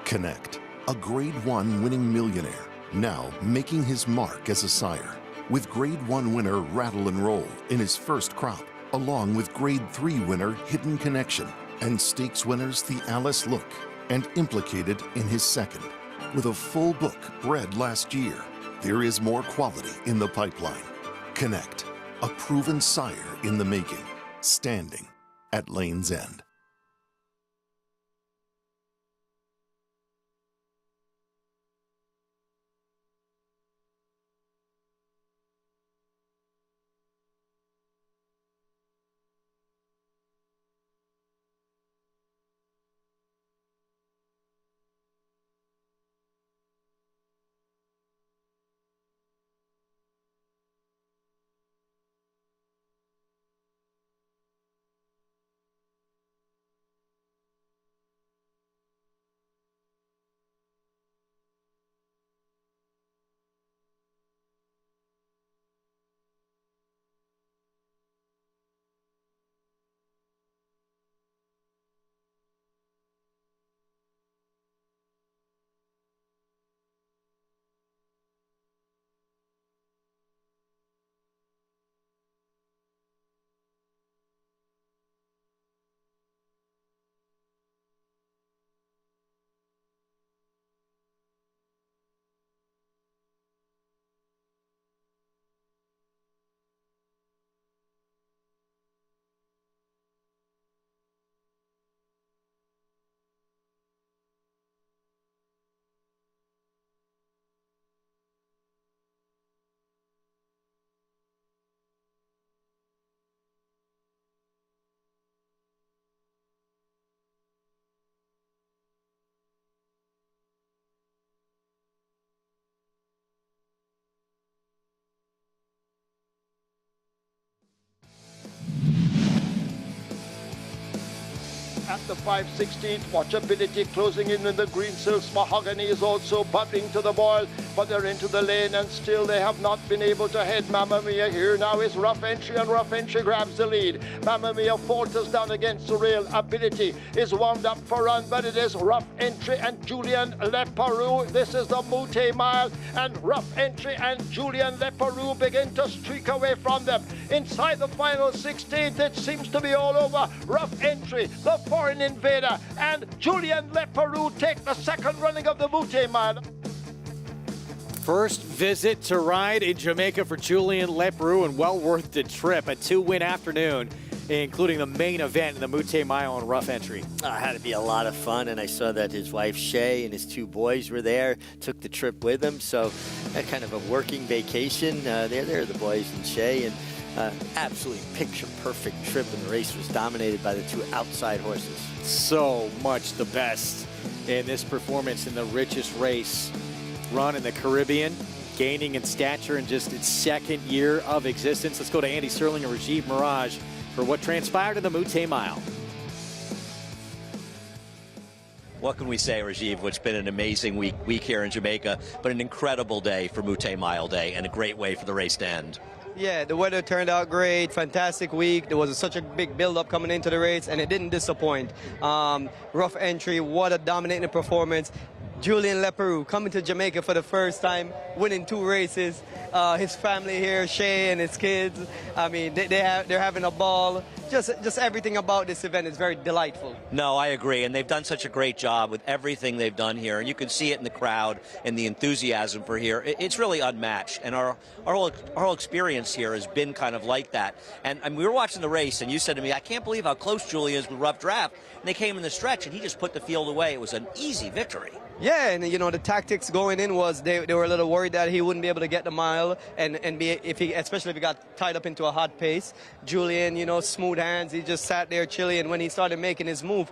Connect, a Grade 1 winning millionaire, now making his mark as a sire. With Grade 1 winner Rattle and Roll in his first crop, along with Grade 3 winner Hidden Connection, and stakes winners The Alice Look, and Implicated in his second. With a full book bred last year, there is more quality in the pipeline. Connect, a proven sire in the making, standing at Lane's End. At the 5/16th, Watchability closing in the green silks. Mahogany is also bubbling to the boil, but they're into the lane and still they have not been able to head Mamma Mia. Here now is Rough Entry, and Rough Entry grabs the lead. Mamma Mia falters down against Surreal. Ability is wound up for run, but it is Rough Entry and Julian Leparoux. This is the Mute Mile, and Rough Entry and Julian Leparoux begin to streak away from them. Inside the final 16th, it seems to be all over. Rough Entry, the foreign invader, and Julian Leparoux take the second running of the Mute Mile. First visit to ride in Jamaica for Julian Leparoux, and well worth the trip. A 2-win afternoon, including the main event in the Mute Mile on Rough Entry. It had to be a lot of fun, and I saw that his wife Shay and his 2 boys were there, took the trip with him, so that kind of a working vacation. They're the boys and Shay, and absolutely picture-perfect trip, and the race was dominated by the 2 outside horses. So much the best in this performance in the richest race run in the Caribbean. gaining in stature in just its second year of existence. Let's go to Andy Serling and Rajiv Miraj for what transpired in the Mute Mile. What can we say, Rajiv? It's been an amazing week here in Jamaica, but an incredible day for Mute Mile Day and a great way for the race to end. Yeah, the weather turned out great. Fantastic week. There was such a big build-up coming into the race, and it didn't disappoint. Rough entry. What a dominating performance. Julian Leperoux coming to Jamaica for the first time, winning 2 races. His family here, Shay and his kids. I mean, they're having a ball. Just everything about this event is very delightful. No, I agree, and they've done such a great job with everything they've done here, and you can see it in the crowd and the enthusiasm for here. It's really unmatched, and our whole experience here has been kind of like that. And we were watching the race, and you said to me, I can't believe how close Julian is with Rough Draft, and they came in the stretch, and he just put the field away. It was an easy victory. Yeah, and you know the tactics going in was they were a little worried that he wouldn't be able to get the mile and be especially if he got tied up into a hot pace. Julian, you know, smooth hands. He just sat there chilly, and when he started making his move,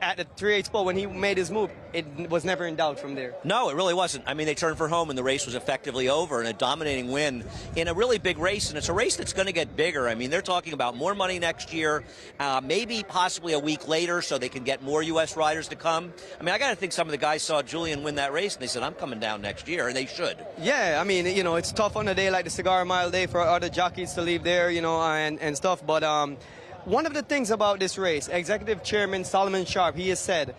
at the 3/8 spot when he made his move, it was never in doubt from there. No, it really wasn't. I mean, they turned for home, and the race was effectively over, and a dominating win in a really big race, and it's a race that's going to get bigger. I mean, they're talking about more money next year, maybe possibly a week later, so they can get more U.S. riders to come. I mean, I got to think some of the guys saw Julian win that race, and they said, I'm coming down next year, and they should. Yeah, I mean, you know, it's tough on a day like the Cigar Mile day for other jockeys to leave there, you know, and stuff, but one of the things about this race, Executive Chairman Solomon Sharp, he has said,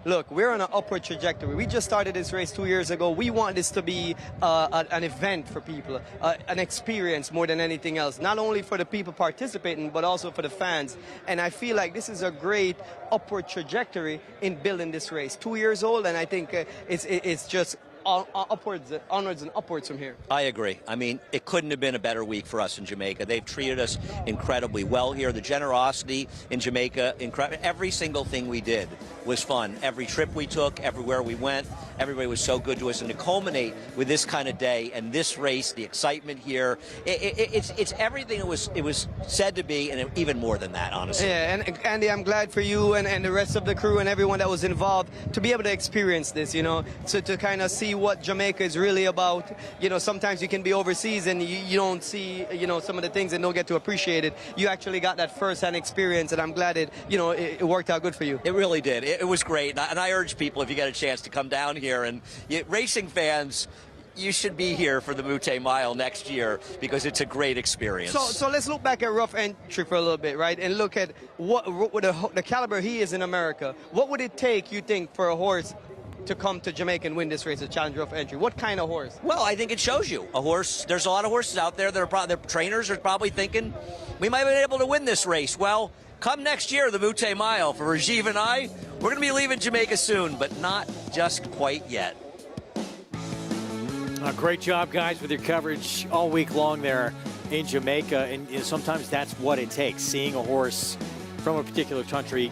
look, we're on an upward trajectory. We just started this race 2 years ago. We want this to be an event for people, an experience more than anything else, not only for the people participating, but also for the fans. And I feel like this is a great upward trajectory in building this race. 2 years old, and I think it's just onwards and upwards from here. I agree. I mean, it couldn't have been a better week for us in Jamaica. They've treated us incredibly well here. The generosity in Jamaica, every single thing we did was fun. Every trip we took, everywhere we went, everybody was so good to us. And to culminate with this kind of day and this race, the excitement here, it's everything it was said to be, and even more than that, honestly. Yeah, and Andy, I'm glad for you and the rest of the crew and everyone that was involved to be able to experience this, you know, so to kind of see what Jamaica is really about. You know, sometimes you can be overseas and you don't see, you know, some of the things and don't get to appreciate it. You actually got that first-hand experience, and I'm glad it worked out good for you. It really did. It was great, and I urge people, if you get a chance, to come down here. And racing fans, you should be here for the Mute Mile next year because it's a great experience. So let's look back at Rough Entry for a little bit, right? And look at what the caliber he is in America. What would it take, you think, for a horse to come to Jamaica and win this race, a Challenge Rough Entry? What kind of horse? Well, I think it shows you. A horse, there's a lot of horses out there that are their trainers are probably thinking, we might have been able to win this race. Well, come next year, the Mute Mile. For Rajiv and I, we're going to be leaving Jamaica soon, but not just quite yet. Great job, guys, with your coverage all week long there in Jamaica. And sometimes that's what it takes, seeing a horse from a particular country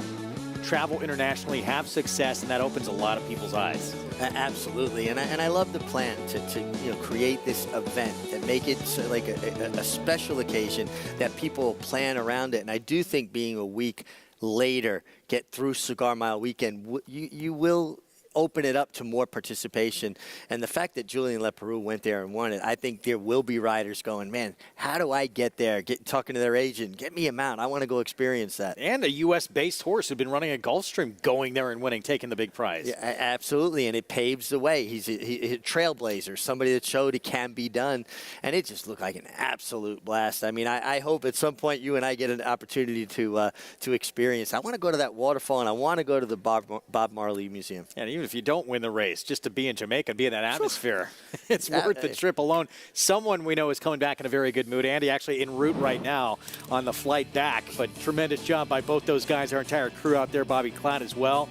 travel internationally, have success, and that opens a lot of people's eyes. Absolutely, and I love the plan to create this event and make it like a special occasion that people plan around it. And I do think being a week later, get through Cigar Mile weekend, you will open it up to more participation. And the fact that Julian Leperoux went there and won it, I think there will be riders going, man, how do I get there? Talking to their agent, get me a mount. I want to go experience that. And a U.S.-based horse who'd been running a Gulfstream going there and winning, taking the big prize. Yeah, absolutely, and it paves the way. He's a trailblazer, somebody that showed it can be done, and it just looked like an absolute blast. I mean, I hope at some point you and I get an opportunity to experience. I want to go to that waterfall, and I want to go to the Bob Marley Museum. And even if you don't win the race, just to be in Jamaica and be in that atmosphere, it's worth the trip alone. Someone we know is coming back in a very good mood. Andy actually en route right now on the flight back, but tremendous job by both those guys, our entire crew out there, Bobby Klatt as well,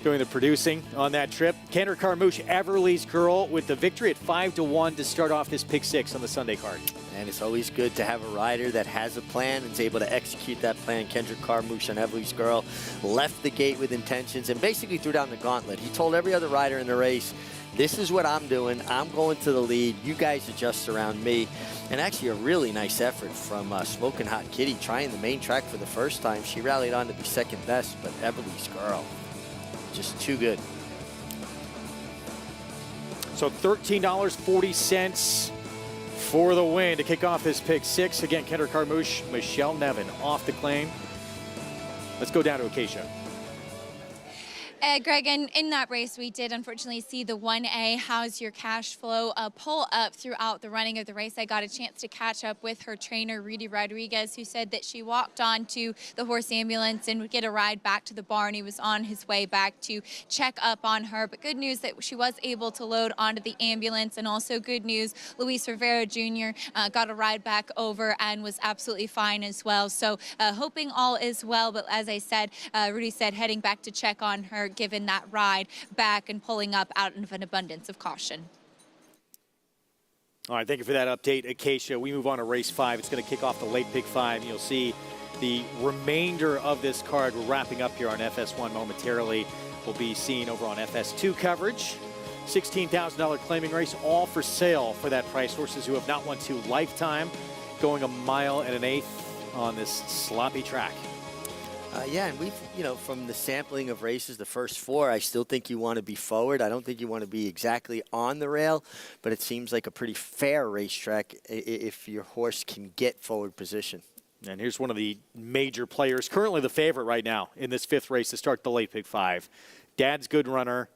doing the producing on that trip. Kendra Carmouche, Everly's girl, with the victory at 5-1 to start off this pick six on the Sunday card. And it's always good to have a rider that has a plan and is able to execute that plan. Kendrick Carmouche on Everly's girl left the gate with intentions and basically threw down the gauntlet. He told every other rider in the race, this is what I'm doing. I'm going to the lead. You guys adjust around me. And actually a really nice effort from Smoking Hot Kitty, trying the main track for the first time. She rallied on to be second best, but Everly's girl, just too good. So $13.40 for the win to kick off this pick six. Again, Kendrick Carmouche, Michelle Nevin off the claim. Let's go down to Acacia. Greg, in that race, we did unfortunately see the 1A, How's Your Cash Flow, pull up throughout the running of the race. I got a chance to catch up with her trainer, Rudy Rodriguez, who said that she walked on to the horse ambulance and would get a ride back to the barn. He was on his way back to check up on her. But good news that she was able to load onto the ambulance. And also good news, Luis Rivera Jr. Got a ride back over and was absolutely fine as well. So hoping all is well. But as I said, Rudy said heading back to check on her, given that ride back and pulling up out of an abundance of caution. All right, thank you for that update, Acacia. We move on to race 5. It's going to kick off the late pick 5. You'll see the remainder of this card. We're wrapping up here on FS1 momentarily. We'll be seen over on FS2 coverage. $16,000 claiming race, all for sale for that price. Horses who have not won 2 lifetime, going 1 mile and an eighth on this sloppy track. Yeah, and we've, from the sampling of races, the first 4, I still think you want to be forward. I don't think you want to be exactly on the rail, but it seems like a pretty fair racetrack if your horse can get forward position. And here's one of the major players, currently the favorite right now in this 5th race to start the late pick 5. Dad's Good Runner,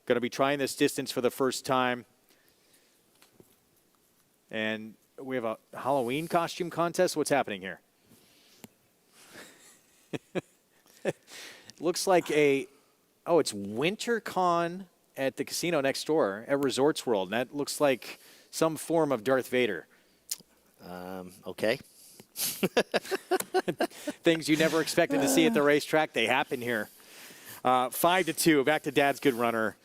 going to be trying this distance for the first time. And we have a Halloween costume contest. What's happening here? Looks like it's WinterCon at the casino next door at Resorts World. And that looks like some form of Darth Vader. Okay. Things you never expected to see at the racetrack, they happen here. 5-2, back to Dad's Good Runner.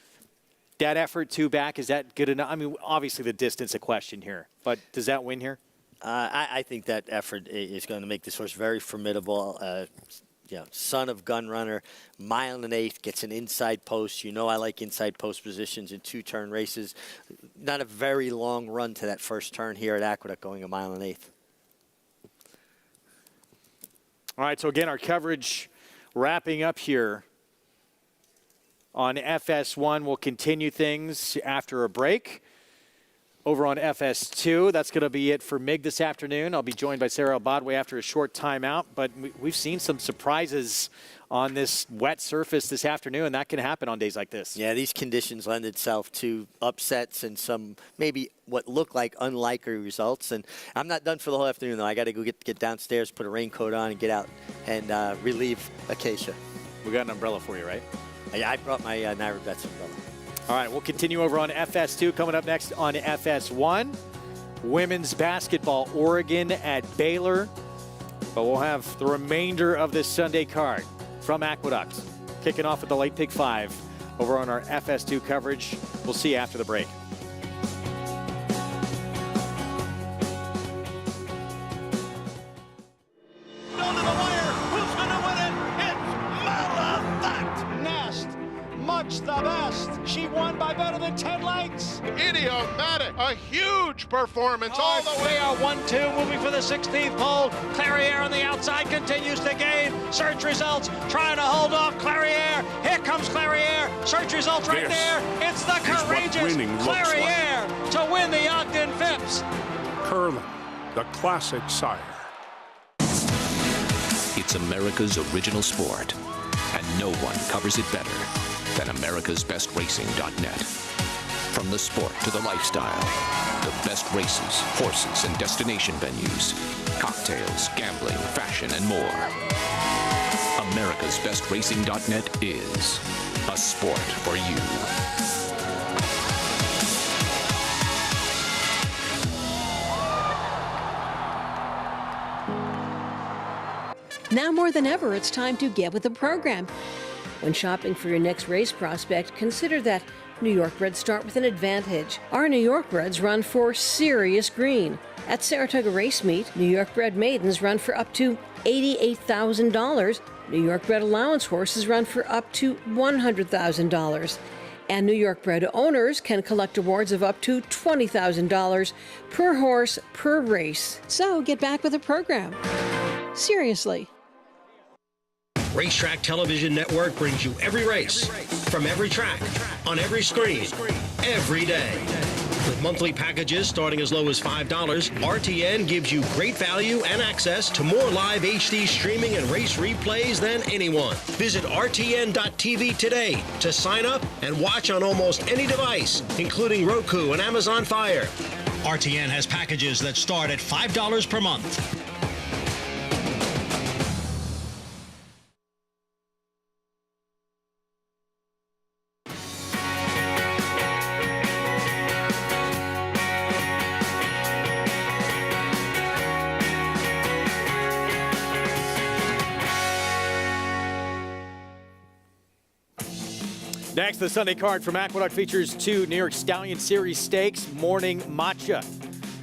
Dad effort 2 back, is that good enough? I mean, obviously the distance a question here, but does that win here? I think that effort is going to make this horse very formidable. Son of Gun Runner, 1 mile and an eighth, gets an inside post. I like inside post positions in 2-turn races. Not a very long run to that first turn here at Aqueduct, going 1 mile and an eighth. All right, so again, our coverage wrapping up here on FS1. We'll continue things after a break. Over on FS2, that's going to be it for MIG this afternoon. I'll be joined by Sarah Bodway after a short timeout, but we've seen some surprises on this wet surface this afternoon, and that can happen on days like this. Yeah, these conditions lend itself to upsets and some maybe what look like unlikely results. And I'm not done for the whole afternoon, though. I got to go get downstairs, put a raincoat on, and get out and relieve Acacia. We got an umbrella for you, right? Yeah, I brought my Naira Bets umbrella. All right, we'll continue over on FS2. Coming up next on FS1, women's basketball, Oregon at Baylor. But we'll have the remainder of this Sunday card from Aqueduct, kicking off with the late pick 5 over on our FS2 coverage. We'll see you after the break. The best. She won by better than 10 lengths. Idiomatic. A huge performance all the way. 1-2, moving for the 16th pole. Clariere on the outside continues to gain. Search results trying to hold off Clariere. Here comes Clariere. Search results right there. It's the courageous Clariere to win the Ogden Phipps. Curling, the classic sire. It's America's original sport, and no one covers it better than America'sBestRacing.net. From the sport to the lifestyle, the best races, horses, and destination venues, cocktails, gambling, fashion, and more. America'sBestRacing.net is a sport for you. Now more than ever, it's time to get with the program. When shopping for your next race prospect, consider that New York breds start with an advantage. Our New York breds run for serious green. At Saratoga Race Meet, New York bred maidens run for up to $88,000. New York bred allowance horses run for up to $100,000. And New York bred owners can collect awards of up to $20,000 per horse per race. So get back with the program. Seriously. Racetrack Television Network brings you every race, from every track, on every screen, every day. With monthly packages starting as low as $5, RTN gives you great value and access to more live HD streaming and race replays than anyone. Visit RTN.tv today to sign up and watch on almost any device, including Roku and Amazon Fire. RTN has packages that start at $5 per month. Next, the Sunday card from Aqueduct features 2 New York Stallion Series Stakes, Morning Matcha.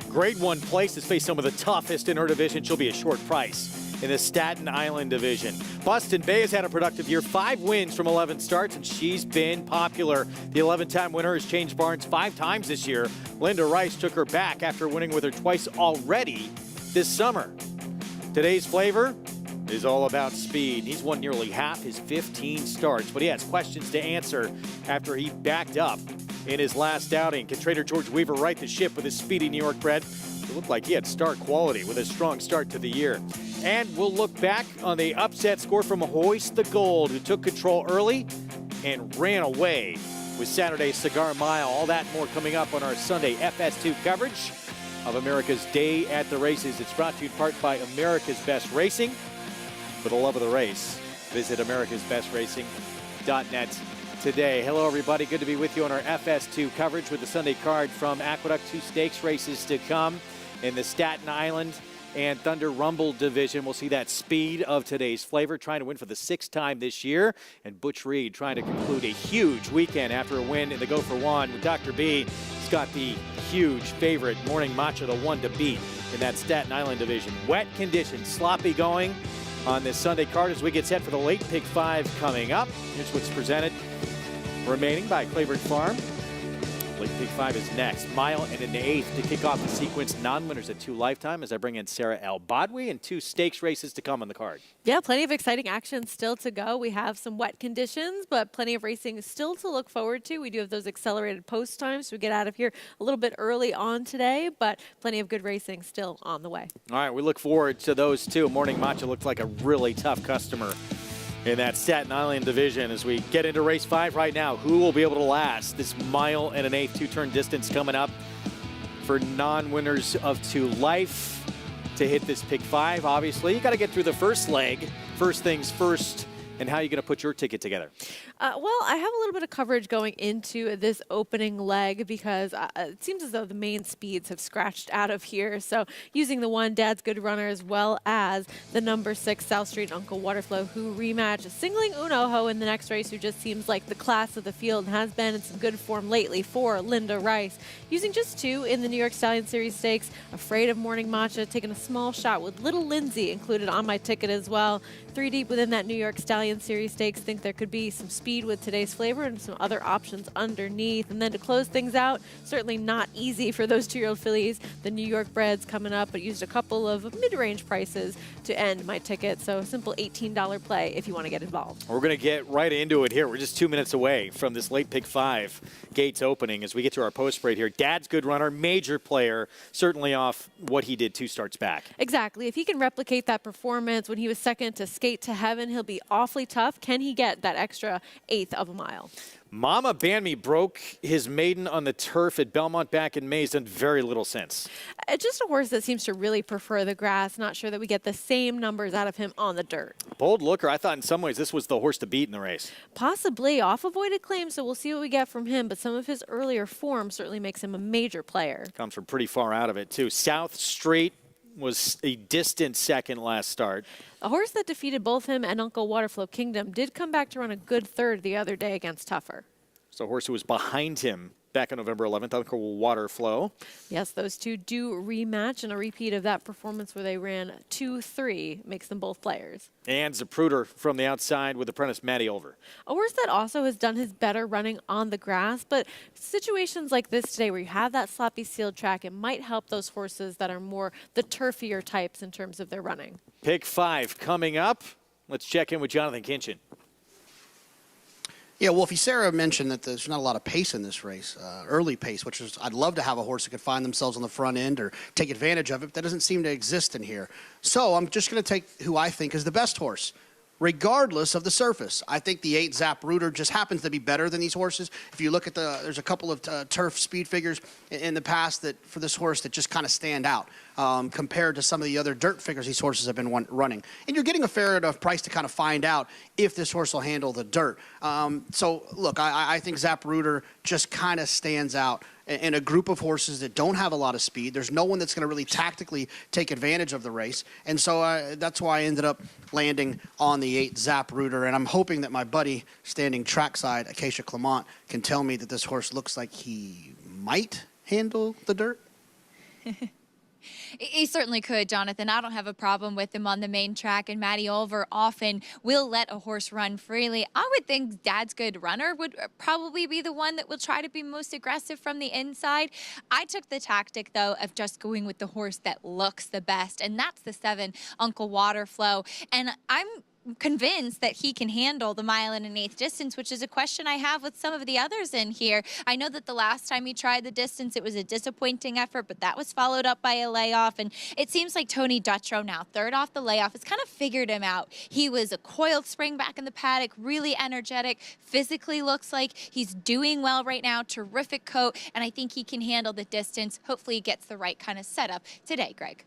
Grade 1 places face some of the toughest in her division. She'll be a short price in the Staten Island division. Boston Bay has had a productive year, 5 wins from 11 starts, and she's been popular. The 11-time winner has changed barns 5 times this year. Linda Rice took her back after winning with her twice already this summer. Today's flavor is all about speed. He's won nearly half his 15 starts, but he has questions to answer after he backed up in his last outing. Can trainer George Weaver right the ship with his speedy New York bred? It looked like he had star quality with a strong start to the year. And we'll look back on the upset score from Hoist the Gold, who took control early and ran away with Saturday's Cigar Mile. All that and more coming up on our Sunday FS2 coverage of America's Day at the Races. It's brought to you in part by America's Best Racing. For the love of the race, visit americasbestracing.net today. Hello, everybody. Good to be with you on our FS2 coverage with the Sunday card from Aqueduct. 2 stakes races to come in the Staten Island and Thunder Rumble division. We'll see that speed of today's flavor, trying to win for the 6th time this year. And Butch Reed trying to conclude a huge weekend after a win in the Go for One with Dr. B. He's got the huge favorite Morning Matcha, the one to beat in that Staten Island division. Wet conditions, sloppy going on this Sunday card as we get set for the late pick 5 coming up. Here's what's presented remaining by Claiborne Farm. Late pick 5 is next. Mile and an eighth to kick off the sequence. Non-winners at 2 lifetime as I bring in Sarah L. Bodway and 2 stakes races to come on the card. Yeah, plenty of exciting action still to go. We have some wet conditions, but plenty of racing still to look forward to. We do have those accelerated post times, so we get out of here a little bit early on today, but plenty of good racing still on the way. All right, we look forward to those 2. Morning Matcha looked like a really tough customer in that Staten Island division as we get into race 5 right now. Who will be able to last this mile and an eighth 2-turn distance coming up for non-winners of 2 life to hit this pick 5? Obviously, you got to get through the first leg. First things first, and how are you going to put your ticket together? Well, I have a little bit of coverage going into this opening leg because it seems as though the main speeds have scratched out of here. So using the 1 Dad's Good Runner as well as the number 6 South Street Uncle Waterflow, who rematch, singling Unoho in the next race, who just seems like the class of the field and has been in some good form lately for Linda Rice. Using just 2 in the New York Stallion Series Stakes, Afraid of Morning Matcha, taking a small shot with Little Lindsay included on my ticket as well. 3 deep within that New York Stallion Series Stakes, think there could be some speed with today's flavor and some other options underneath. And then to close things out, certainly not easy for those 2-year-old fillies. The New York breds coming up, but used a couple of mid-range prices to end my ticket. So a simple $18 play if you want to get involved. We're going to get right into it here. We're just 2 minutes away from this late pick 5 gates opening as we get to our post break here. Dad's Good Runner, major player, certainly off what he did 2 starts back. Exactly. If he can replicate that performance when he was second to Skate to Heaven, he'll be awfully tough. Can he get that extra eighth of a mile? Mama Banmi broke his maiden on the turf at Belmont back in May. He's done very little since. Just a horse that seems to really prefer the grass. Not sure that we get the same numbers out of him on the dirt. Bold looker. I thought in some ways this was the horse to beat in the race. Possibly off avoided claims, so we'll see what we get from him. But some of his earlier form certainly makes him a major player. Comes from pretty far out of it, too. South Street was a distant second last start. A horse that defeated both him and Uncle Waterflow Kingdom did come back to run a good third the other day against Tougher. So a horse who was behind him back on November 11th, Uncle Waterflow. Yes, those 2 do rematch, and a repeat of that performance where they ran 2-3 makes them both players. And Zapruder from the outside with apprentice Matty Over. A horse that also has done his better running on the grass, but situations like this today where you have that sloppy sealed track, it might help those horses that are more the turfier types in terms of their running. Pick 5 coming up. Let's check in with Jonathan Kinchin. Yeah, Wolfie, Sarah mentioned that there's not a lot of pace in this race, early pace, which is I'd love to have a horse that could find themselves on the front end or take advantage of it, but that doesn't seem to exist in here. So I'm just going to take who I think is the best horse, regardless of the surface. I think the 8 Zap Rooter just happens to be better than these horses. If you look at there's a couple of turf speed figures in the past that for this horse that just kind of stand out compared to some of the other dirt figures these horses have been running. And you're getting a fair enough price to kind of find out if this horse will handle the dirt. So look, I think Zap Rooter just kind of stands out in a group of horses that don't have a lot of speed. There's no one that's going to really tactically take advantage of the race. And so that's why I ended up landing on the 8 Zap Rooter. And I'm hoping that my buddy standing trackside, Acacia Clement, can tell me that this horse looks like he might handle the dirt. He certainly could, Jonathan. I don't have a problem with him on the main track, and Matty Oliver often will let a horse run freely. I would think Dad's Good Runner would probably be the one that will try to be most aggressive from the inside. I took the tactic, though, of just going with the horse that looks the best, and that's the 7 Uncle Waterflow. And I'm convinced that he can handle the 1 1/8 distance, which is a question I have with some of the others in here. I know that the last time he tried the distance, it was a disappointing effort, but that was followed up by a layoff. And it seems like Tony Dutrow now, third off the layoff, has kind of figured him out. He was a coiled spring back in the paddock, really energetic, physically looks like he's doing well right now, terrific coat, and I think he can handle the distance. Hopefully he gets the right kind of setup today, Greg.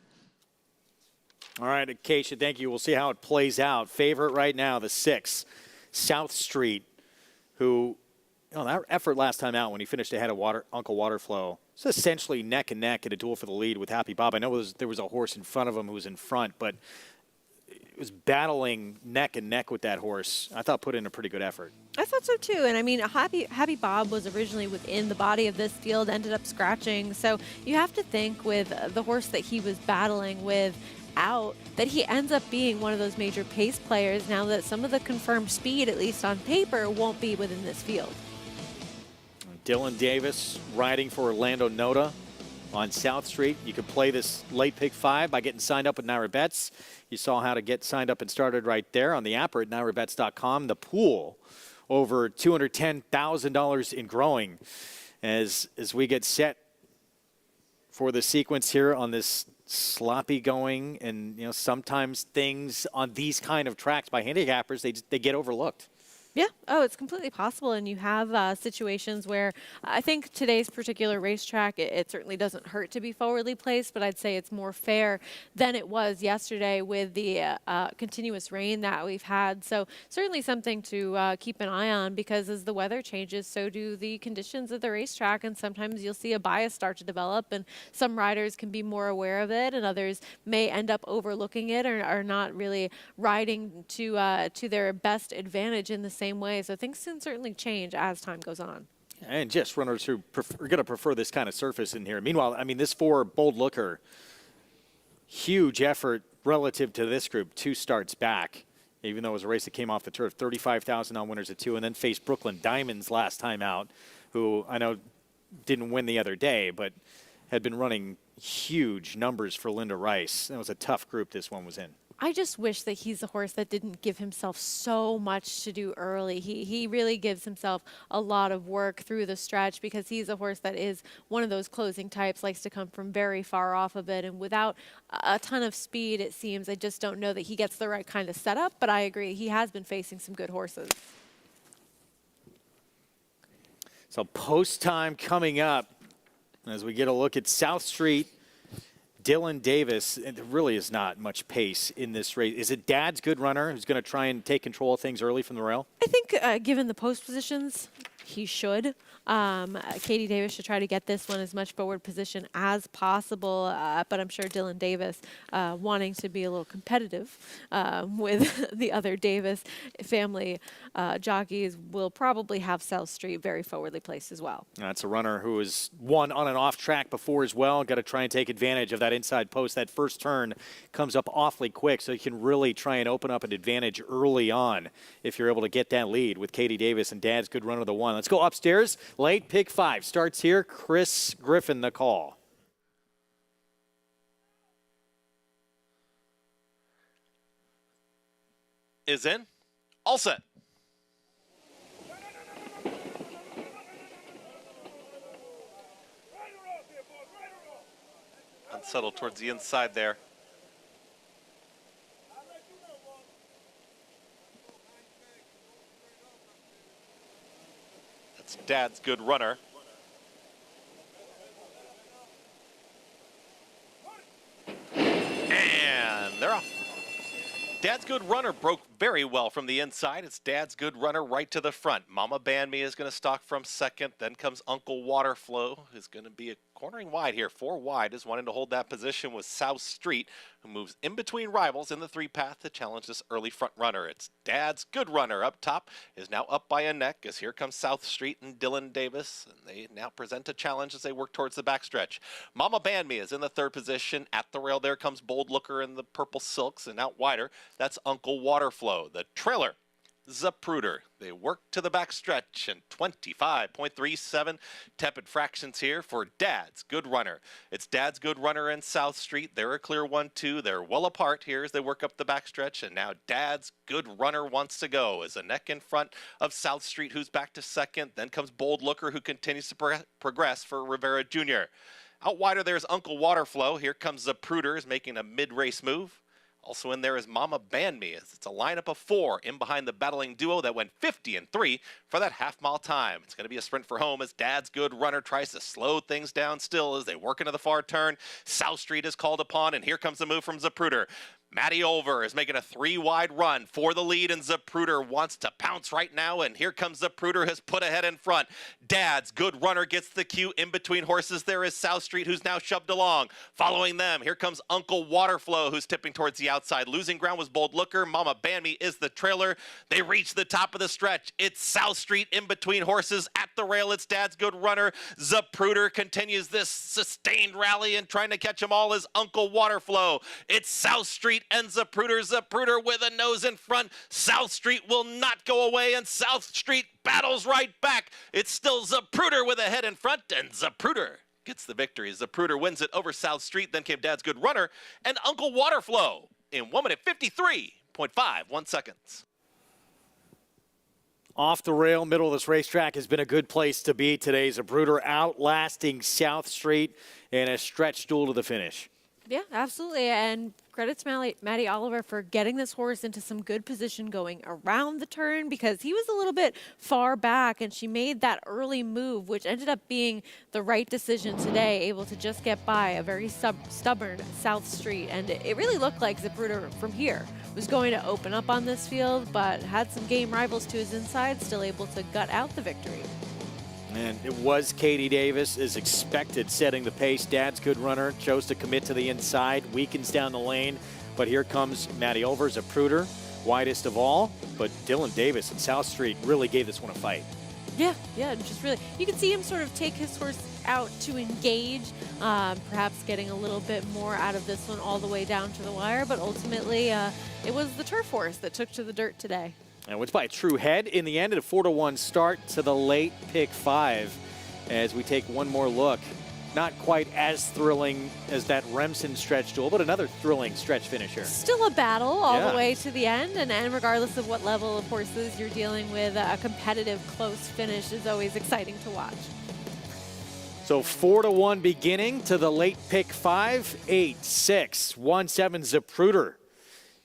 All right, Acacia, thank you. We'll see how it plays out. Favorite right now, the 6, South Street, who, that effort last time out when he finished ahead of Uncle Waterflow, it's essentially neck and neck in a duel for the lead with Happy Bob. I know there was a horse in front of him who was in front, but it was battling neck and neck with that horse. I thought put in a pretty good effort. I thought so too, and I mean, Happy Bob was originally within the body of this field, ended up scratching. So you have to think with the horse that he was battling with out that he ends up being one of those major pace players now that some of the confirmed speed, at least on paper, won't be within this field. Dylan Davis riding for Orlando Noda on South Street. You can play this late pick 5 by getting signed up with Naira Bets. You saw how to get signed up and started right there on the app or at nairabets.com. The pool over $210,000 in growing as we get set for the sequence here on this sloppy going, and sometimes things on these kind of tracks by handicappers they get overlooked. Yeah. Oh, it's completely possible. And you have situations where I think today's particular racetrack, it certainly doesn't hurt to be forwardly placed, but I'd say it's more fair than it was yesterday with the continuous rain that we've had. So certainly something to keep an eye on, because as the weather changes, so do the conditions of the racetrack. And sometimes you'll see a bias start to develop, and some riders can be more aware of it, and others may end up overlooking it or are not really riding to their best advantage in the same way. So things can certainly change as time goes on. And just runners who are going to prefer this kind of surface in here. Meanwhile, I mean, this 4 Bold Looker, huge effort relative to this group, 2 starts back, even though it was a race that came off the turf, 35,000 on winners at 2, and then faced Brooklyn Diamonds last time out, who I know didn't win the other day, but had been running huge numbers for Linda Rice. It was a tough group this one was in. I just wish that he's a horse that didn't give himself so much to do early. He really gives himself a lot of work through the stretch, because he's a horse that is one of those closing types, likes to come from very far off of it. And without a ton of speed, it seems, I just don't know that he gets the right kind of setup. But I agree, he has been facing some good horses. So post time coming up as we get a look at South Street. Dylan Davis, there really is not much pace in this race. Is it Dad's Good Runner who's going to try and take control of things early from the rail? I think given the post positions, he should. Katie Davis should try to get this one as much forward position as possible, but I'm sure Dylan Davis, wanting to be a little competitive with the other Davis family jockeys, will probably have South Street very forwardly placed as well. That's a runner who has won on and off track before as well. Got to try and take advantage of that inside post. That first turn comes up awfully quick, so you can really try and open up an advantage early on if you're able to get that lead with Katie Davis and Dad's Good Runner the 1. Let's go upstairs. Late pick 5 starts here. Chris Griffin the call. is in. All set. Unsettled towards the inside there. That's Dad's Good Runner. And they're off. Dad's Good Runner broke very well from the inside. It's Dad's Good Runner right to the front. Mama Band Me is going to stalk from second. Then comes Uncle Waterflow, who's going to be cornering wide here. 4 wide is wanting to hold that position with South Street, who moves in between rivals in the 3-path to challenge this early front runner. It's Dad's Good Runner up top, is now up by a neck as here comes South Street and Dylan Davis. And they now present a challenge as they work towards the backstretch. Mama Band Me is in the 3rd position. At the rail there comes Bold Looker in the purple silks, and out wider, that's Uncle Waterflow. The trailer, Zapruder. They work to the backstretch and 25.37 tepid fractions here for Dad's Good Runner. It's Dad's Good Runner and South Street. They're a clear 1-2. They're well apart here as they work up the backstretch, and now Dad's Good Runner wants to go as a neck in front of South Street, who's back to second. Then comes Bold Looker, who continues to progress for Rivera Jr. Out wider, there's Uncle Waterflow. Here comes Zapruder, is making a mid-race move. Also in there is Mama Band Me. It's a lineup of 4 in behind the battling duo that went 50-3 for that half-mile time. It's going to be a sprint for home as Dad's Good Runner tries to slow things down still as they work into the far turn. South Street is called upon, and here comes the move from Zapruder. Matty Olver is making a 3-wide run for the lead, and Zapruder wants to pounce right now, and here comes Zapruder, has put ahead in front. Dad's Good Runner gets the cue in between horses. There is South Street, who's now shoved along. Following them, here comes Uncle Waterflow, who's tipping towards the outside. Losing ground was Bold Looker. Mama Band Me is the trailer. They reach the top of the stretch. It's South Street in between horses. At the rail, it's Dad's Good Runner. Zapruder continues this sustained rally and trying to catch them all is Uncle Waterflow. It's South Street and Zapruder. Zapruder with a nose in front. South Street will not go away, and South Street battles right back. It's still Zapruder with a head in front, and Zapruder gets the victory. Zapruder wins it over South Street. Then came Dad's Good Runner and Uncle Waterflow in 1 minute 53.51 seconds. Off the rail, middle of this racetrack has been a good place to be today. Zapruder outlasting South Street in a stretch duel to the finish. Yeah, absolutely. And credit to Matty Oliver for getting this horse into some good position going around the turn, because he was a little bit far back, and she made that early move, which ended up being the right decision today, able to just get by a very stubborn South Street. And it really looked like Zapruder from here was going to open up on this field, but had some game rivals to his inside, still able to gut out the victory. And it was Katie Davis, as expected, setting the pace. Dad's Good Runner chose to commit to the inside, weakens down the lane. But here comes Matty Olver, Zapruder, widest of all. But Dylan Davis and South Street really gave this one a fight. Yeah, just really. You can see him sort of take his horse out to engage, perhaps getting a little bit more out of this one all the way down to the wire. But ultimately, it was the turf horse that took to the dirt today. And wins by a true head in the end at a 4-1 start to the late pick 5 as we take one more look. Not quite as thrilling as that Remsen stretch duel, but another thrilling stretch finisher. Still a battle all the way to the end, and regardless of what level of horses you're dealing with, a competitive close finish is always exciting to watch. So 4-1 beginning to the late pick 5, 8-6, 1-7 Zapruder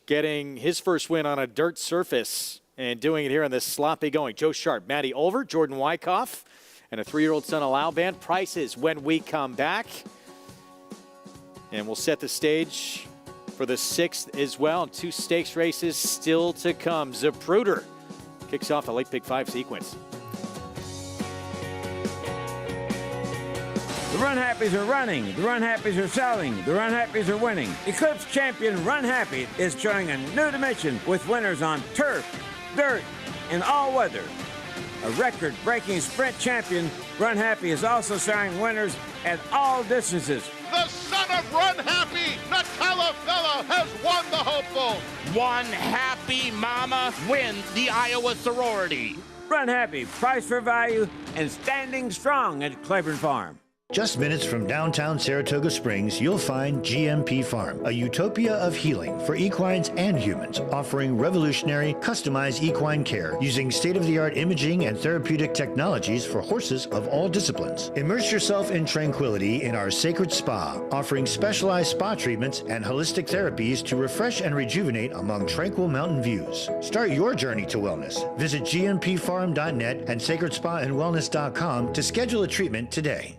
getting his first win on a dirt surface. And doing it here on this sloppy going. Joe Sharp, Matty Olver, Jordan Wyckoff, and a 3-year-old son of Lauban. Prices when we come back. And we'll set the stage for the 6th as well. And 2 stakes races still to come. Zapruder kicks off the late pick 5 sequence. The Run Happies are running. The Run Happies are selling. The Run Happies are winning. Eclipse champion Run Happy is showing a new dimension with winners on turf, dirt, and all weather. A record-breaking sprint champion, Run Happy is also showing winners at all distances. The son of Run Happy, Nutella Fella, has won the hopeful. One happy mama wins the Iowa sorority. Run Happy, price for value, and standing strong at Claiborne Farm. Just minutes from downtown Saratoga Springs, you'll find GMP Farm, a utopia of healing for equines and humans, offering revolutionary, customized equine care using state-of-the-art imaging and therapeutic technologies for horses of all disciplines. Immerse yourself in tranquility in our sacred spa, offering specialized spa treatments and holistic therapies to refresh and rejuvenate among tranquil mountain views. Start your journey to wellness. Visit gmpfarm.net and sacredspaandwellness.com to schedule a treatment today.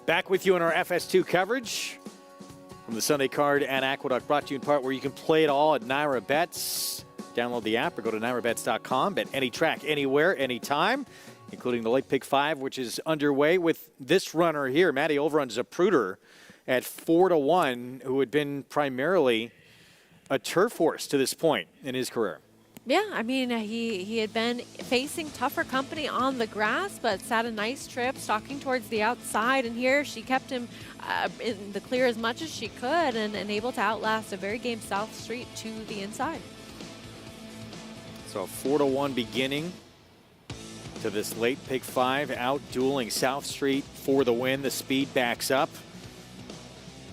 Back with you on our FS2 coverage from the Sunday card and Aqueduct, brought to you in part where you can play it all at Naira Bets. Download the app or go to nairabets.com. Bet any track, anywhere, anytime, including the Late Pick 5, which is underway with this runner here, Matty Overrun Zapruder, at 4-1, who had been primarily a turf horse to this point in his career. Yeah, I mean, he had been facing tougher company on the grass, but sat a nice trip, stalking towards the outside. And here she kept him in the clear as much as she could and able to outlast a very game South Street to the inside. So a 4-1 beginning to this Late Pick 5, out dueling South Street for the win. The speed backs up,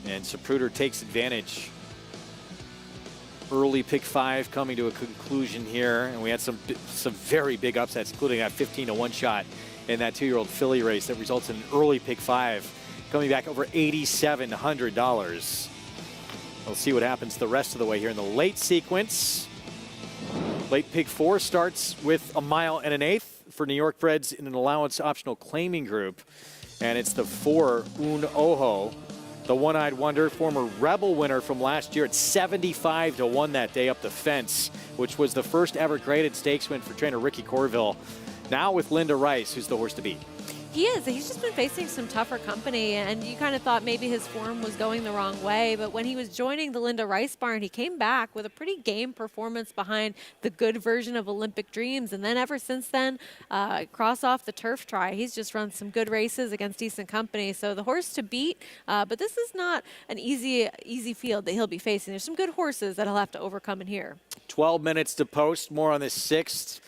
and Zapruder takes advantage. Early Pick 5 coming to a conclusion here, and we had some very big upsets, including that 15-1 shot in that 2-year-old filly race that results in an early Pick 5 coming back over $8,700. We'll see what happens the rest of the way here in the late sequence. Late Pick 4 starts with 1 mile and an eighth for New York breds in an allowance optional claiming group, and it's the 4 Un Ojo. The One-Eyed Wonder, former Rebel winner from last year at 75-1 that day up the fence, which was the first ever graded stakes win for trainer Ricky Corville. Now with Linda Rice, who's the horse to beat. He is. He's just been facing some tougher company, and you kind of thought maybe his form was going the wrong way. But when he was joining the Linda Rice barn, he came back with a pretty game performance behind the good version of Olympic Dreams. And then ever since then, cross off the turf try, he's just run some good races against decent company. So the horse to beat, but this is not an easy field that he'll be facing. There's some good horses that he'll have to overcome in here. 12 minutes to post. More on this sixth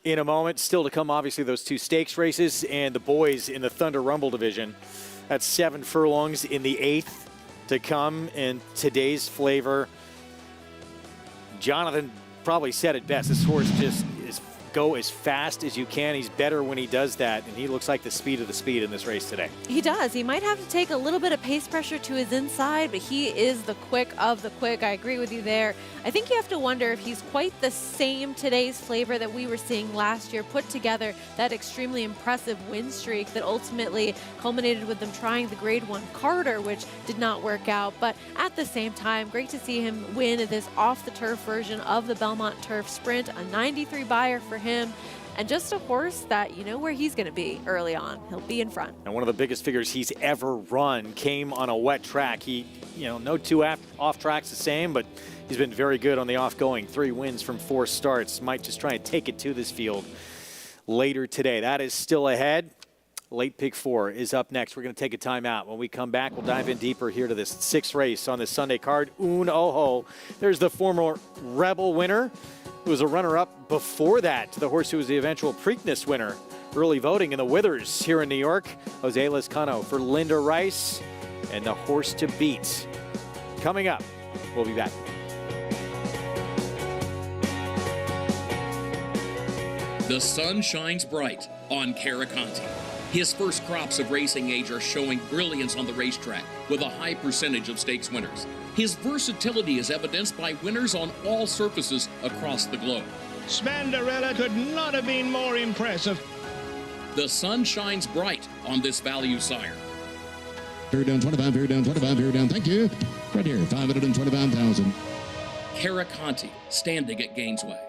in a moment. Still to come, obviously, those 2 stakes races and the boys in the Thunder Rumble division. That's 7 furlongs in the 8th to come in today's flavor. Jonathan probably said it best. This horse just is go as fast as you can. He's better when he does that, and he looks like the speed of the speed in this race today. He does. He might have to take a little bit of pace pressure to his inside, but he is the quick of the quick. I agree with you there. I think you have to wonder if he's quite the same today's flavor that we were seeing last year, put together that extremely impressive win streak that ultimately culminated with them trying the Grade 1 Carter, which did not work out. But at the same time, great to see him win this off-the-turf version of the Belmont Turf Sprint, a 93 buyer for him. and just a horse that you know where he's going to be early on. He'll be in front. And one of the biggest figures he's ever run came on a wet track. He, no two off tracks the same, but he's been very good on the off-going. 3 wins from 4 starts. Might just try and take it to this field later today. That is still ahead. Late Pick 4 is up next. We're going to take a timeout. When we come back, we'll dive in deeper here to this 6th race on this Sunday card. Un Ojo. There's the former Rebel winner, who was a runner-up before that to the horse who was the eventual Preakness winner. Early voting in the Withers here in New York. Jose Lezcano for Linda Rice and the horse to beat. Coming up, we'll be back. The sun shines bright on Caraconte. His first crops of racing age are showing brilliance on the racetrack with a high percentage of stakes winners. His versatility is evidenced by winners on all surfaces across the globe. Spandarella could not have been more impressive. The sun shines bright on this value sire. Here down 25, here down 25, here down. Thank you. Right here, 525,000. Caraconte, standing at Gainesway.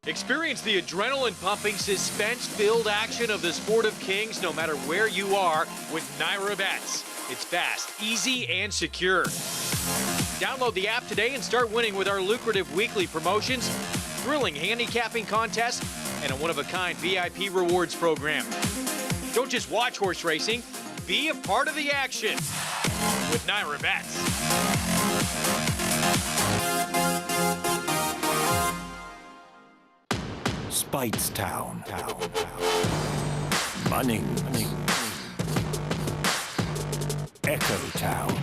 Experience the adrenaline-pumping, suspense-filled action of the Sport of Kings no matter where you are with Naira Bets. It's fast, easy, and secure. Download the app today and start winning with our lucrative weekly promotions, thrilling handicapping contests, and a one-of-a-kind VIP rewards program. Don't just watch horse racing, be a part of the action with Naira Bets. Speightstown. Munning. Echo Town.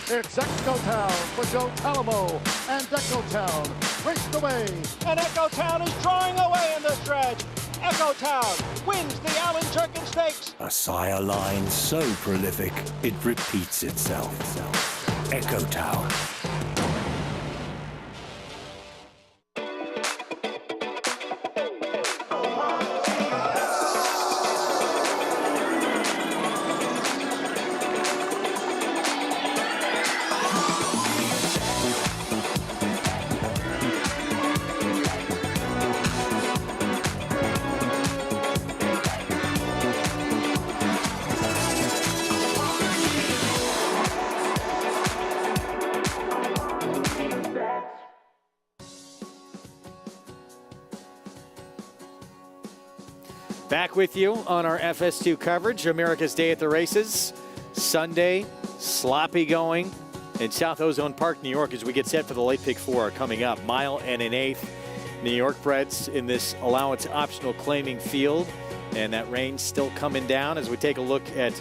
It's Echo Town for Joe Talamo, and Echo Town raced away. And Echo Town is drawing away in the stretch. Echo Town wins the Allen Turkin Stakes. A sire line so prolific, it repeats itself. Echo Town. Back with you on our FS2 coverage, America's Day at the Races. Sunday, sloppy going in South Ozone Park, New York, as we get set for the Late Pick 4 coming up. Mile and an eighth. New York breds in this allowance optional claiming field. And that rain's still coming down as we take a look at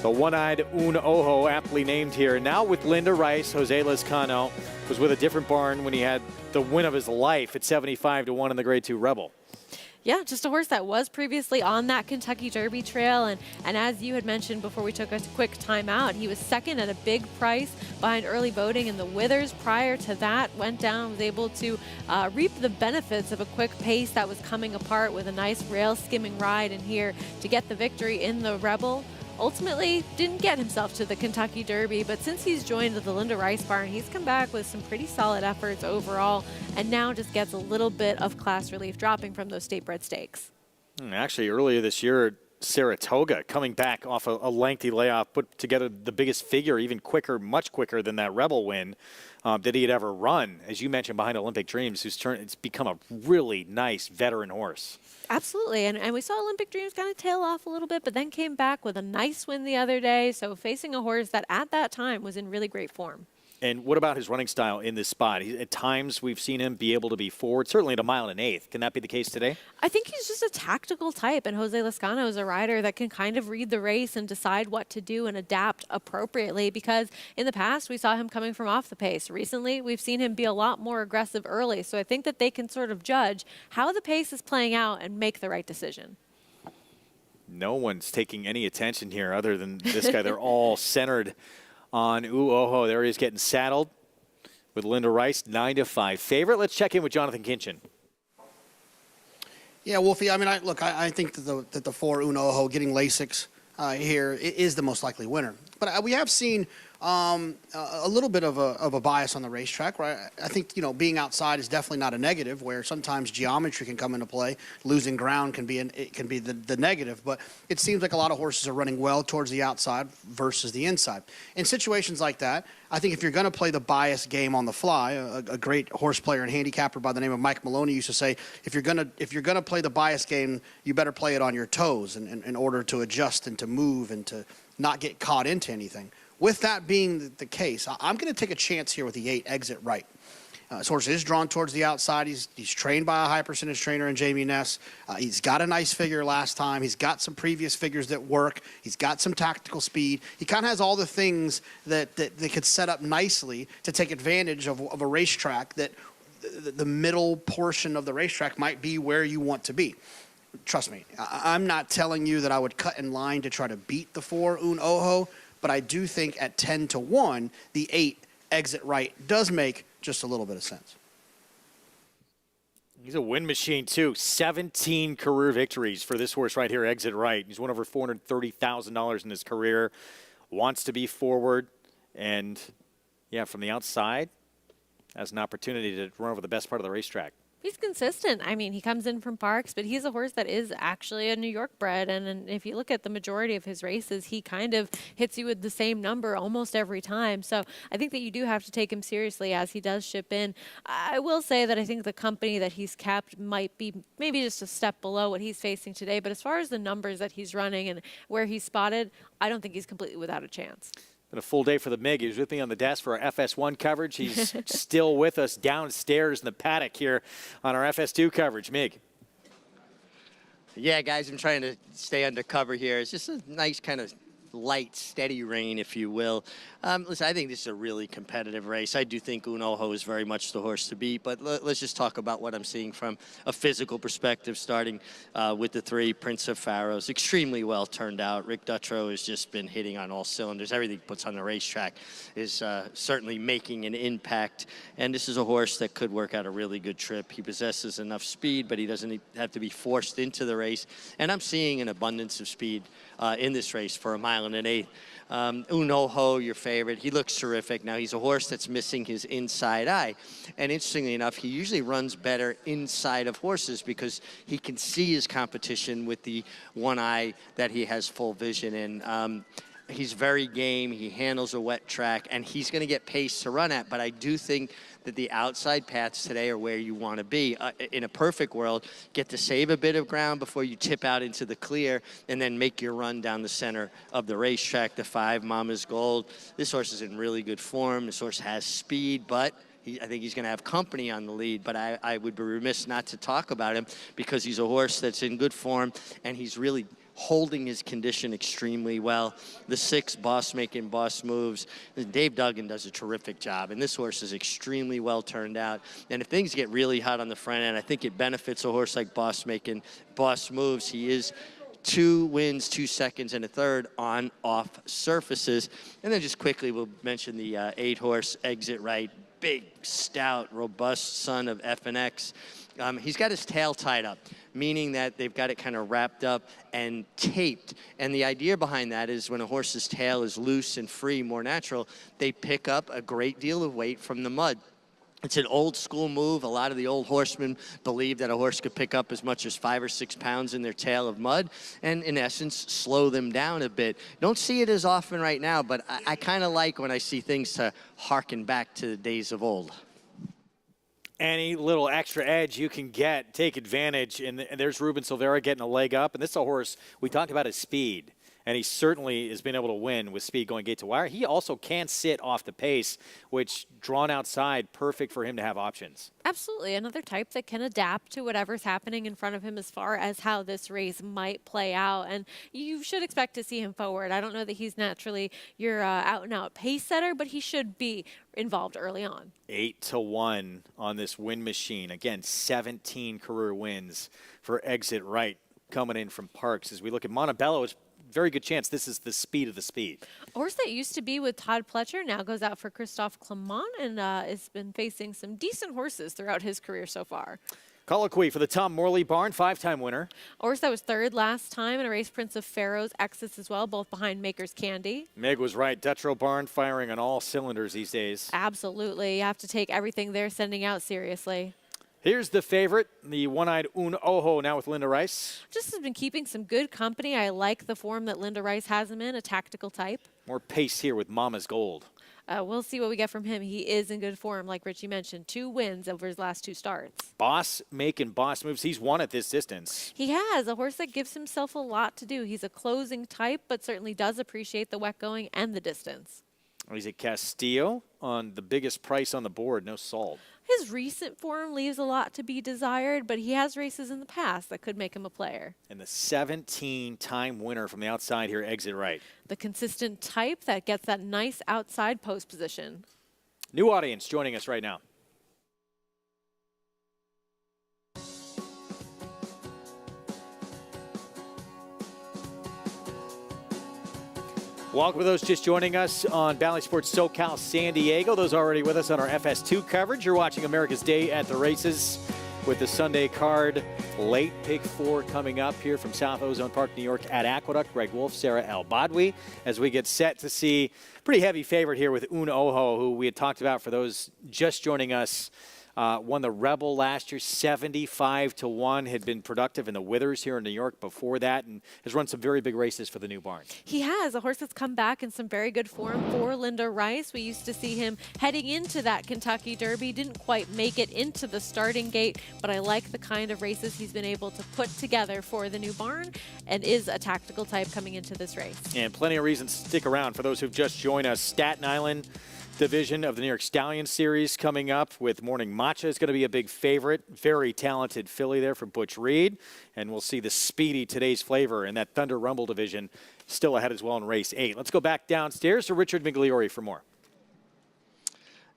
the one-eyed Un Ojo, aptly named here. Now with Linda Rice, Jose Lezcano was with a different barn when he had the win of his life at 75-1 in the Grade 2 Rebel. Yeah, just a horse that was previously on that Kentucky Derby trail. And as you had mentioned before we took a quick timeout, he was second at a big price behind early voting in the Withers. Prior to that, went down, was able to reap the benefits of a quick pace that was coming apart with a nice rail skimming ride in here to get the victory in the Rebel. Ultimately, didn't get himself to the Kentucky Derby, but since he's joined the Linda Rice barn, he's come back with some pretty solid efforts overall, and now just gets a little bit of class relief dropping from those state bred stakes. Actually, earlier this year, Saratoga coming back off a lengthy layoff, put together the biggest figure, even quicker, much quicker than that Rebel win that he had ever run. As you mentioned, behind Olympic Dreams, it's become a really nice veteran horse. Absolutely, and we saw Olympic Dreams kind of tail off a little bit, but then came back with a nice win the other day, so facing a horse that at that time was in really great form. And what about his running style in this spot? At times, we've seen him be able to be forward, certainly at a mile and an eighth. Can that be the case today? I think he's just a tactical type, and Jose Lezcano is a rider that can kind of read the race and decide what to do and adapt appropriately, because in the past, we saw him coming from off the pace. Recently, we've seen him be a lot more aggressive early, so I think that they can sort of judge how the pace is playing out and make the right decision. No one's taking any attention here other than this guy. They're all centered on Ojo. There he is getting saddled with Linda Rice, 9-5 favorite. Let's check in with Jonathan Kinchin. Yeah, Wolfie, I mean, I think that the 4 Un Ojo getting Lasix here is the most likely winner. But we have seen a little bit of a bias on the racetrack, right? I think, being outside is definitely not a negative, where sometimes geometry can come into play. Losing ground can be the negative, but it seems like a lot of horses are running well towards the outside versus the inside. In situations like that, I think if you're going to play the bias game on the fly, a great horse player and handicapper by the name of Mike Maloney used to say, if you're gonna play the bias game, you better play it on your toes in order to adjust and to move and to not get caught into anything. With that being the case, I'm going to take a chance here with the 8 Exit Right. This horse is drawn towards the outside. He's trained by a high percentage trainer in Jamie Ness. He's got a nice figure last time. He's got some previous figures that work. He's got some tactical speed. He kind of has all the things that could set up nicely to take advantage of a racetrack that the middle portion of the racetrack might be where you want to be. Trust me, I'm not telling you that I would cut in line to try to beat the 4 Un Ojo, but I do think at 10-1, the 8 Exit Right does make just a little bit of sense. He's a win machine, too. 17 career victories for this horse right here, Exit Right. He's won over $430,000 in his career, wants to be forward, and, yeah, from the outside, has an opportunity to run over the best part of the racetrack. He's consistent. I mean, he comes in from Parks, but he's a horse that is actually a New York bred. And if you look at the majority of his races, he kind of hits you with the same number almost every time. So I think that you do have to take him seriously as he does ship in. I will say that I think the company that he's kept might be maybe just a step below what he's facing today. But as far as the numbers that he's running and where he's spotted, I don't think he's completely without a chance. Been a full day for the MIG. He was with me on the desk for our FS1 coverage. He's still with us downstairs in the paddock here on our FS2 coverage. MIG. Yeah, guys, I'm trying to stay undercover here. It's just a nice kind of light, steady rain, if you will. Listen, I think this is a really competitive race. I do think Un Ojo is very much the horse to beat, but let's just talk about what I'm seeing from a physical perspective, starting with the 3, Prince of Pharaohs. Extremely well turned out. Rick Dutrow has just been hitting on all cylinders. Everything he puts on the racetrack is certainly making an impact, and this is a horse that could work out a really good trip. He possesses enough speed, but he doesn't have to be forced into the race, and I'm seeing an abundance of speed in this race for 1 1/8 miles. Un Ojo, your favorite, he looks terrific. Now, he's a horse that's missing his inside eye. And interestingly enough, he usually runs better inside of horses because he can see his competition with the one eye that he has full vision in. He's very game. He handles a wet track, and he's going to get pace to run at. But I do think that the outside paths today are where you want to be. In a perfect world, get to save a bit of ground before you tip out into the clear and then make your run down the center of the racetrack. The 5, Mama's Gold. This horse is in really good form. This horse has speed, but I think he's going to have company on the lead, but I would be remiss not to talk about him because he's a horse that's in good form, and he's really holding his condition extremely well. The 6, Boss Making Boss Moves. Dave Duggan does a terrific job, and this horse is extremely well turned out. And if things get really hot on the front end, I think it benefits a horse like Boss Making Boss Moves. He is 2 wins, 2 seconds, and a third on off surfaces. And then just quickly, we'll mention the 8 horse Exit Right. Big, stout, robust son of FNX. He's got his tail tied up, meaning that they've got it kind of wrapped up and taped. And the idea behind that is when a horse's tail is loose and free, more natural, they pick up a great deal of weight from the mud. It's an old school move. A lot of the old horsemen believe that a horse could pick up as much as 5 or 6 pounds in their tail of mud and, in essence, slow them down a bit. Don't see it as often right now, but I kind of like when I see things to harken back to the days of old. Any little extra edge you can get, take advantage. And there's Ruben Silvera getting a leg up. And this is a horse, we talked about his speed. And he certainly has been able to win with speed going gate to wire. He also can sit off the pace, which drawn outside, perfect for him to have options. Absolutely. Another type that can adapt to whatever's happening in front of him as far as how this race might play out. And you should expect to see him forward. I don't know that he's naturally your out-and-out pace setter, but he should be involved early on. 8-1 on this win machine. Again, 17 career wins for Exit Right coming in from Parks. As we look at Montebello, it's very good chance this is the speed of the speed. A horse that used to be with Todd Pletcher now goes out for Christophe Clement and has been facing some decent horses throughout his career so far. Colloquy for the Tom Morley Barn, 5-time winner. A horse that was third last time in a race, Prince of Pharaoh's exits as well, both behind Maker's Candy. Meg was right. Dutro Barn firing on all cylinders these days. Absolutely. You have to take everything they're sending out seriously. Here's the favorite, the one-eyed Un Oho, now with Linda Rice. Just has been keeping some good company. I like the form that Linda Rice has him in, a tactical type. More pace here with Mama's Gold. We'll see what we get from him. He is in good form, like Richie mentioned. 2 wins over his last 2 starts. Boss making boss moves. He's won at this distance. He has. A horse that gives himself a lot to do. He's a closing type, but certainly does appreciate the wet going and the distance. He's at Castillo on the biggest price on the board, no salt. His recent form leaves a lot to be desired, but he has races in the past that could make him a player. And the 17-time winner from the outside here, Exit Right. The consistent type that gets that nice outside post position. New audience joining us right now. Welcome to those just joining us on Bally Sports SoCal San Diego. Those already with us on our FS2 coverage. You're watching America's Day at the Races with the Sunday card. Late pick 4 coming up here from South Ozone Park, New York at Aqueduct. Greg Wolf, Sarah El Badwi, as we get set to see pretty heavy favorite here with Un Oho, who we had talked about for those just joining us. Won the Rebel last year, 75-1. Had been productive in the Withers here in New York before that, and has run some very big races for the new barn. He has. A horse that's come back in some very good form for Linda Rice. We used to see him heading into that Kentucky Derby. Didn't quite make it into the starting gate, but I like the kind of races he's been able to put together for the new barn, and is a tactical type coming into this race. And plenty of reasons to stick around for those who've just joined us. Staten Island division of the New York Stallion Series coming up with Morning Matcha is going to be a big favorite. Very talented filly there for Butch Reed. And we'll see the speedy Today's Flavor in that Thunder Rumble division still ahead as well in race 8. Let's go back downstairs to Richard Migliori for more.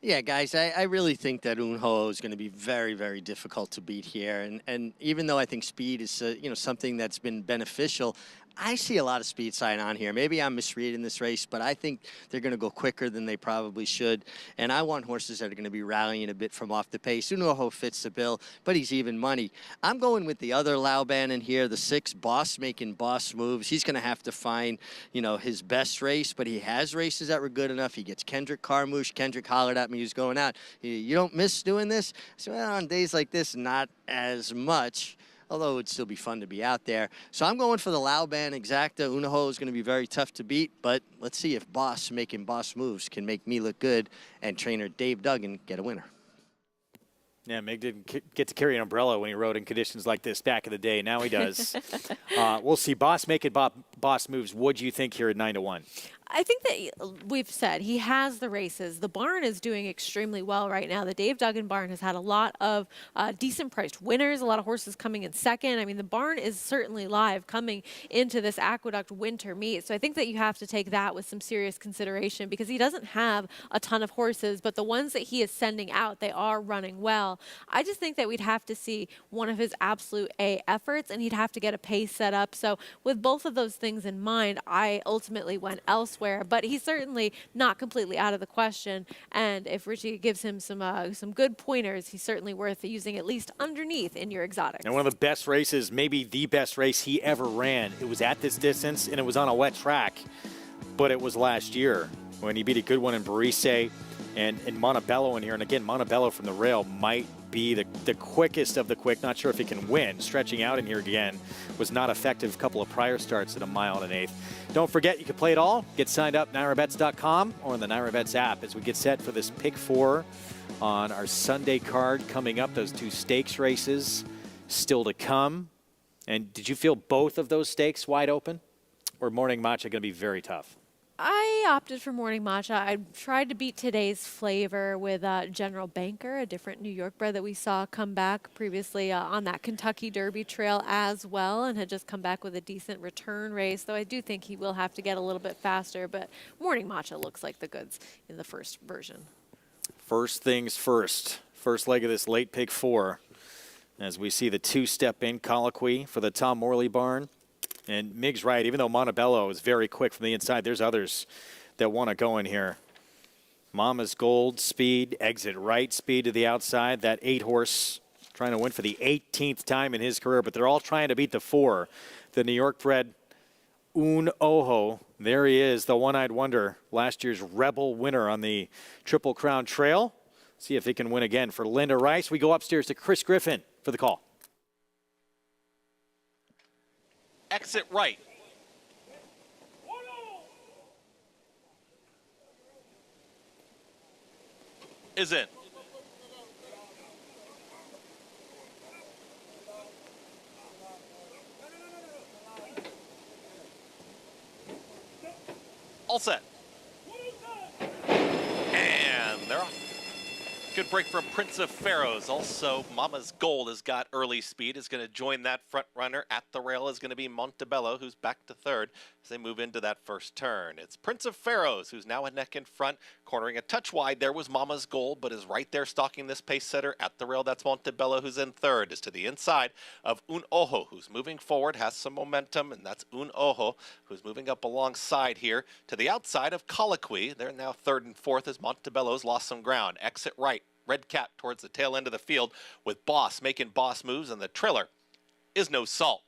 Yeah, guys, I really think that Un Ho is going to be very, very difficult to beat here. And even though I think speed is something that's been beneficial, I see a lot of speed sign on here. Maybe I'm misreading this race, but I think they're going to go quicker than they probably should. And I want horses that are going to be rallying a bit from off the pace. Un Ho fits the bill, but he's even money. I'm going with the other Lauban in here, the 6, Boss making boss moves. He's going to have to find, his best race, but he has races that were good enough. He gets Kendrick Carmouche. Kendrick hollered at me. He was going out. You don't miss doing this? So on days like this, not as much. Although it would still be fun to be out there. So I'm going for the Lauban Exacta. Un Ho is going to be very tough to beat, but let's see if Boss making boss moves can make me look good and trainer Dave Duggan get a winner. Yeah, Mig didn't get to carry an umbrella when he rode in conditions like this back in the day. Now he does. We'll see Boss making boss moves. What do you think here at 9-1? I think that we've said he has the races. The barn is doing extremely well right now. The Dave Duggan barn has had a lot of decent priced winners, a lot of horses coming in second. I mean, the barn is certainly live coming into this Aqueduct winter meet. So I think that you have to take that with some serious consideration because he doesn't have a ton of horses, but the ones that he is sending out, they are running well. I just think that we'd have to see one of his absolute A efforts, and he'd have to get a pace set up. So with both of those things in mind, I ultimately went elsewhere. But he's certainly not completely out of the question. And if Richie gives him some good pointers, he's certainly worth using at least underneath in your exotics. And one of the best races, maybe the best race he ever ran. It was at this distance, and it was on a wet track. But it was last year when he beat a good one in Barise and Montebello in here. And again, Montebello from the rail might be the quickest of the quick. Not sure if he can win. Stretching out in here again was not effective. A couple of prior starts at 1 1/8. Don't forget, you can play it all. Get signed up, NyraBets.com or on the NyraBets app as we get set for this pick 4 on our Sunday card coming up. Those 2 stakes races still to come. And did you feel both of those stakes wide open? Or Morning Matcha going to be very tough? I opted for Morning Matcha. I tried to beat Today's Flavor with General Banker, a different New York bred that we saw come back previously on that Kentucky Derby trail as well, and had just come back with a decent return race, though I do think he will have to get a little bit faster, but Morning Matcha looks like the goods in the first version. First things first. First leg of this late pick 4 as we see the 2-step in colloquy for the Tom Morley barn. And Mig's right, even though Montebello is very quick from the inside, there's others that want to go in here. Mama's Gold, speed, Exit Right, speed to the outside. That 8-horse trying to win for the 18th time in his career, but they're all trying to beat the 4. The New York bred Un Ojo. There he is, the one-eyed wonder, last year's Rebel winner on the Triple Crown Trail. See if he can win again for Linda Rice. We go upstairs to Chris Griffin for the call. Exit right. Is in. All set. And they're off. Good break from Prince of Pharaohs. Also, Mama's Gold has got early speed. Is going to join that front runner. At the rail is going to be Montebello, who's back to third as they move into that first turn. It's Prince of Pharaohs, who's now a neck in front, cornering a touch wide. There was Mama's Gold, but is right there stalking this pace setter. At the rail, that's Montebello, who's in third. Is to the inside of Un Ojo, who's moving forward, has some momentum, and that's Un Ojo, who's moving up alongside here. To the outside of Colloquy. They're now third and fourth as Montebello's lost some ground. Exit right. Red cap towards the tail end of the field with Boss making boss moves, and the trailer is No Salt.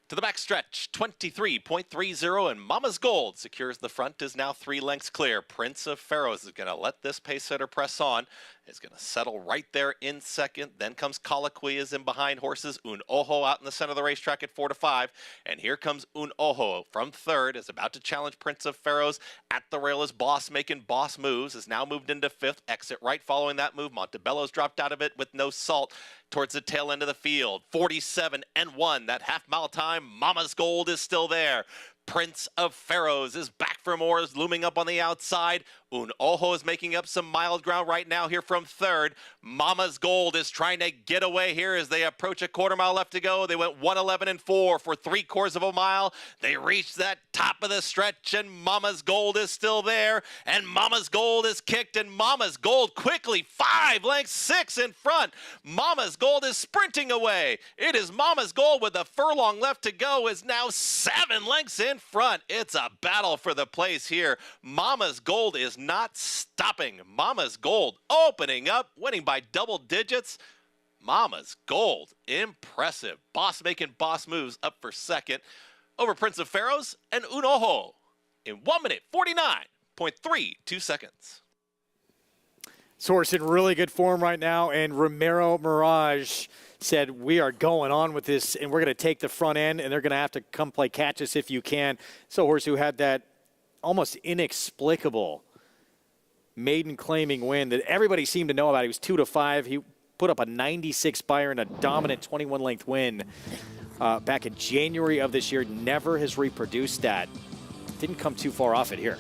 To the back stretch, 23.30, and Mama's Gold secures the front, is now 3 lengths clear. Prince of Pharaohs is going to let this pace setter press on. Is going to settle right there in second. Then comes Colloquy is in behind horses. Un Ojo out in the center of the racetrack at 4-5. And here comes Un Ojo from third, is about to challenge Prince of Pharaohs. At the rail is Boss making boss moves, is now moved into fifth. Exit right following that move. Montebello's dropped out of it with No Salt towards the tail end of the field. 47-1, that half-mile time. Mama's Gold is still there. Prince of Pharaohs is back for more, is looming up on the outside. Un Ojo is making up some mild ground right now here from third. Mama's Gold is trying to get away here as they approach a quarter mile left to go. They went 1:11.4 for 3/4 of a mile. They reached that top of the stretch, and Mama's Gold is still there. And Mama's Gold is kicked, and Mama's Gold quickly 5 lengths 6 in front. Mama's Gold is sprinting away. It is Mama's Gold with a furlong left to go, is now 7 lengths in front. It's a battle for the place here. Mama's Gold is not stopping. Mama's Gold opening up, winning by double digits. Mama's Gold, impressive. Boss making boss moves, up for second over Prince of Pharaohs and Un Ojo in 1 minute 49.32 seconds. This horse in really good form right now, and Romero Mirage said, we are going on with this, and we're going to take the front end, and they're going to have to come play catch us if you can. It's a horse who had that almost inexplicable maiden claiming win that everybody seemed to know about. He was 2-5. He put up a 96 Beyer and a dominant 21-length win back in January of this year. Never has reproduced that. Didn't come too far off it here.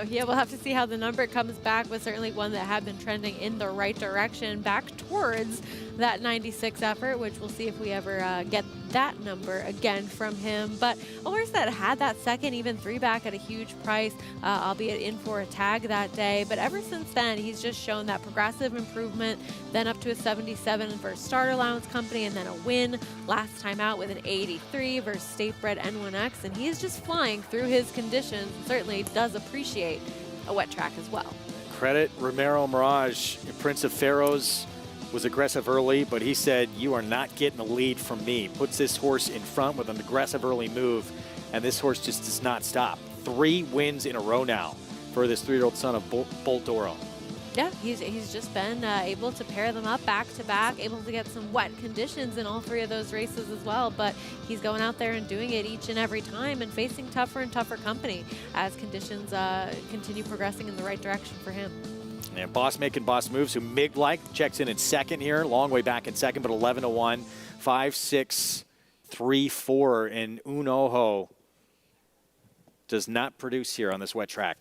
Yeah, we'll have to see how the number comes back, but certainly one that had been trending in the right direction, back towards that 96 effort, which we'll see if we ever get that number again from him. But a horse that had that second, even 3-back at a huge price, albeit in for a tag that day. But ever since then, he's just shown that progressive improvement, then up to a 77 versus Starter Allowance Company, and then a win last time out with an 83 versus State Bred N1X. And he's just flying through his conditions, and certainly does appreciate a wet track as well. Credit Romero Mirage. Prince of Pharaohs was aggressive early, but he said, you are not getting the lead from me. Puts this horse in front with an aggressive early move, and this horse just does not stop. 3 wins in a row now for this 3-year-old son of Bolt Doro. Yeah, he's just been able to pair them up back to back, able to get some wet conditions in all 3 of those races as well. But he's going out there and doing it each and every time and facing tougher and tougher company as conditions continue progressing in the right direction for him. And Boss making boss moves, who Mig-like checks in second here, long way back in second, but 11-1, 5-6, 3-4, and Un Ojo does not produce here on this wet track.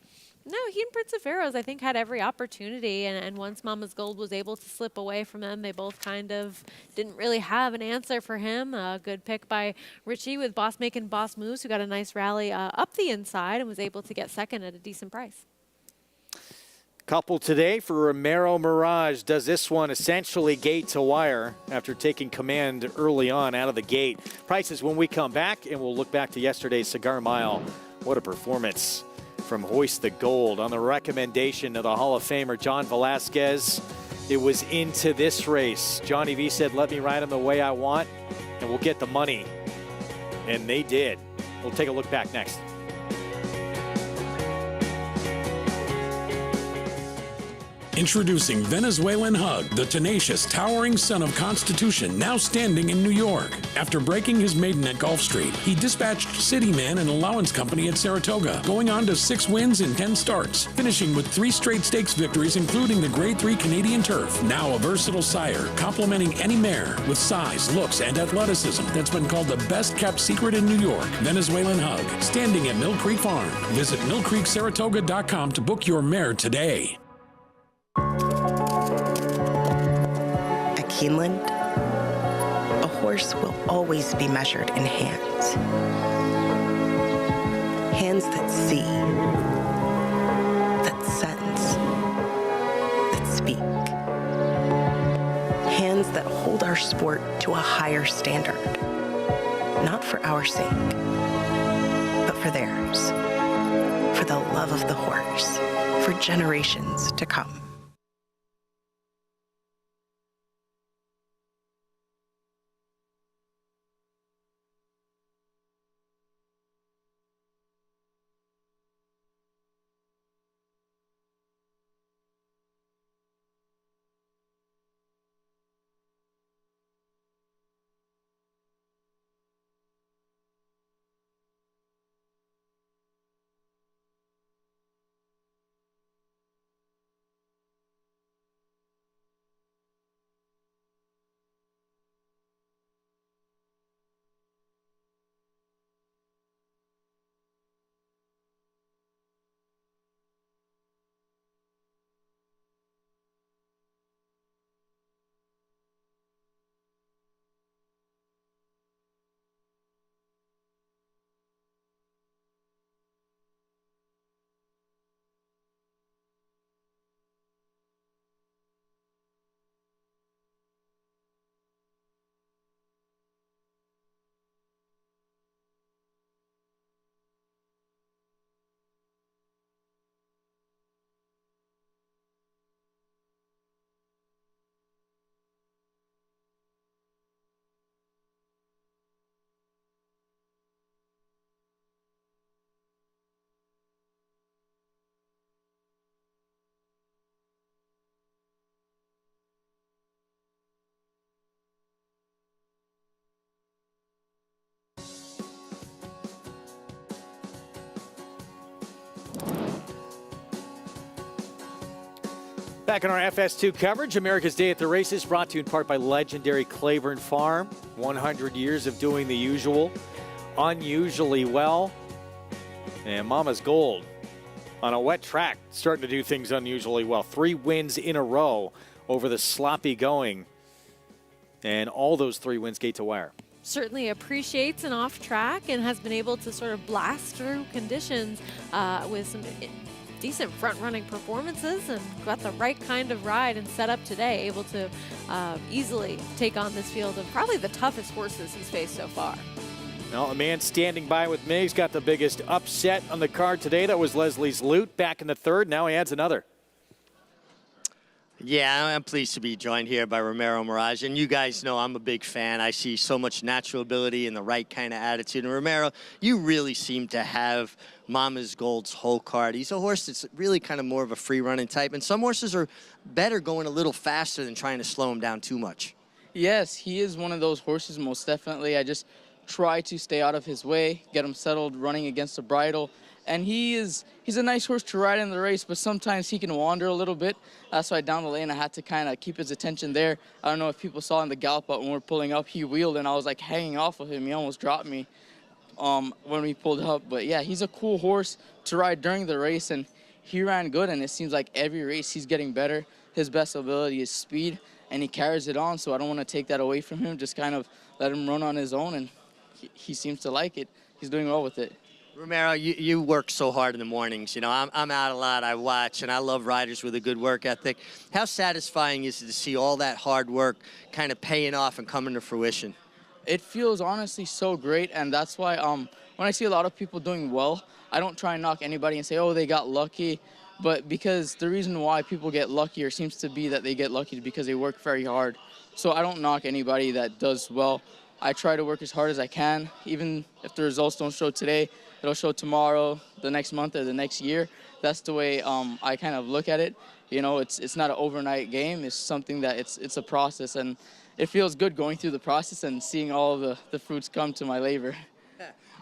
No, he and Prince of Pharaohs, I think, had every opportunity, and once Mama's Gold was able to slip away from them, they both kind of didn't really have an answer for him. A good pick by Richie with Boss making boss moves, who got a nice rally up the inside and was able to get second at a decent price. Couple today for Romero Mirage. Does this one essentially gate to wire after taking command early on out of the gate? Prices when we come back, and we'll look back to yesterday's Cigar Mile. What a performance from Hoist the Gold on the recommendation of the Hall of Famer John Velasquez. it was into this race. Johnny V said, let me ride him the way I want, and we'll get the money. And they did. We'll take a look back next. Introducing Venezuelan Hug, the tenacious, towering son of Constitution, now standing in New York. After breaking his maiden at Gulf Street, he dispatched City Man and Allowance Company at Saratoga, going on to 6 wins in 10 starts, finishing with 3 straight stakes victories, including the Grade 3 Canadian Turf. Now a versatile sire, complementing any mare with size, looks, and athleticism that's been called the best-kept secret in New York. Venezuelan Hug, standing at Mill Creek Farm. Visit millcreeksaratoga.com to book your mare today. At Keeneland, a horse will always be measured in hands. Hands that see, that sense, that speak. Hands that hold our sport to a higher standard. Not for our sake, but for theirs. For the love of the horse, for generations to come. Back on our FS2 coverage, America's Day at the Races, brought to you in part by legendary Claiborne Farm. 100 years of doing the usual, unusually well. And Mama's Gold on a wet track, starting to do things unusually well. 3 wins in a row over the sloppy going. And all those 3 wins gate to wire. Certainly appreciates an off track and has been able to sort of blast through conditions with some decent front-running performances and got the right kind of ride and setup today, able to easily take on this field of probably the toughest horses he's faced so far. Well, a man standing by with me, he's got the biggest upset on the card today. That was Leslie's Loot back in the 3rd. Now he adds another. Yeah, I'm pleased to be joined here by Romero Mirage, and you guys know I'm a big fan. I see so much natural ability and the right kind of attitude. And Romero, you really seem to have Mama's Gold's whole card. He's a horse that's really kind of more of a free-running type, and some horses are better going a little faster than trying to slow him down too much. Yes, he is one of those horses, most definitely. I just try to stay out of his way, get him settled, running against the bridle. And he's a nice horse to ride in the race, but sometimes he can wander a little bit. That's why down the lane I had to kind of keep his attention there. I don't know if people saw in the gallop, but when we were pulling up, he wheeled and I was like hanging off of him. He almost dropped me when we pulled up. But yeah, he's a cool horse to ride during the race, and he ran good, and it seems like every race he's getting better. His best ability is speed, and he carries it on, so I don't want to take that away from him. Just kind of let him run on his own, and he seems to like it. He's doing well with it. Romero, you work so hard in the mornings. You know, I'm out a lot, I watch, and I love riders with a good work ethic. How satisfying is it to see all that hard work kind of paying off and coming to fruition? It feels honestly so great, and that's why when I see a lot of people doing well, I don't try and knock anybody and say, oh, they got lucky. but because the reason why people get luckier seems to be that they get lucky because they work very hard. So I don't knock anybody that does well. I try to work as hard as I can. Even if the results don't show today, it'll show tomorrow, the next month, or the next year. That's the way I kind of look at it. You know, it's not an overnight game. It's something that it's a process, and it feels good going through the process and seeing all the fruits come to my labor.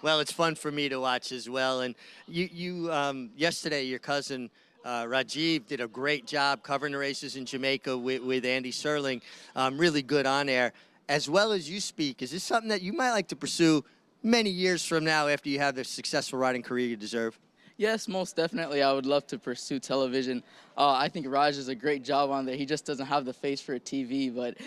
Well, it's fun for me to watch as well. And you yesterday, your cousin Rajiv did a great job covering the races in Jamaica with Andy Serling. Really good on air. As well as you speak, is this something that you might like to pursue many years from now after you have the successful riding career you deserve? Yes, most definitely. I would love to pursue television. I think Raj does a great job on there. He just doesn't have the face for a TV, but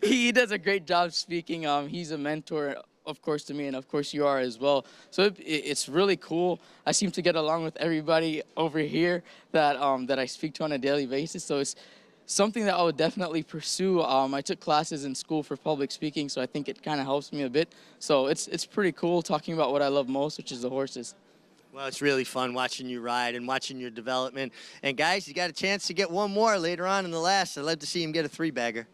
he does a great job speaking. He's a mentor, of course, to me, and of course you are as well. So it's really cool. I seem to get along with everybody over here that I speak to on a daily basis. So it's something that I would definitely pursue. I took classes in school for public speaking, so I think it kind of helps me a bit. So it's pretty cool talking about what I love most, which is the horses. Well, it's really fun watching you ride and watching your development. And guys, you got a chance to get one more later on in the last. I'd love to see him get a 3-bagger.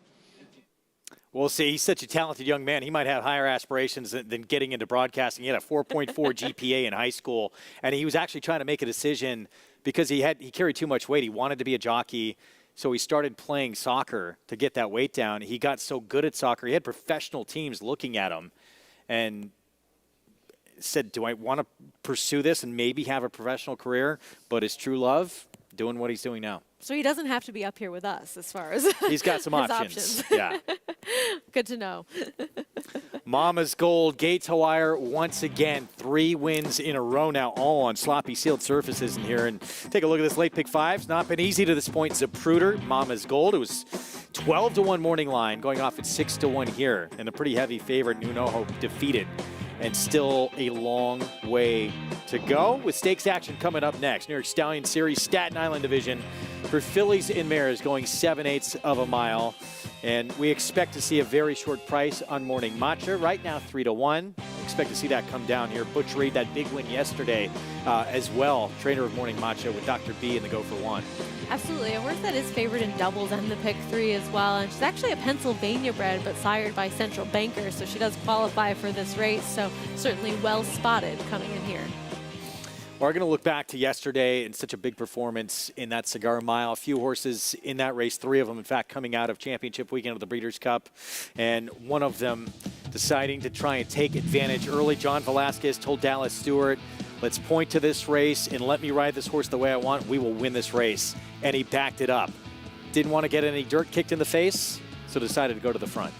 We'll see. He's such a talented young man. He might have higher aspirations than getting into broadcasting. He had a 4.4 GPA in high school, and he was actually trying to make a decision because he carried too much weight. He wanted to be a jockey, so he started playing soccer to get that weight down. He got so good at soccer. He had professional teams looking at him and said, do I want to pursue this and maybe have a professional career? But his true love, doing what he's doing now. So he doesn't have to be up here with us as far as he's got some options. Yeah. Good to know. Mama's Gold, Gates Hawaii once again, 3 wins in a row now, all on sloppy sealed surfaces in here. And take a look at this late pick 5. It's not been easy to this point. Zapruder, Mama's Gold. It was 12-1 morning line, going off at 6-1 here. And a pretty heavy favorite, Nunoho, defeated. And still a long way to go with stakes action coming up next. New York Stallion Series Staten Island Division for fillies and mares going 7/8 of a mile. And we expect to see a very short price on Morning Matcha. Right now, 3-1. Expect to see that come down here. Butch Reed, that big win yesterday as well. Trainer of Morning Matcha with Dr. B in the go for 1. Absolutely. And Worth is favored in doubles and the pick 3 as well. And she's actually a Pennsylvania bred, but sired by Central Banker. So she does qualify for this race. So certainly well spotted coming in here. We're going to look back to yesterday and such a big performance in that Cigar Mile. A few horses in that race, 3 of them, in fact, coming out of championship weekend of the Breeders' Cup. And one of them deciding to try and take advantage early. John Velasquez told Dallas Stewart, let's point to this race and let me ride this horse the way I want. We will win this race. And he backed it up. Didn't want to get any dirt kicked in the face, so decided to go to the front.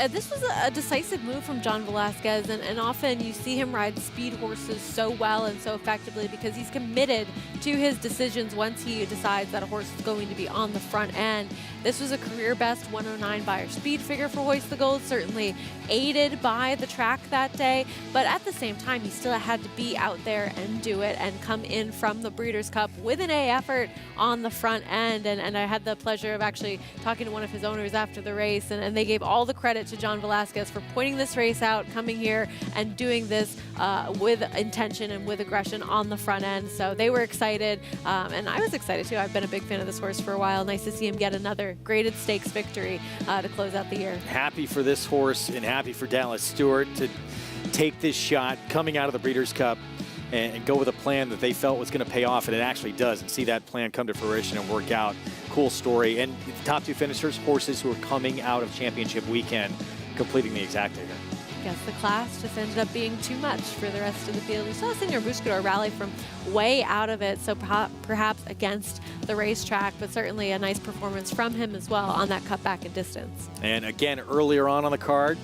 This was a decisive move from John Velasquez, and often you see him ride speed horses so well and so effectively because he's committed to his decisions once he decides that a horse is going to be on the front end. This was a career best 109 Beyer speed figure for Hoist the Gold, certainly aided by the track that day, but at the same time, he still had to be out there and do it and come in from the Breeders' Cup with an A effort on the front end. And I had the pleasure of actually talking to one of his owners after the race, and they gave all the credit to John Velasquez for pointing this race out, coming here and doing this with intention and with aggression on the front end. So they were excited, and I was excited too. I've been a big fan of this horse for a while. Nice to see him get another graded stakes victory to close out the year. Happy for this horse and happy for Dallas Stewart to take this shot coming out of the Breeders' Cup and go with a plan that they felt was going to pay off, and it actually does, and see that plan come to fruition and work out. Cool story. And the top 2 finishers, horses who are coming out of championship weekend, completing the exact figure. Guess the class just ended up being too much for the rest of the field. We saw Senor Buscador rally from way out of it, so perhaps against the racetrack, but certainly a nice performance from him as well on that cutback in distance. And again, earlier on the card,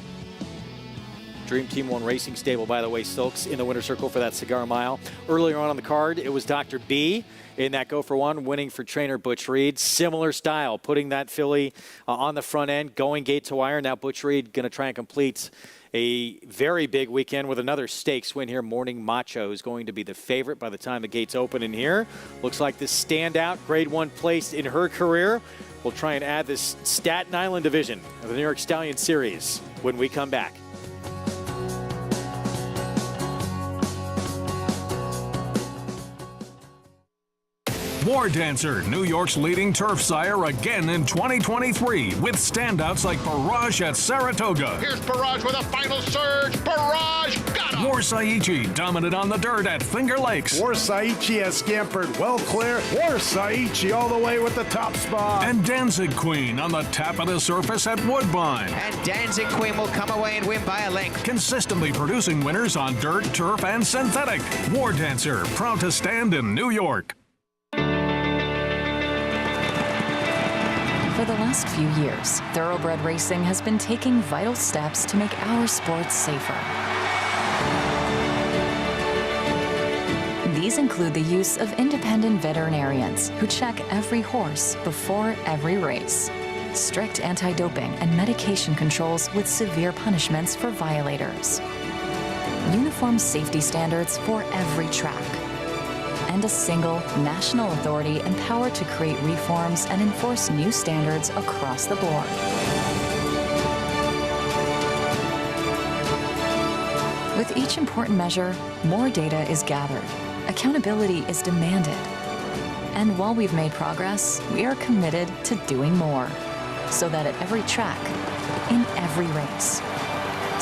Dream Team 1 Racing Stable, by the way, Silks in the winner's circle for that Cigar Mile. Earlier on the card, it was Dr. B in that go for 1, winning for trainer Butch Reed. Similar style, putting that filly on the front end, going gate to wire. Now Butch Reed going to try and complete a very big weekend with another stakes win here. Morning Macho is going to be the favorite by the time the gates open in here. Looks like this standout, grade 1 place in her career. We'll try and add this Staten Island division of the New York Stallion Series when we come back. War Dancer, New York's leading turf sire again in 2023 with standouts like Barrage at Saratoga. Here's Barrage with a final surge. Barrage got him. War Saichi dominant on the dirt at Finger Lakes. War Saichi has scampered well clear. War Saichi all the way with the top spot. And Danzig Queen on the tap of the surface at Woodbine. And Danzig Queen will come away and win by a length. Consistently producing winners on dirt, turf, and synthetic. War Dancer, proud to stand in New York. For the last few years, thoroughbred racing has been taking vital steps to make our sports safer. These include the use of independent veterinarians who check every horse before every race, strict anti-doping and medication controls with severe punishments for violators, uniform safety standards for every track, and a single national authority empowered to create reforms and enforce new standards across the board. With each important measure, more data is gathered, accountability is demanded, and while we've made progress, we are committed to doing more, so that at every track, in every race,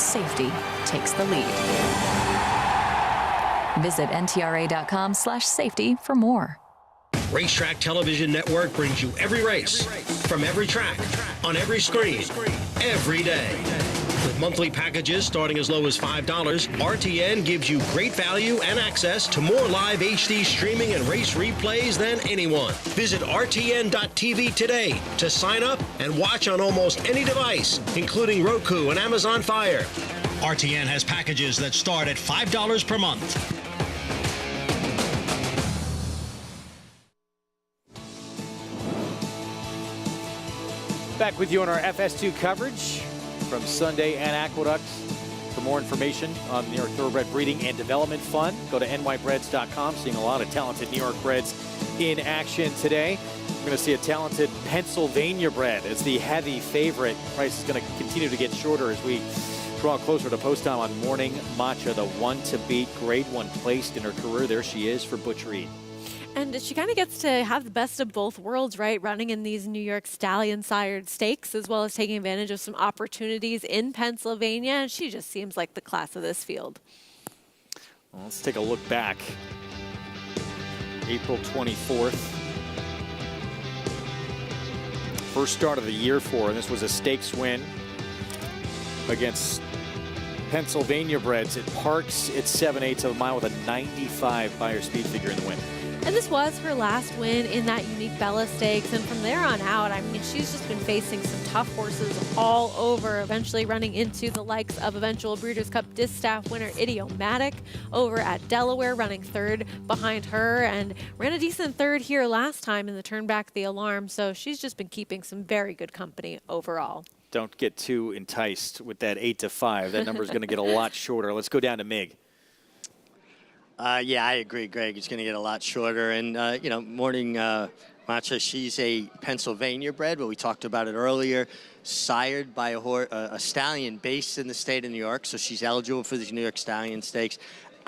safety takes the lead. Visit ntra.com/safety for more. Racetrack Television Network brings you every race, from every track, on every screen, every day. With monthly packages starting as low as $5, RTN gives you great value and access to more live HD streaming and race replays than anyone. Visit RTN.tv today to sign up and watch on almost any device, including Roku and Amazon Fire. RTN has packages that start at $5 per month. Back with you on our FS2 coverage from Sunday and Aqueduct. For more information on New York Thoroughbred Breeding and Development Fund, go to nybreds.com. Seeing a lot of talented New York breds in action today. We're going to see a talented Pennsylvania bred as the heavy favorite. Price is going to continue to get shorter as we draw closer to post time on Morning Matcha, the one to beat, grade 1 placed in her career. There she is for Butch Reed. And she kind of gets to have the best of both worlds, right? Running in these New York Stallion-sired stakes, as well as taking advantage of some opportunities in Pennsylvania. And she just seems like the class of this field. Well, let's take a look back. April 24th. First start of the year for her, and this was a stakes win against Pennsylvania breds. It parks at 7/8 of a mile with a 95 Beyer speed figure in the win. And this was her last win in that unique Bella Stakes. And from there on out, I mean, she's just been facing some tough horses all over, eventually running into the likes of eventual Breeders' Cup Distaff winner Idiomatic over at Delaware, running third behind her, and ran a decent third here last time in the Turn Back the Alarm. So she's just been keeping some very good company overall. Don't get too enticed with that 8-5. That number is going to get a lot shorter. Let's go down to Mig. Yeah, I agree, Greg. It's going to get a lot shorter. And, you know, Morning Matcha, she's a Pennsylvania bred, but we talked about it earlier, sired by a stallion based in the state of New York, so she's eligible for these New York Stallion Stakes.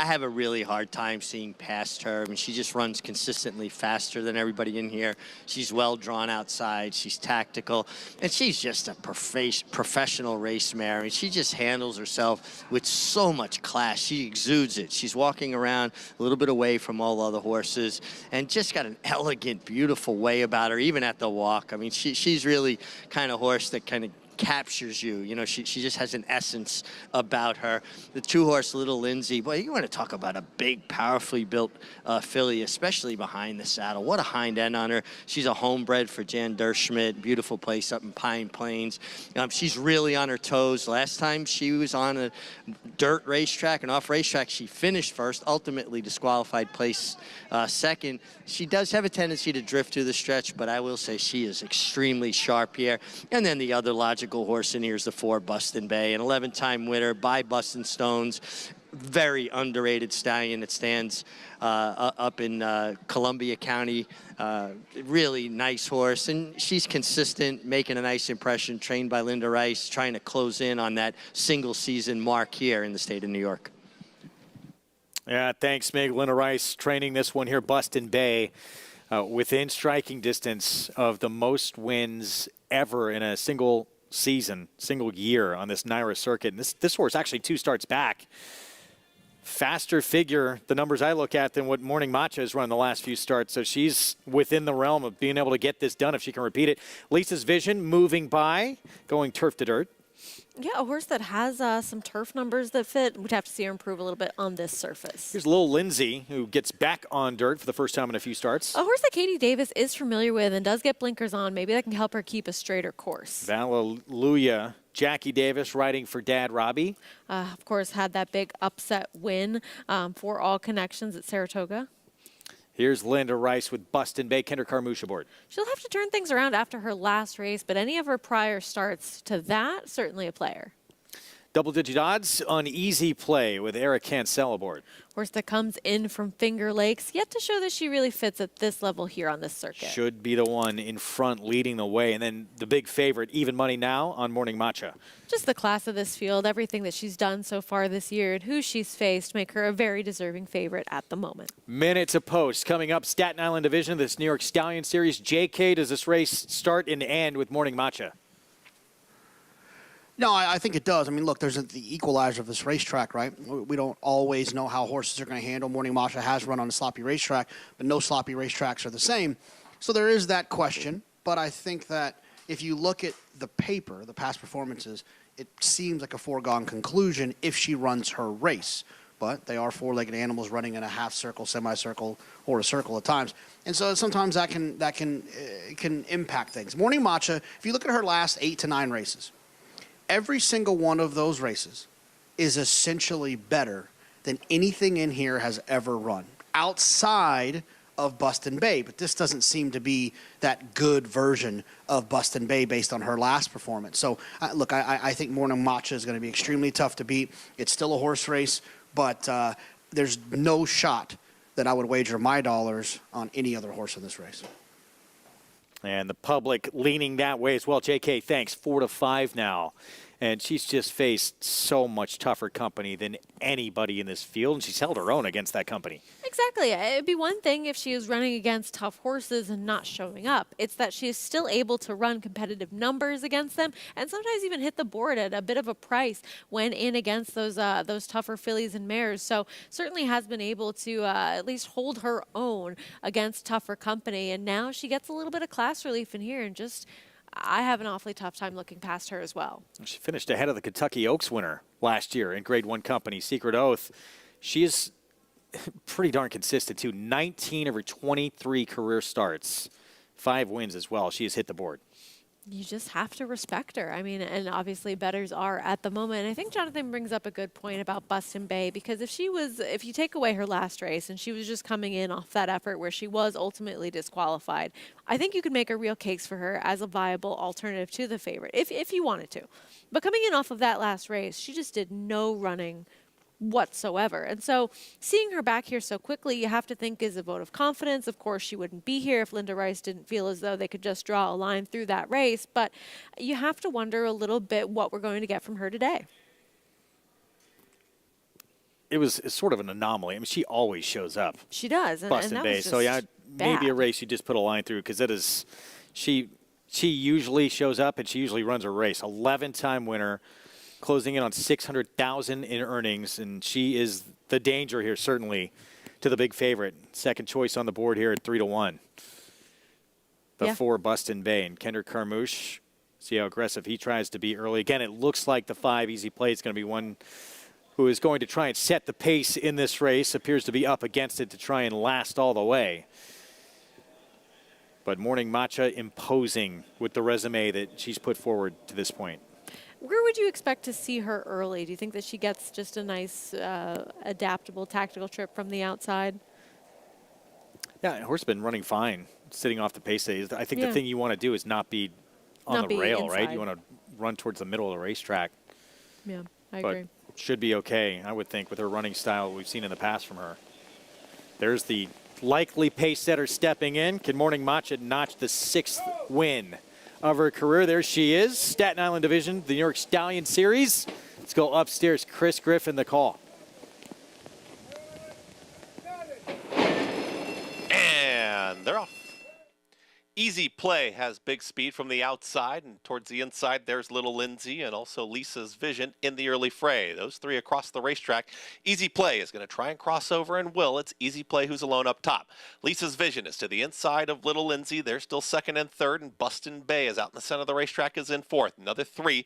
I have a really hard time seeing past her. I mean, she just runs consistently faster than everybody in here. She's well drawn outside. She's tactical. And she's just a professional race mare. I mean, she just handles herself with so much class. She exudes it. She's walking around a little bit away from all other horses and just got an elegant, beautiful way about her, even at the walk. I mean, she's really kind of horse that kind of captures you. You know, she just has an essence about her. The two-horse Little Lindsay, boy, you want to talk about a big, powerfully built filly, especially behind the saddle. What a hind end on her. She's a homebred for Jan Derschmidt. Beautiful place up in Pine Plains. She's really on her toes. Last time she was on a dirt racetrack, an off racetrack, she finished first, ultimately disqualified place second. She does have a tendency to drift through the stretch, but I will say she is extremely sharp here. And then the other logical horse in here is the 4 Buston Bay, an 11-time winner by Buston Stones. Very underrated stallion that stands up in Columbia County. Really nice horse, and she's consistent, making a nice impression, trained by Linda Rice, trying to close in on that single season mark here in the state of New York. Yeah, thanks, Mig. Linda Rice training this one here, Buston Bay. within striking distance of the most wins ever in a single season, single year on this NYRA circuit. And this horse actually 2 starts back. Faster figure, the numbers I look at, than what Morning Matcha has run the last few starts. So she's within the realm of being able to get this done if she can repeat it. Lisa's Vision moving by, going turf to dirt. Yeah, a horse that has some turf numbers that fit. We'd have to see her improve a little bit on this surface. Here's Lil Lindsay, who gets back on dirt for the first time in a few starts. A horse that Katie Davis is familiar with and does get blinkers on. Maybe that can help her keep a straighter course. Hallelujah. Jackie Davis riding for Dad Robbie. Of course, had that big upset win for All Connections at Saratoga. Here's Linda Rice with Buston Bay, Kendra Carmouche aboard. She'll have to turn things around after her last race, but any of her prior starts to that, certainly a player. Double-digit odds on Easy Play with Eric Cancel aboard. Horse that comes in from Finger Lakes, yet to show that she really fits at this level here on this circuit. Should be the one in front leading the way. And then the big favorite, Even Money Now on Morning Matcha. Just the class of this field, everything that she's done so far this year and who she's faced make her a very deserving favorite at the moment. Minute to post. Coming up, Staten Island division of this New York Stallion Series. JK, does this race start and end with Morning Matcha? No, I think it does. I mean, look, there's the equalizer of this racetrack, right? We don't always know how horses are going to handle. Morning Matcha has run on a sloppy racetrack, but no sloppy racetracks are the same. So there is that question. But I think that if you look at the paper, the past performances, it seems like a foregone conclusion if she runs her race. But they are 4-legged animals running in a half circle, semicircle, or a circle at times. And so sometimes that can impact things. Morning Matcha, if you look at her last 8 to 9 races, every single one of those races is essentially better than anything in here has ever run outside of Buston Bay. But this doesn't seem to be that good version of Buston Bay based on her last performance. So, look, I think Morning Matcha is going to be extremely tough to beat. It's still a horse race, but there's no shot that I would wager my dollars on any other horse in this race. And the public leaning that way as well. JK, thanks. 4-5 now. And she's just faced so much tougher company than anybody in this field, and she's held her own against that company. Exactly. It'd be one thing if she was running against tough horses and not showing up. It's that she is still able to run competitive numbers against them and sometimes even hit the board at a bit of a price when in against those tougher fillies and mares. So certainly has been able to at least hold her own against tougher company. And now she gets a little bit of class relief in here and just... I have an awfully tough time looking past her as well. She finished ahead of the Kentucky Oaks winner last year in Grade 1 company, Secret Oath. She is pretty darn consistent, too. 19 of her 23 career starts, 5 wins as well. She has hit the board. You just have to respect her. I mean, and obviously bettors are at the moment. And I think Jonathan brings up a good point about Buston Bay, because if you take away her last race and she was just coming in off that effort where she was ultimately disqualified, I think you could make a real case for her as a viable alternative to the favorite, if you wanted to. But coming in off of that last race, she just did no running whatsoever. And so seeing her back here so quickly, you have to think is a vote of confidence. Of course, she wouldn't be here if Linda Rice didn't feel as though they could just draw a line through that race. But you have to wonder a little bit what we're going to get from her today. It's sort of an anomaly. I mean, she always shows up. She does. Buston Bay. So, yeah, maybe a race you just put a line through, because it is, she usually shows up and she usually runs a race. 11-time winner, closing in on $600,000 in earnings, and she is the danger here, certainly, to the big favorite. Second choice on the board here at 3-1. Before Buston Bay. And Kendra Carmouche, see how aggressive he tries to be early. Again, it looks like the 5 Easy Play is going to be one who is going to try and set the pace in this race. Appears to be up against it to try and last all the way. But Morning Matcha imposing with the resume that she's put forward to this point. Where would you expect to see her early? Do you think that she gets just a nice, adaptable, tactical trip from the outside? Yeah, horse been running fine, sitting off the pace. I think the thing you want to do is not be on the rail, inside. Right? You want to run towards the middle of the racetrack. Yeah, I agree. Should be okay, I would think, with her running style we've seen in the past from her. There's the likely pace setter stepping in. Can Morning Matcha notch the 6th win of her career? There she is, Staten Island division, the New York Stallion Series. Let's go upstairs. Chris Griffin, the call. And they're off. Easy Play has big speed from the outside, and towards the inside, there's Little Lindsay and also Lisa's Vision in the early fray. Those three across the racetrack. Easy Play is going to try and cross over and will. It's Easy Play who's alone up top. Lisa's Vision is to the inside of Little Lindsay. They're still second and third, and Bustin' Bay is out in the center of the racetrack, is in fourth. Another three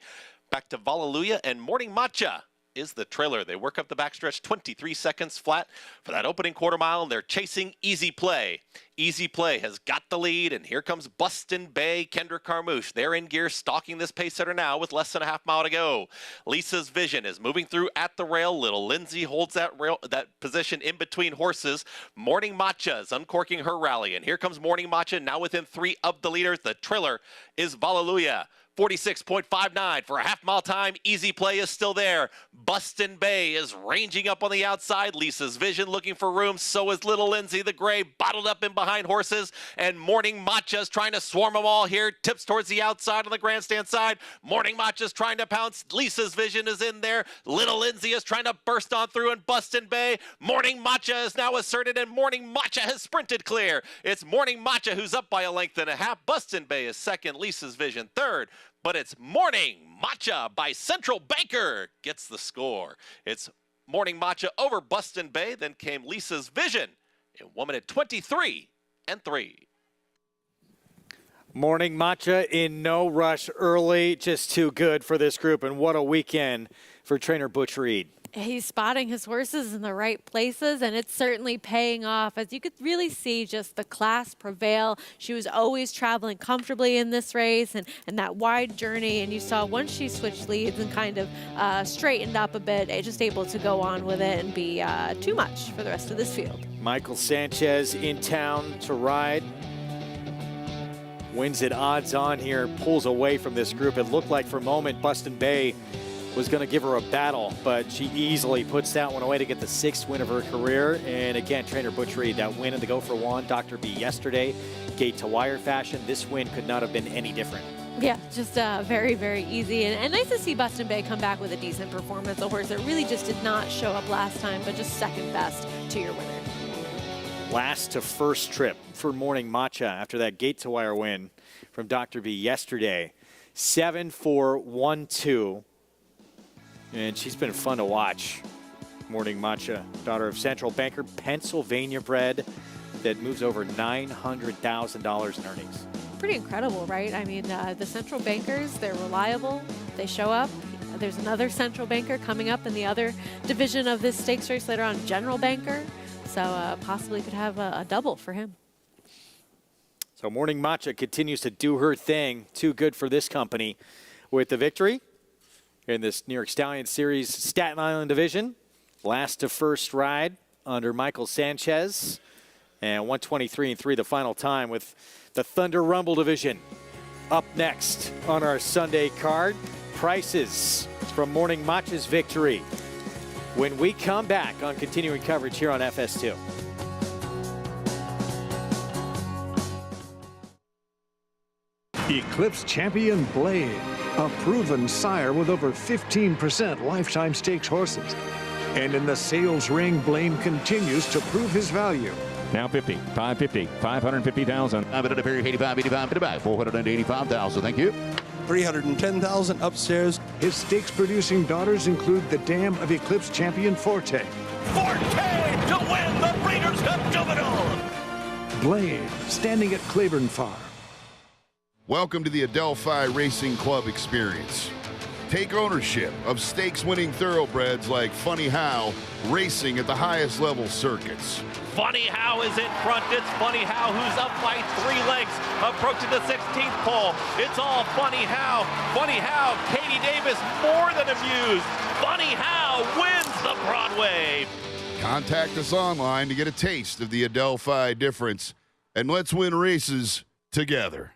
back to Vallelujah, and Morning Matcha is the trailer. They work up the backstretch 23 seconds flat for that opening quarter mile, and they're chasing Easy Play. Easy Play has got the lead, and here comes Bustin' Bay, Kendrick Carmouche. They're in gear, stalking this pace setter now with less than a half mile to go. Lisa's Vision is moving through at the rail. Little Lindsay holds that position in between horses. Morning Matcha is uncorking her rally, and here comes Morning Matcha now within three of the leaders. The trailer is Vallelujah. 46.59 for a half-mile time. Easy Play is still there. Bustin' Bay is ranging up on the outside. Lisa's Vision looking for room. So is Little Lindsay, the gray, bottled up in behind horses. And Morning Matcha's trying to swarm them all here. Tips towards the outside on the grandstand side. Morning Matcha's trying to pounce. Lisa's Vision is in there. Little Lindsay is trying to burst on through, and Bustin' Bay. Morning Matcha is now asserted, and Morning Matcha has sprinted clear. It's Morning Matcha who's up by a length and a half. Bustin' Bay is second. Lisa's Vision third. But it's Morning Matcha by Central Banker gets the score. It's Morning Matcha over Bustin' Bay. Then came Lisa's Vision in 1 minute 23 and 3. Morning Matcha in no rush early, just too good for this group. And what a weekend for trainer Butch Reed. He's spotting his horses in the right places, and it's certainly paying off. As you could really see, just the class prevail. She was always traveling comfortably in this race, and that wide journey. And you saw once she switched leads and kind of straightened up a bit, just able to go on with it and be too much for the rest of this field. Michael Sanchez in town to ride. Wins it odds on here, pulls away from this group. It looked like for a moment Bustin' Bay was going to give her a battle, but she easily puts that one away to get the 6th win of her career. And again, trainer Butch Reed, that win in the Go for One, Dr. B yesterday, gate to wire fashion. This win could not have been any different. Yeah, just very, very easy. And nice to see Bustin' Bay come back with a decent performance. A horse that really just did not show up last time, but just second best to your winner. Last to first trip for Morning Matcha after that gate to wire win from Dr. B yesterday. 7-4-1-2. And she's been fun to watch. Morning Matcha, daughter of Central Banker, Pennsylvania bred, that moves over $900,000 in earnings. Pretty incredible, right? I mean, the Central Bankers, they're reliable. They show up. There's another Central Banker coming up in the other division of this stakes race later on, General Banker. So possibly could have a double for him. So Morning Matcha continues to do her thing. Too good for this company with the victory in this New York Stallion Series Staten Island division. Last to first ride under Michael Sanchez. And 123-3 the final time with the Thunder Rumble division. Up next on our Sunday card, prices from Morning Matcha's victory when we come back on continuing coverage here on FS2. Eclipse Champion Blade, a proven sire with over 15% lifetime stakes horses. And in the sales ring, Blaine continues to prove his value. Now 50, 550, 550,000. 85, 485,000. Thank you. 310,000 upstairs. His stakes-producing daughters include the dam of Eclipse Champion Forte. Forte to win the Breeders' Cup Juvenile. Blade, standing at Claiborne Farm. Welcome to the Adelphi Racing Club experience. Take ownership of stakes-winning thoroughbreds like Funny How, racing at the highest level circuits. Funny How is in front. It's Funny How who's up by 3 lengths, approaching the 16th pole. It's all Funny How. Funny How, Katie Davis more than amused. Funny How wins the Broadway. Contact us online to get a taste of the Adelphi difference, and let's win races together.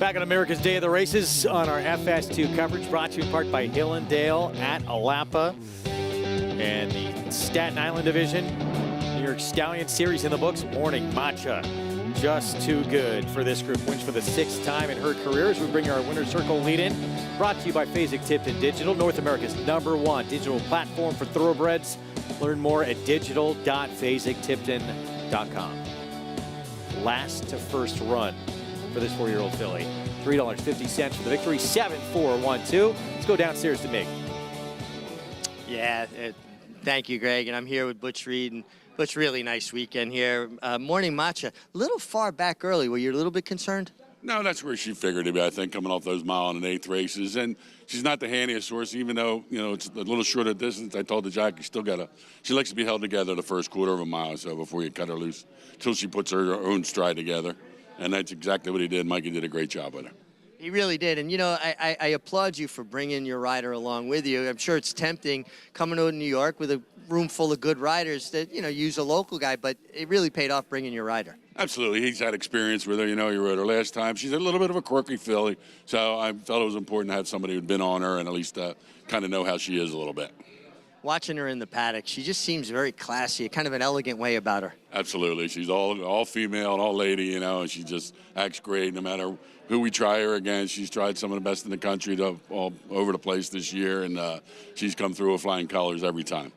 Back on America's Day of the Races on our FS2 coverage, brought to you in part by Hill and Dale at Alapa. And the Staten Island division, New York Stallion Series in the books. Morning Matcha, just too good for this group. Wins for the 6th time in her career as we bring our winner's circle lead in. Brought to you by Fasig-Tipton Digital, North America's #1 digital platform for thoroughbreds. Learn more at digital.fasig-tipton.com. Last to first run for this 4-year-old filly. $3.50 for the victory, 7-4-1-2. Let's go downstairs to Mig. Yeah, thank you, Greg. And I'm here with Butch Reed. And Butch, really nice weekend here. Morning Matcha, a little far back early. Were you a little bit concerned? No, that's where she figured to be, I think, coming off those 1.125 races. And she's not the handiest horse, even though, you know, it's a little shorter distance. I told the jockey, she likes to be held together the first quarter of a mile or so before you cut her loose, until she puts her own stride together. And that's exactly what he did. Mikey did a great job with her. He really did. And, you know, I applaud you for bringing your rider along with you. I'm sure it's tempting coming to New York with a room full of good riders that, you know, use a local guy, but it really paid off bringing your rider. Absolutely. He's had experience with her. You know, he rode her last time. She's a little bit of a quirky filly, so I felt it was important to have somebody who'd been on her and at least kind of know how she is a little bit. Watching her in the paddock, she just seems very classy, kind of an elegant way about her. Absolutely. She's all female and all lady, you know, and she just acts great no matter who we try her against. She's tried some of the best in the country all over the place this year, and she's come through with flying colors every time.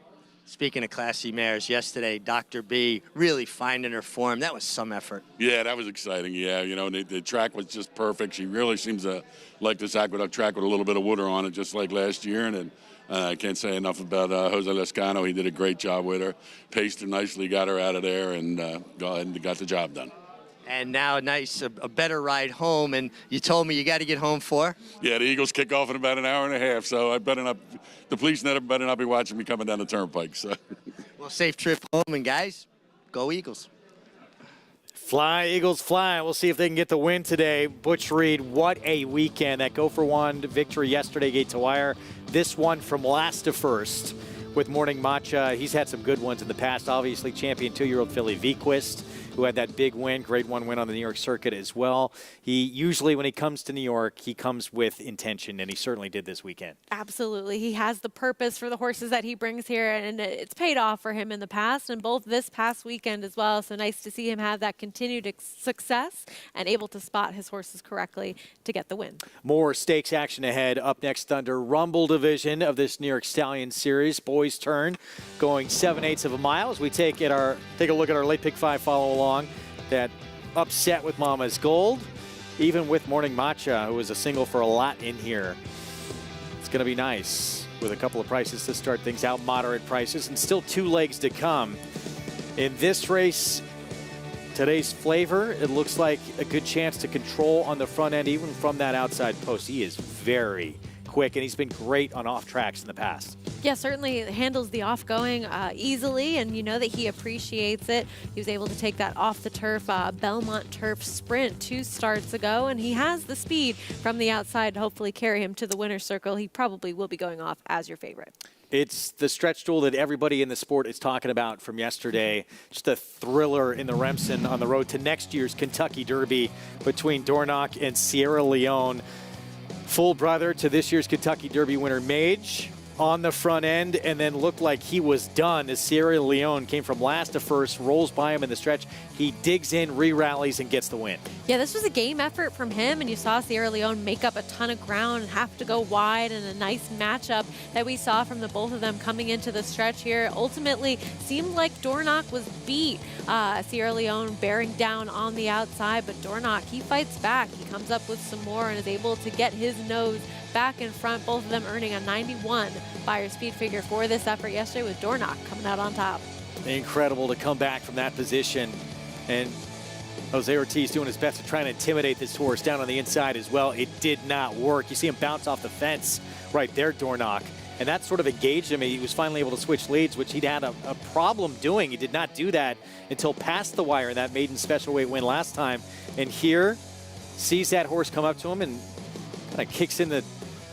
Speaking of classy mares, yesterday, Dr. B really finding her form. That was some effort. Yeah, that was exciting. Yeah, you know, the track was just perfect. She really seems to like this Aqueduct track with a little bit of water on it, just like last year. And I can't say enough about Jose Lescano. He did a great job with her. Paced her nicely, got her out of there, and got the job done. And now a better ride home. And you told me you got to get home for? Yeah, the Eagles kick off in about an hour and a half, so I better not. The police better not be watching me coming down the turnpike. So. Well, safe trip home, and guys, go Eagles. Fly, Eagles, fly. We'll see if they can get the win today. Butch Reed, what a weekend. That go-for-one victory yesterday, gate to wire. This one from last to first with Morning Matcha. He's had some good ones in the past. Obviously, champion 2-year-old filly Vequist, who had that big win, grade 1 win on the New York circuit as well. He usually, when he comes to New York, he comes with intention, and he certainly did this weekend. Absolutely. He has the purpose for the horses that he brings here, and it's paid off for him in the past, and both this past weekend as well. So nice to see him have that continued success and able to spot his horses correctly to get the win. More stakes action ahead. Up next, Thunder Rumble division of this New York Stallion Series. Boys' turn, going 7/8 of a mile as we take a look at our late pick 5 follow along. That upset with Mama's Gold, even with Morning Matcha, who was a single for a lot in here. It's going to be nice with a couple of prices to start things out, moderate prices, and still 2 legs to come. In this race, today's flavor, it looks like a good chance to control on the front end, even from that outside post. He is very quick, and he's been great on off tracks in the past. Yeah, certainly handles the off-going easily, and you know that he appreciates it. He was able to take that off-the-turf Belmont Turf Sprint 2 starts ago, and he has the speed from the outside to hopefully carry him to the winner's circle. He probably will be going off as your favorite. It's the stretch duel that everybody in the sport is talking about from yesterday. Just a thriller in the Remsen on the road to next year's Kentucky Derby between Dornoch and Sierra Leone. Full brother to this year's Kentucky Derby winner Mage on the front end, and then looked like he was done as Sierra Leone came from last to first, rolls by him in the stretch. He digs in, re-rallies, and gets the win. Yeah, this was a game effort from him, and you saw Sierra Leone make up a ton of ground and have to go wide, and a nice matchup that we saw from the both of them coming into the stretch here. Ultimately, seemed like Dornoch was beat. Sierra Leone bearing down on the outside, but Dornoch, he fights back. He comes up with some more and is able to get his nose back in front, both of them earning a 91 buyer speed figure for this effort yesterday, with Dornoch coming out on top. Incredible to come back from that position. And Jose Ortiz doing his best to try and intimidate this horse down on the inside as well. It did not work. You see him bounce off the fence right there, Dornoch. And that sort of engaged him. He was finally able to switch leads, which he'd had a problem doing. He did not do that until past the wire in that maiden special weight win last time. And here, sees that horse come up to him and kind of kicks in the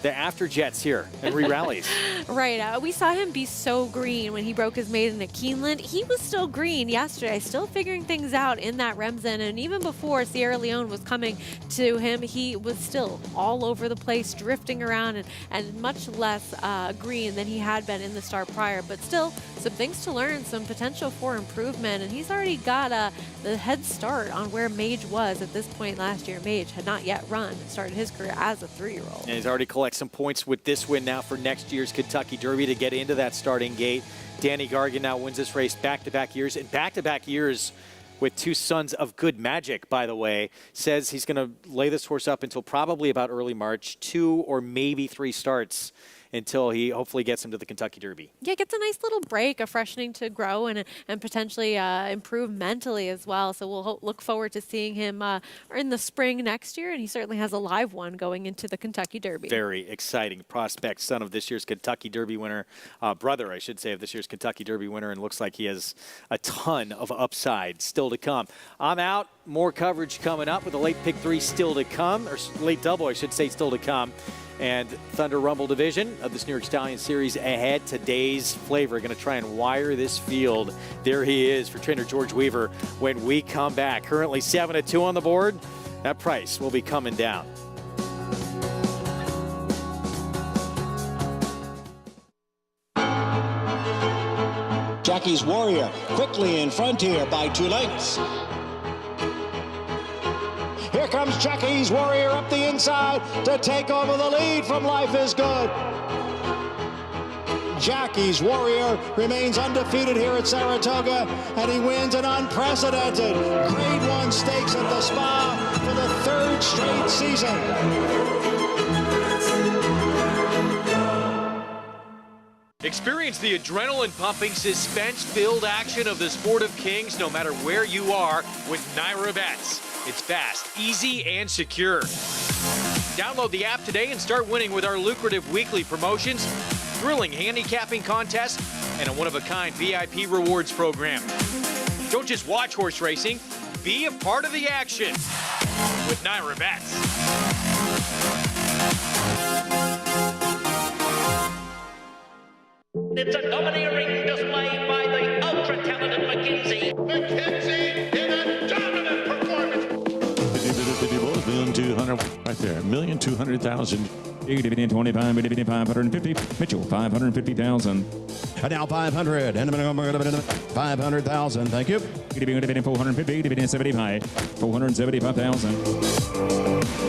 the after jets here and re-rallies. Right. We saw him be so green when he broke his maiden at Keeneland. He was still green yesterday, still figuring things out in that Remsen. And even before Sierra Leone was coming to him, he was still all over the place, drifting around and much less green than he had been in the start prior. But still, some things to learn, some potential for improvement. And he's already got the head start on where Mage was at this point last year. Mage had not yet run and started his career as a 3-year-old. And he's already collected some points with this win now for next year's Kentucky Derby to get into that starting gate. Danny Gargan now wins this race back-to-back years, and back-to-back years with two sons of good magic, by the way. Says he's going to lay this horse up until probably about early March, 2 or maybe 3 starts until he hopefully gets him to the Kentucky Derby. Yeah, gets a nice little break, a freshening to grow and potentially improve mentally as well. So we'll look forward to seeing him in the spring next year, and he certainly has a live one going into the Kentucky Derby. Very exciting prospect, son of this year's Kentucky Derby winner, brother, I should say, of this year's Kentucky Derby winner, and looks like he has a ton of upside still to come. I'm out. More coverage coming up with the late pick 3 still to come, or late double, I should say, still to come. And Thunder Rumble division of this New York Stallion Series ahead. Today's flavor, going to try and wire this field. There he is for trainer George Weaver when we come back. Currently 7-2 on the board. That price will be coming down. Jackie's Warrior quickly in front here by 2 lengths. Here comes Jackie's Warrior up the inside to take over the lead from Life is Good. Jackie's Warrior remains undefeated here at Saratoga, and he wins an unprecedented Grade 1 stakes at the Spa for the 3rd straight season. Experience the adrenaline-pumping, suspense-filled action of the Sport of Kings no matter where you are with Naira Bets. It's fast, easy, and secure. Download the app today and start winning with our lucrative weekly promotions, thrilling handicapping contests, and a one-of-a-kind VIP rewards program. Don't just watch horse racing, be a part of the action with Naira Bets. It's a domineering display by the ultra-talented McKinsey. McKinsey in a dominant performance. 1,200,000 right there. 1,200,000. 25, 550. Mitchell, 550,000. And now 500. And 500,000. Thank you. 450, 75. 475,000.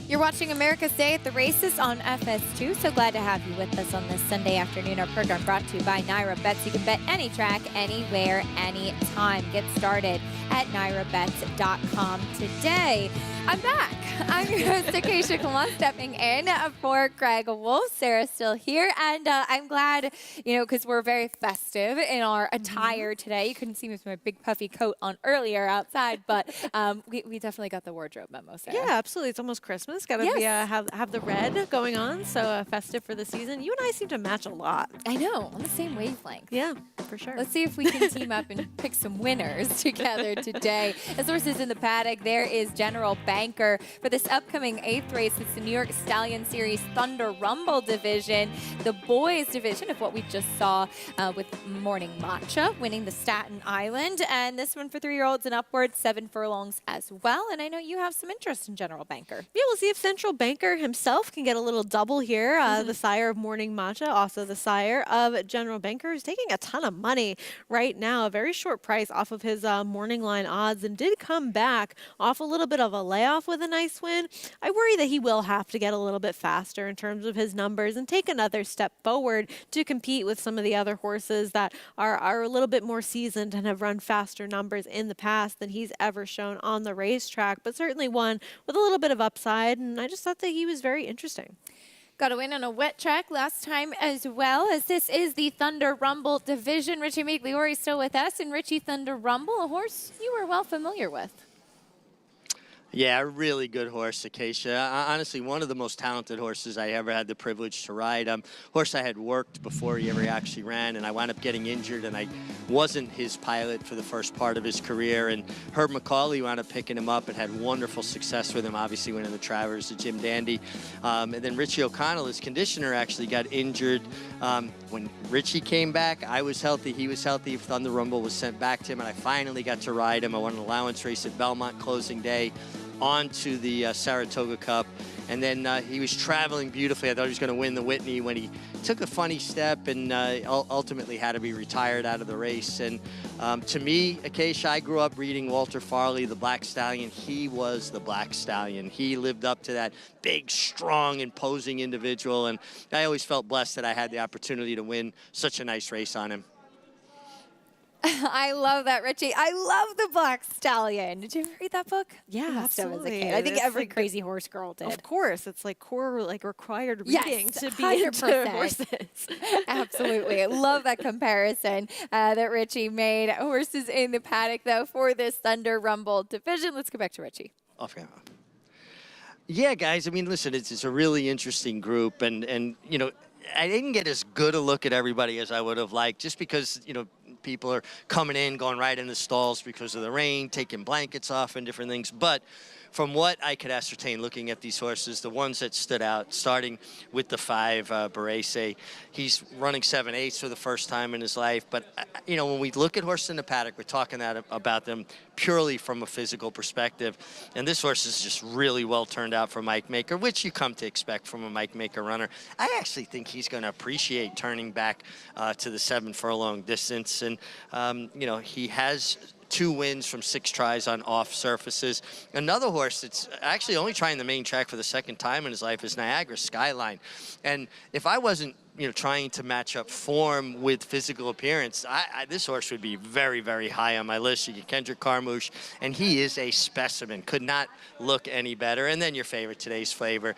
You're watching America's Day at the Races on FS2. So glad to have you with us on this Sunday afternoon. Our program brought to you by Naira Bets. You can bet any track, anywhere, anytime. Get started at NairaBets.com today. I'm back. I'm your host, Acacia Kamal, stepping in for Greg Wolf. Sarah's still here, and I'm glad, because we're very festive in our attire today. You couldn't see me with my big puffy coat on earlier outside, but we definitely got the wardrobe memo, Sarah. Yeah, absolutely. It's almost Christmas. Got to be have the red going on, so festive for the season. You and I seem to match a lot. I know, on the same wavelength. Yeah, for sure. Let's see if we can team up and pick some winners together today. As horses in the paddock, there is General Banker for this upcoming 8th race. It's the New York Stallion Series Thunder Rumble division, the boys division of what we just saw with Morning Matcha winning the Staten Island, and this one for 3-year-olds and upwards, 7 furlongs as well. And I know you have some interest in General Banker. Yeah, we'll see if Central Banker himself can get a little double here. The sire of Morning Matcha, also the sire of General Banker, is taking a ton of money right now. A very short price off of his morning line odds, and did come back off a little bit of a layoff with a nice win. I worry that he will have to get a little bit faster in terms of his numbers and take another step forward to compete with some of the other horses that are a little bit more seasoned and have run faster numbers in the past than he's ever shown on the racetrack, but certainly one with a little bit of upside, and I just thought that he was very interesting. Got a win on a wet track last time as well, as this is the Thunder Rumble division. Richie Migliore still with us, and Richie, Thunder Rumble, a horse you were well familiar with. Yeah, a really good horse, Acacia. Honestly, one of the most talented horses I ever had the privilege to ride. Horse I had worked before he ever actually ran, and I wound up getting injured, and I wasn't his pilot for the first part of his career. And Herb McCauley wound up picking him up and had wonderful success with him, obviously winning the Travers, the Jim Dandy. And then Richie O'Connell, his conditioner, actually got injured. When Richie came back, I was healthy, he was healthy. Thunder Rumble was sent back to him, and I finally got to ride him. I won an allowance race at Belmont closing day, on to the Saratoga Cup, and then he was traveling beautifully. I thought he was going to win the Whitney when he took a funny step and ultimately had to be retired out of the race. And to me, Acacia, I grew up reading Walter Farley, the Black Stallion. He was the Black Stallion. He lived up to that big, strong, imposing individual, and I always felt blessed that I had the opportunity to win such a nice race on him. I love that, Richie. I love the Black Stallion. Did you ever read that book? Yeah, absolutely. I think every crazy horse girl did. Of course, it's like core, like required reading to be into 100%. horses. Absolutely. I love that comparison that Richie made. Horses in the paddock, though, for this Thunder Rumble division. Let's go back to Richie. Okay. Yeah, guys, I mean, listen, it's a really interesting group, and you know, I didn't get as good a look at everybody as I would have liked, just because, you know, people are coming in, going right in the stalls because of the rain, taking blankets off and different things. But from what I could ascertain looking at these horses, the ones that stood out, starting with the 5, Barese, he's running 7/8 for the first time in his life. But, you know, when we look at horses in the paddock, we're talking about them purely from a physical perspective. And this horse is just really well turned out for Mike Maker, which you come to expect from a Mike Maker runner. I actually think he's going to appreciate turning back to the 7 furlong distance. And, you know, he has 2 wins from 6 tries on off surfaces. Another horse that's actually only trying the main track for the second time in his life is Niagara Skyline. And if I wasn't, you know, trying to match up form with physical appearance, this horse would be very, very high on my list. You get Kendrick Carmouche, and he is a specimen. Could not look any better. And then your favorite, Today's Flavor.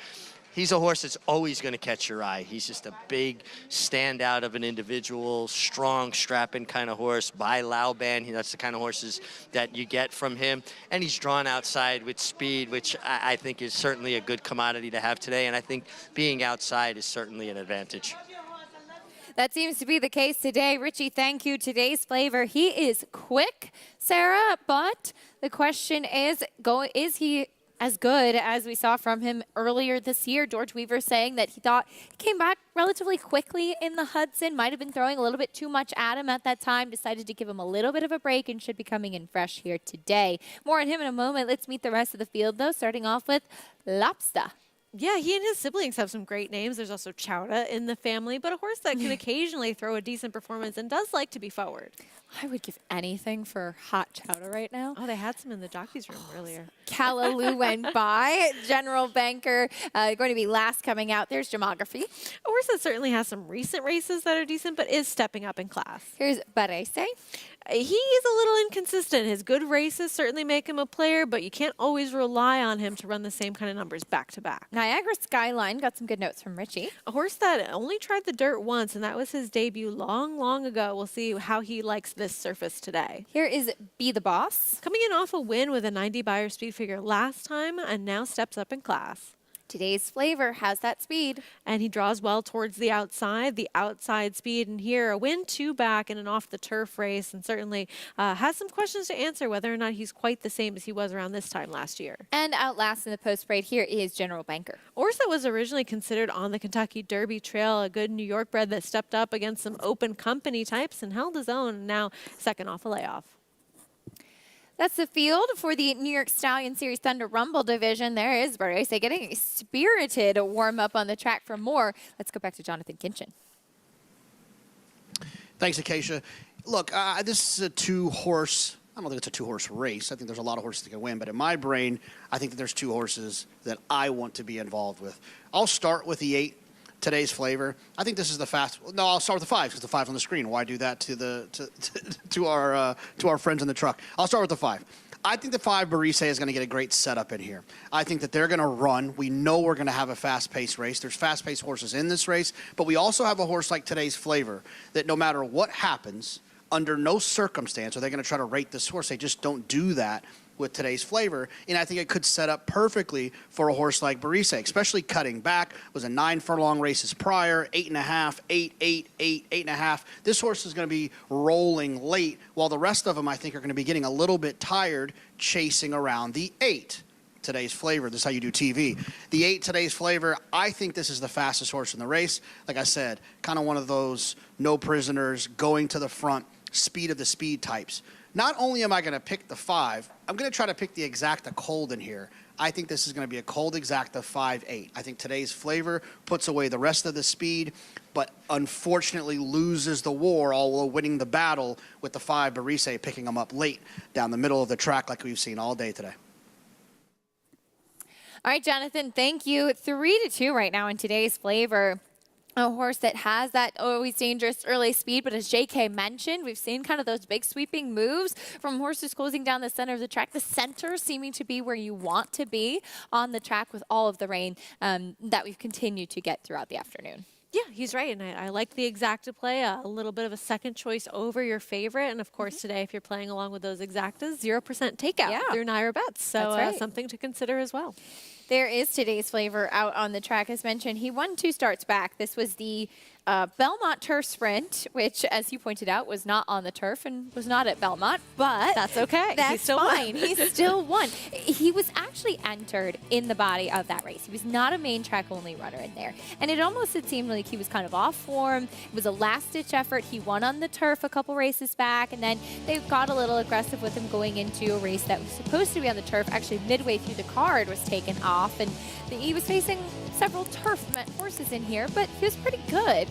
He's a horse that's always going to catch your eye. He's just a big standout of an individual, strong, strapping kind of horse by Lauban. That's the kind of horses that you get from him. And he's drawn outside with speed, which I think is certainly a good commodity to have today. And I think being outside is certainly an advantage. That seems to be the case today. Richie, thank you. Today's Flavor, he is quick, Sarah, but the question is he as good as we saw from him earlier this year? George Weaver saying that he thought he came back relatively quickly in the Hudson, might have been throwing a little bit too much at him at that time, decided to give him a little bit of a break and should be coming in fresh here today. More on him in a moment. Let's meet the rest of the field, though, starting off with Lobster. Yeah, he and his siblings have some great names. There's also Chowda in the family, but a horse that can occasionally throw a decent performance and does like to be forward. I would give anything for hot Chowda right now. Oh, they had some in the jockey's room earlier. Callaloo went by. General Banker going to be last coming out. There's Gemography. A horse that certainly has some recent races that are decent, but is stepping up in class. Here's Barese. He is a little inconsistent. His good races certainly make him a player, but you can't always rely on him to run the same kind of numbers back to back. Niagara Skyline got some good notes from Richie. A horse that only tried the dirt once, and that was his debut long, long ago. We'll see how he likes this surface today. Here is Be the Boss. Coming in off a win with a 90 Beyer speed figure last time, and now steps up in class. Today's Flavor has that speed. And he draws well towards the outside speed. And here, a win 2 back in an off-the-turf race, and certainly has some questions to answer whether or not he's quite the same as he was around this time last year. And out last in the post-parade, here is General Banker. Horse that was originally considered on the Kentucky Derby trail, a good New York bred that stepped up against some open company types and held his own, now second off a layoff. That's the field for the New York Stallion Series Thunder Rumble division. There is Barese getting a spirited warm-up on the track for more. Let's go back to Jonathan Kinchin. Thanks, Acacia. Look, this is a two-horse. I don't think it's a two-horse race. I think there's a lot of horses that can win, but in my brain, I think that there's two horses that I want to be involved with. I'll start with the 8, Today's Flavor. I think this is the fast. No, I'll start with the 5 because the 5's on the screen. Why do that to our friends in the truck? I'll start with the 5. I think the 5 Barese is going to get a great setup in here. I think that they're going to run. We know we're going to have a fast-paced race. There's fast-paced horses in this race, but we also have a horse like Today's Flavor that no matter what happens, under no circumstance are they going to try to rate this horse. They just don't do that with Today's Flavor, and I think it could set up perfectly for a horse like Barese, especially cutting back. Was a 9 furlong races prior, 8.5, 8, 8, 8, 8.5. This horse is going to be rolling late, while the rest of them, I think, are going to be getting a little bit tired chasing around the 8. Today's Flavor. This is how you do TV. The 8, Today's Flavor, I think this is the fastest horse in the race. Like I said, kind of one of those no prisoners, going to the front, speed of the speed types. Not only am I going to pick the 5, I'm going to try to pick the Exacta Cold in here. I think this is going to be a Cold Exacta 5-8. I think Today's Flavor puts away the rest of the speed, but unfortunately loses the war, although winning the battle with the 5 Barese picking them up late down the middle of the track like we've seen all day today. All right, Jonathan, thank you. 3-2 right now in Today's Flavor. A horse that has that always dangerous early speed, but as JK mentioned, we've seen kind of those big sweeping moves from horses closing down the center of the track. The center seeming to be where you want to be on the track with all of the rain that we've continued to get throughout the afternoon. Yeah, he's right, and I like the Exacta play, a little bit of a second choice over your favorite, and of course today, if you're playing along with those Exactas, 0% takeout through Naira Bets, so something to consider as well. There is Today's Flavor out on the track. As mentioned, he won 2 starts back. This was the Belmont Turf Sprint, which, as you pointed out, was not on the turf and was not at Belmont, but that's okay. That's fine. He still won. He was actually entered in the body of that race. He was not a main track only runner in there. And it seemed like he was kind of off form. It was a last-ditch effort. He won on the turf a couple races back, and then they got a little aggressive with him going into a race that was supposed to be on the turf. Actually, midway through the card was taken off, and he was facing several turf horses in here, but he was pretty good.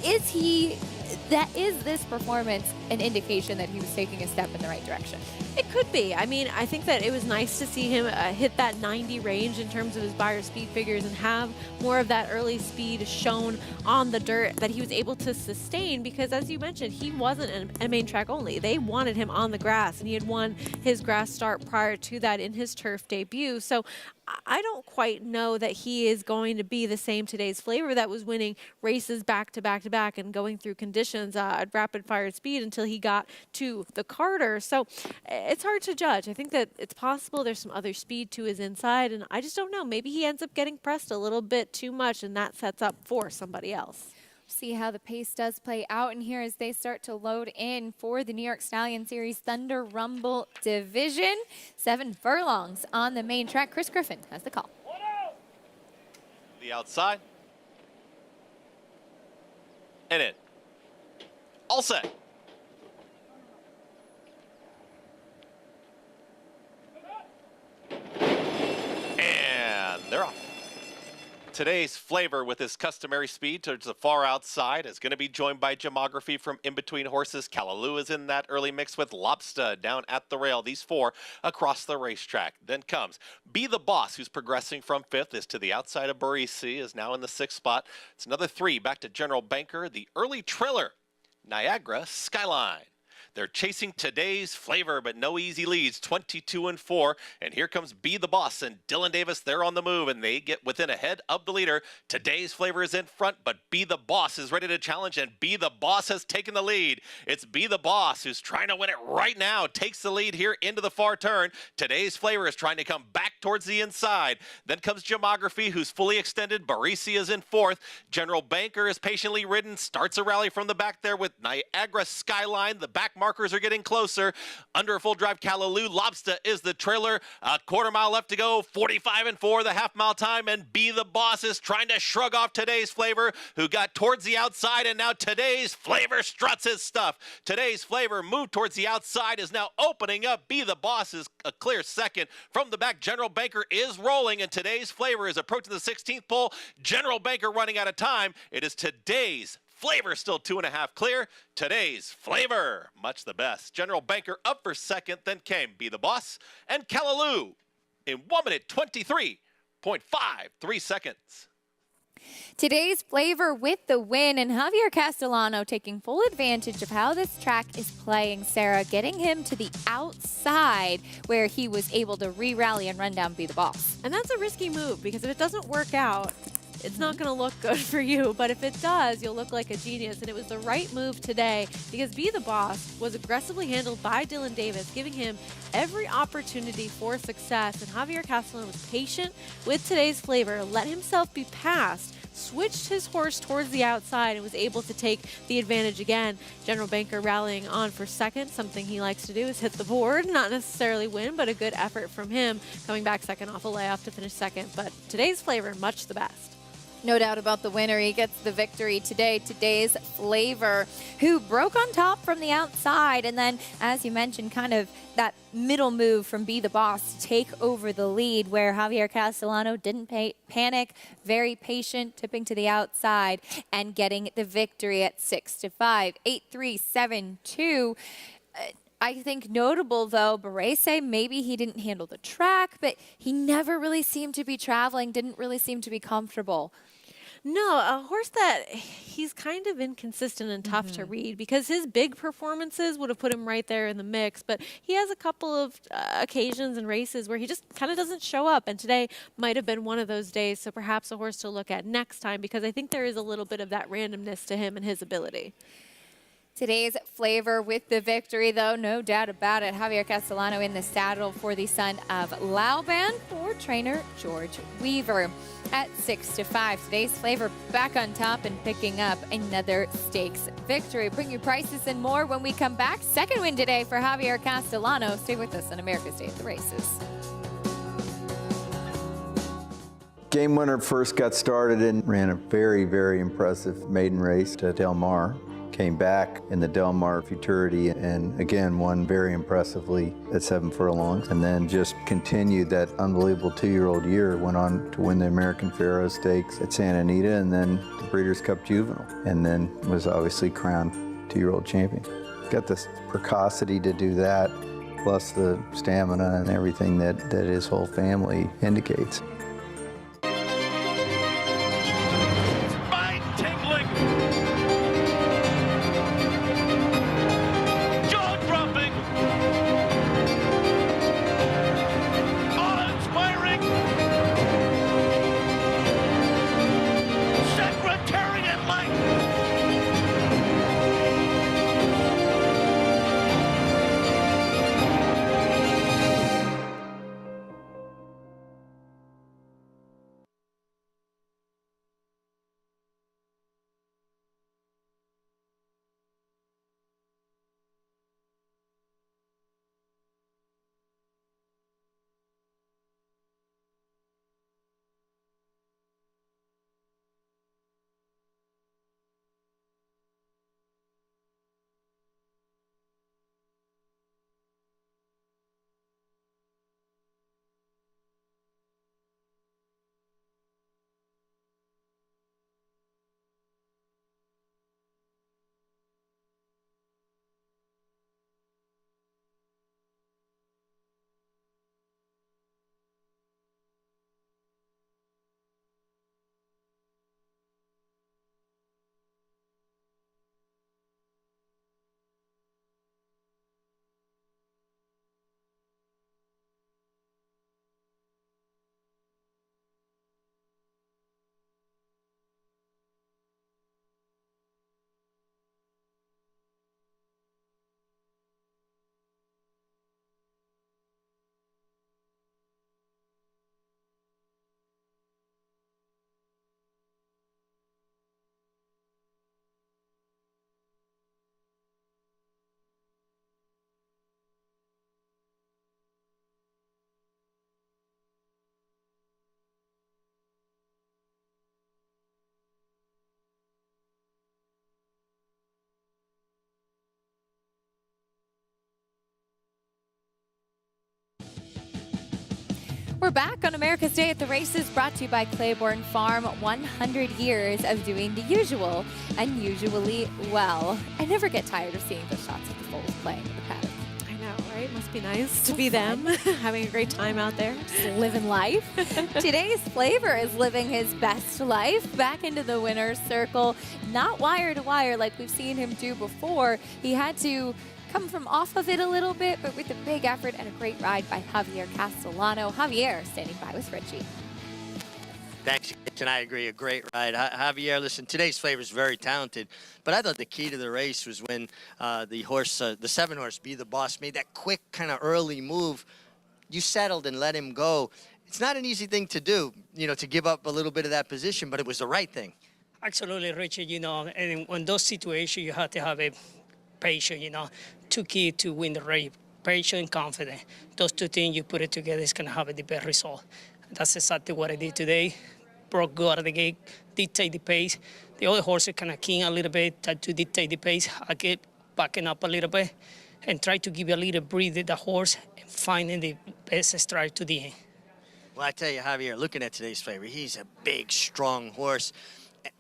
Is this performance an indication that he was taking a step in the right direction? It could be. I mean, I think that it was nice to see him hit that 90 range in terms of his Beyer speed figures and have more of that early speed shown on the dirt that he was able to sustain because, as you mentioned, he wasn't a main track only. They wanted him on the grass, and he had won his grass start prior to that in his turf debut. So I don't quite know that he is going to be the same Today's Flavor that was winning races back to back to back and going through conditions at rapid fire speed until he got to the Carter. So it's hard to judge. I think that it's possible there's some other speed to his inside, and I just don't know. Maybe he ends up getting pressed a little bit too much, and that sets up for somebody else. See how the pace does play out in here as they start to load in for the New York Stallion Series Thunder Rumble division. 7 furlongs on the main track. Chris Griffin has the call. The outside. And in. All set. And they're off. Today's Flavor, with his customary speed towards the far outside, is going to be joined by Gemography from in between horses. Callaloo is in that early mix with Lobster down at the rail. These 4 across the racetrack. Then comes Be the Boss, who's progressing from 5th, is to the outside of Barese, is now in the 6th spot. It's another 3 back to General Banker. The early trailer, Niagara Skyline. They're chasing Today's Flavor, but no easy leads, 22-4. And here comes Be the Boss and Dylan Davis. They're on the move, and they get within a head of the leader. Today's Flavor is in front, but Be the Boss is ready to challenge, and Be the Boss has taken the lead. It's Be the Boss who's trying to win it right now. Takes the lead here into the far turn. Today's Flavor is trying to come back towards the inside. Then comes Gemography, who's fully extended. Barese is in 4th. General Banker is patiently ridden. Starts a rally from the back there with Niagara Skyline. The back mark markers are getting closer. Under a full drive, Callaloo. Lobster is the trailer. A quarter mile left to go. 45-4 the half-mile time, and Be the Boss is trying to shrug off Today's Flavor, who got towards the outside, and now Today's Flavor struts his stuff. Today's Flavor moved towards the outside, is now opening up. Be the Boss is a clear second. From the back, General Banker is rolling, and Today's Flavor is approaching the 16th pole. General Banker running out of time. It is Today's Flavor still 2.5 clear. Today's Flavor, much the best. General Banker up for second, then came Be the Boss and Callaloo in 1 minute 23.53 seconds. Today's Flavor with the win, and Javier Castellano taking full advantage of how this track is playing, Sarah, getting him to the outside where he was able to re-rally and run down Be the Boss. And that's a risky move, because if it doesn't work out, it's not going to look good for you. But if it does, you'll look like a genius. And it was the right move today, because Be the Boss was aggressively handled by Dylan Davis, giving him every opportunity for success. And Javier Castellano was patient with Today's Flavor, let himself be passed, switched his horse towards the outside, and was able to take the advantage again. General Banker rallying on for second. Something he likes to do is hit the board, not necessarily win, but a good effort from him, coming back second off a layoff to finish second. But Today's Flavor, much the best. No doubt about the winner. He gets the victory today. Today's Flavor, who broke on top from the outside. And then, as you mentioned, kind of that middle move from Be the Boss to take over the lead, where Javier Castellano didn't panic, very patient, tipping to the outside and getting the victory at 6-5, 8-3, 7-2. I think notable, though, Barese, maybe he didn't handle the track, but he never really seemed to be traveling, didn't really seem to be comfortable. No, a horse that he's kind of inconsistent and tough to read, because his big performances would have put him right there in the mix. But he has a couple of occasions and races where he just kind of doesn't show up. And today might have been one of those days. So perhaps a horse to look at next time, because I think there is a little bit of that randomness to him and his ability. Today's Flavor with the victory, though, no doubt about it. Javier Castellano in the saddle for the son of Laoban for trainer George Weaver at 6-5. Today's Flavor back on top and picking up another stakes victory. Bring you prices and more when we come back. Second win today for Javier Castellano. Stay with us on America's Day at the Races. Game Winner first got started and ran a very, very impressive maiden race to Del Mar. Came back in the Del Mar Futurity and again won very impressively at 7 furlongs, and then just continued that unbelievable 2-year-old year. Went on to win the American Pharoah Stakes at Santa Anita and then the Breeders' Cup Juvenile, and then was obviously crowned 2-year-old champion. Got the precocity to do that, plus the stamina and everything that his whole family indicates. We're back on America's Day at the Races, brought to you by Claiborne Farm. 100 years of doing the usual and usually well. I never get tired of seeing the shots of the foals playing in the paddock. I know, right? Must be nice to be them, having a great time out there. Just living life. Today's Flavor is living his best life, back into the winner's circle. Not wire to wire like we've seen him do before. He had to come from off of it a little bit, but with a big effort and a great ride by Javier Castellano. Javier standing by with Richie. Thanks, and I agree. A great ride. Javier, listen, today's Flavor is very talented, but I thought the key to the race was when the 7-horse, Be the Boss, made that quick kind of early move. You settled and let him go. It's not an easy thing to do, to give up a little bit of that position, but it was the right thing. Absolutely, Richard, and in those situations, you have to have a patient, two key to win the race, patient and confident. Those two things, you put it together, it's going to have the best result. That's exactly what I did today. Broke good out of the gate, dictate the pace. The other horses kind of keen a little bit, tried to dictate the pace. I kept backing up a little bit and try to give a little breathe to the horse and finding the best stride to the end. Well, I tell you, Javier, looking at today's Flavor, he's a big, strong horse,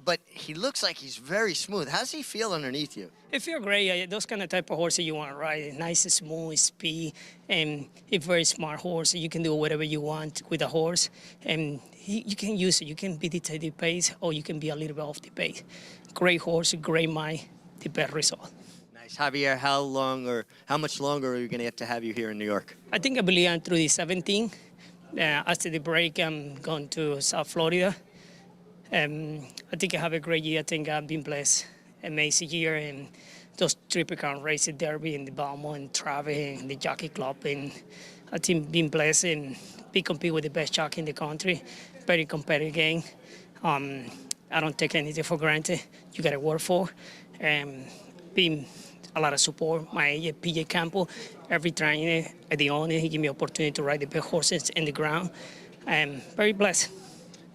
but he looks like he's very smooth. How's he feel underneath you? It feels great. Those kind of type of horses you want to ride. Nice, smooth, speed, and a very smart horse. You can do whatever you want with a horse, and you can use it. You can be dictate the pace, or you can be a little bit off the pace. Great horse, great mind, the best result. Nice. Javier, how much longer are we going to have you here in New York? I believe I'm through the 17th. After the break, I'm going to South Florida. I think I have a great year. I think I've been blessed. Amazing year, and those Triple Crown races, Derby and the Balmo and Travis and the Jockey Club, and I think been blessed and be compete with the best jockey in the country. Very competitive game. I don't take anything for granted. You got to work for, and been a lot of support. My agent, PJ Campo, every trainer at the owner, he gave me opportunity to ride the best horses in the ground. I'm very blessed.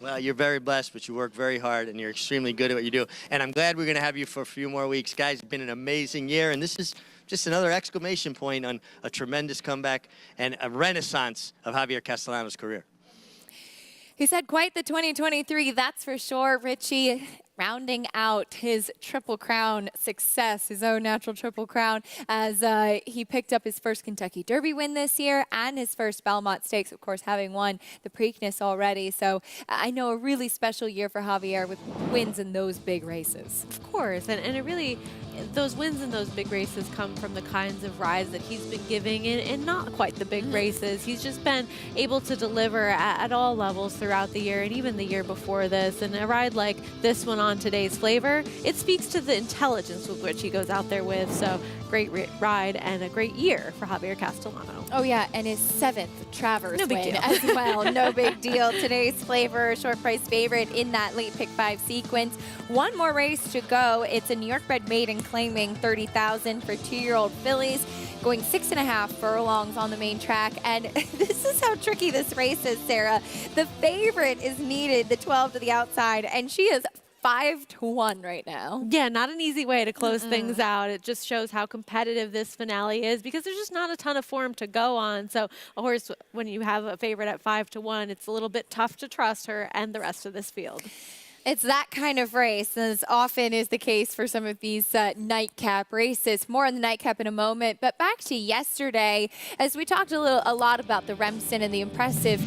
Well, you're very blessed, but you work very hard, and you're extremely good at what you do. And I'm glad we're going to have you for a few more weeks. Guys, it's been an amazing year, and this is just another exclamation point on a tremendous comeback and a renaissance of Javier Castellano's career. He's had quite the 2023, that's for sure. Richie, rounding out his Triple Crown success, his own natural Triple Crown, as he picked up his first Kentucky Derby win this year and his first Belmont Stakes, of course, having won the Preakness already. So I know a really special year for Javier with wins in those big races. Of course, and it really, those wins in those big races come from the kinds of rides that he's been giving in not quite the big races. He's just been able to deliver at all levels throughout the year, and even the year before this. And a ride like this one on today's Flavor, it speaks to the intelligence with which he goes out there with. So great ride and a great year for Javier Castellano. Oh yeah, and his 7th Travers No big win deal. as well. No big deal. Today's Flavor, short price favorite in that late pick 5 sequence. One more race to go. It's a New York bred maiden claiming $30,000 for 2-year-old fillies, going 6.5 furlongs on the main track. And this is how tricky this race is, Sarah. The favorite is needed, the 12 to the outside, and she is 5-1 right now. Yeah, not an easy way to close things out. It just shows how competitive this finale is because there's just not a ton of form to go on. So a horse, when you have a favorite at 5-1, it's a little bit tough to trust her and the rest of this field. It's that kind of race, as often is the case for some of these nightcap races. More on the nightcap in a moment, but back to yesterday, as we talked a lot about the Remsen and the impressive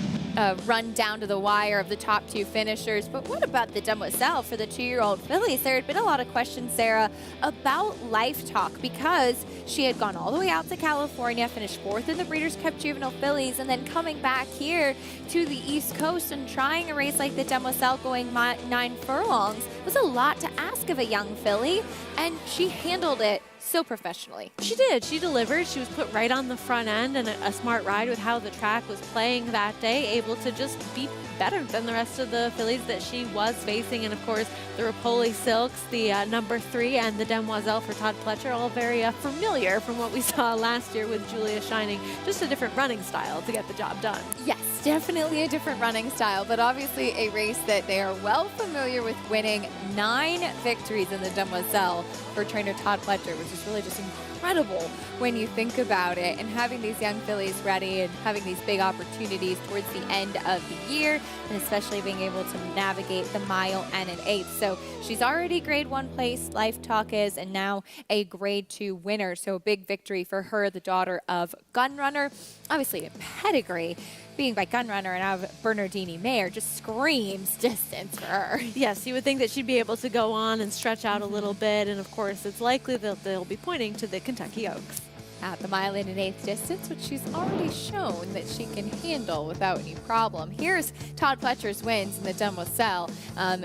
run down to the wire of the top 2 finishers. But what about the Demoiselle for the 2-year-old fillies? There had been a lot of questions, Sarah, about Life Talk because she had gone all the way out to California, finished 4th in the Breeders' Cup Juvenile Fillies, and then coming back here to the East Coast and trying a race like the Demoiselle going 9 furlongs was a lot to ask of a young filly, and she handled it so professionally. She did. She delivered. She was put right on the front end, and a smart ride with how the track was playing that day, able to just be better than the rest of the fillies that she was facing. And of course, the Rapoli Silks, the number 3, and the Demoiselle for Todd Pletcher, all very familiar from what we saw last year with Julia Shining. Just a different running style to get the job done. Yes, definitely a different running style, but obviously a race that they are well familiar with, winning 9 victories in the Demoiselle for trainer Todd Pletcher, which is really just incredible incredible when you think about it. And having these young fillies ready and having these big opportunities towards the end of the year, and especially being able to navigate the mile and an 8th. So she's already grade 1 place, Life Talk is, and now a grade 2 winner. So a big victory for her, the daughter of Gunrunner. Obviously a pedigree, being by Gunrunner and out of Bernardini Mare, just screams distance for her. Yes, you would think that she'd be able to go on and stretch out a little bit, and of course it's likely that they'll be pointing to the Kentucky Oaks. At the mile in an 8th distance, which she's already shown that she can handle without any problem. Here's Todd Pletcher's wins in the Demoiselle,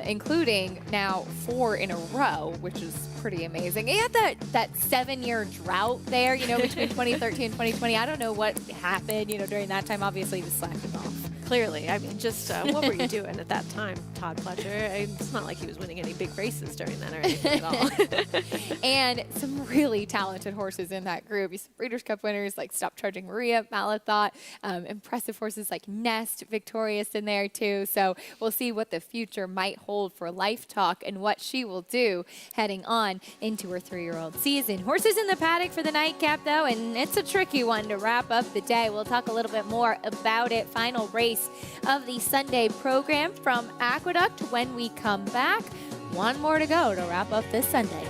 including now 4 in a row, which is pretty amazing. He had that 7-year drought there, between 2013 and 2020. I don't know what happened, during that time. Obviously, he was slacking off. Clearly. I mean, just what were you doing at that time, Todd Pletcher? It's not like he was winning any big races during that or anything at all. And some really talented horses in that group. Some Breeders' Cup winners like Stop Charging Maria, Malathot, impressive horses like Nest, victorious in there too. So we'll see what the future might hold for Life Talk and what she will do heading on into her 3-year-old season. Horses in the paddock for the nightcap though, and it's a tricky one to wrap up the day. We'll talk a little bit more about it. Final race of the Sunday program from Aqueduct when we come back. One more to go to wrap up this Sunday.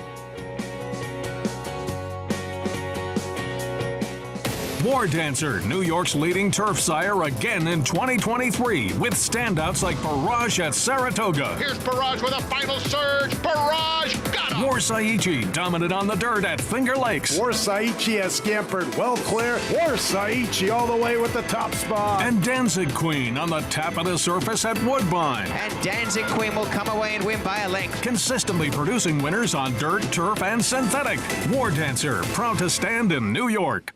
War Dancer, New York's leading turf sire again in 2023 with standouts like Barrage at Saratoga. Here's Barrage with a final surge. Barrage got him. Warsaichi dominant on the dirt at Finger Lakes. Warsaichi has scampered well clear. Warsaichi all the way with the top spot. And Danzig Queen on the tap of the surface at Woodbine. And Danzig Queen will come away and win by a length. Consistently producing winners on dirt, turf, and synthetic. War Dancer, proud to stand in New York.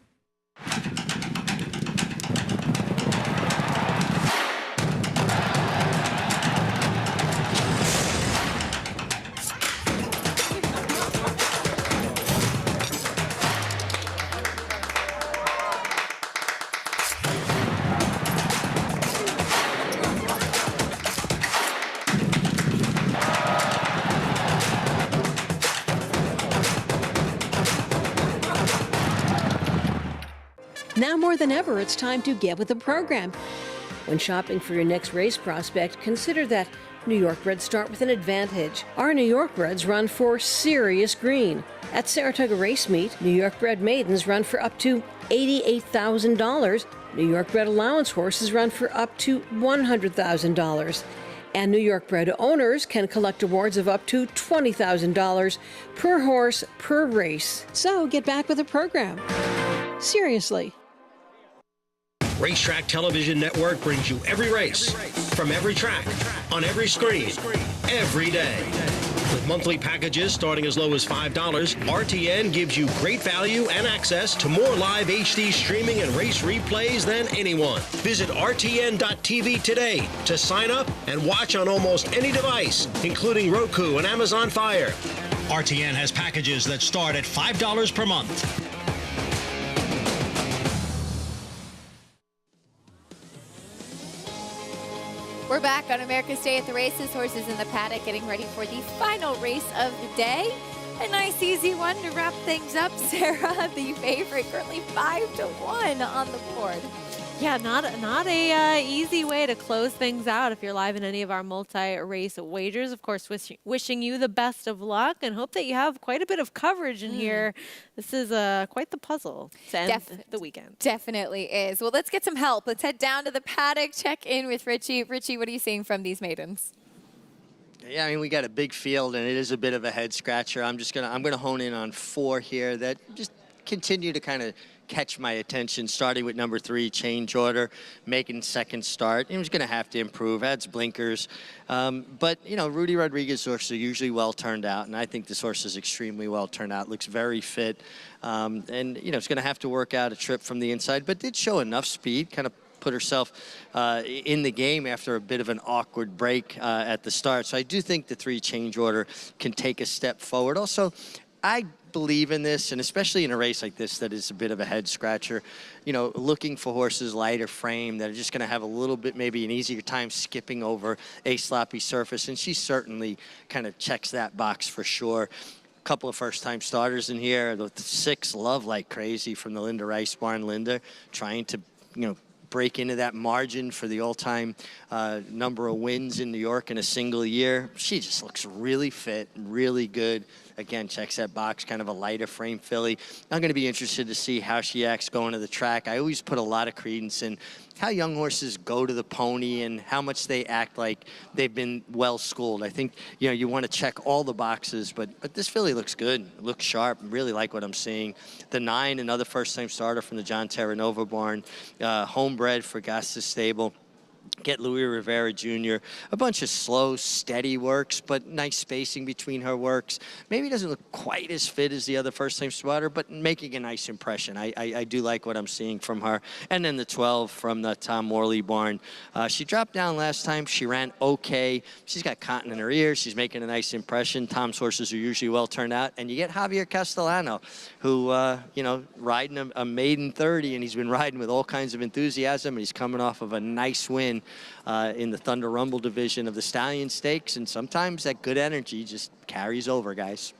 Now more than ever, it's time to get with the program. When shopping for your next race prospect, consider that New York breds start with an advantage. Our New York breds run for serious green. At Saratoga Race Meet, New York bred maidens run for up to $88,000. New York bred allowance horses run for up to $100,000. And New York bred owners can collect awards of up to $20,000 per horse per race. So get back with the program. Seriously. Racetrack Television Network brings you every race, from every track, on every screen, every day. With monthly packages starting as low as $5, RTN gives you great value and access to more live HD streaming and race replays than anyone. Visit RTN.tv today to sign up and watch on almost any device, including Roku and Amazon Fire. RTN has packages that start at $5 per month. We're back on America's Day at the Races. Horses in the paddock getting ready for the final race of the day. A nice easy one to wrap things up. Sarah, the favorite, currently 5-1 on the board. Yeah, not a easy way to close things out if you're live in any of our multi-race wagers. Of course, wishing you the best of luck and hope that you have quite a bit of coverage in here. This is quite the puzzle to end the weekend. Definitely is. Well, let's get some help. Let's head down to the paddock, check in with Richie. Richie, what are you seeing from these maidens? Yeah, I mean, we got a big field, and it is a bit of a head scratcher. I'm gonna hone in on 4 here that just continue to kind of catch my attention, starting with number 3, Change Order, making second start. He was going to have to improve, adds blinkers. But, Rudy Rodriguez horses are usually well turned out, and I think this horse is extremely well turned out, looks very fit. And, it's going to have to work out a trip from the inside, but did show enough speed, kind of put herself in the game after a bit of an awkward break at the start. So I do think the 3, Change Order, can take a step forward. Also, I believe in this, and especially in a race like this that is a bit of a head scratcher, looking for horses lighter frame that are just going to have a little bit, maybe an easier time skipping over a sloppy surface, and she certainly kind of checks that box for sure. couple of first-time starters in here. The 6 Love Like Crazy from the Linda Rice barn. Linda trying to, break into that margin for the all-time number of wins in New York in a single year. She just looks really fit, really good. Again, checks that box, kind of a lighter frame filly. I'm going to be interested to see how she acts going to the track. I always put a lot of credence in how young horses go to the pony and how much they act like they've been well schooled. I think, you want to check all the boxes, but this filly looks good, looks sharp. Really like what I'm seeing. The 9, another first-time starter from the John Terranova barn, homebred for Gus's stable. Get Louis Rivera Jr. A bunch of slow, steady works, but nice spacing between her works. Maybe doesn't look quite as fit as the other first-time spotter, but making a nice impression. I do like what I'm seeing from her. And then the 12 from the Tom Morley barn. She dropped down last time. She ran okay. She's got cotton in her ears. She's making a nice impression. Tom's horses are usually well turned out. And you get Javier Castellano, who, riding a maiden 30, and he's been riding with all kinds of enthusiasm, and he's coming off of a nice win in the Thunder Rumble division of the Stallion Stakes, and sometimes that good energy just carries over, guys.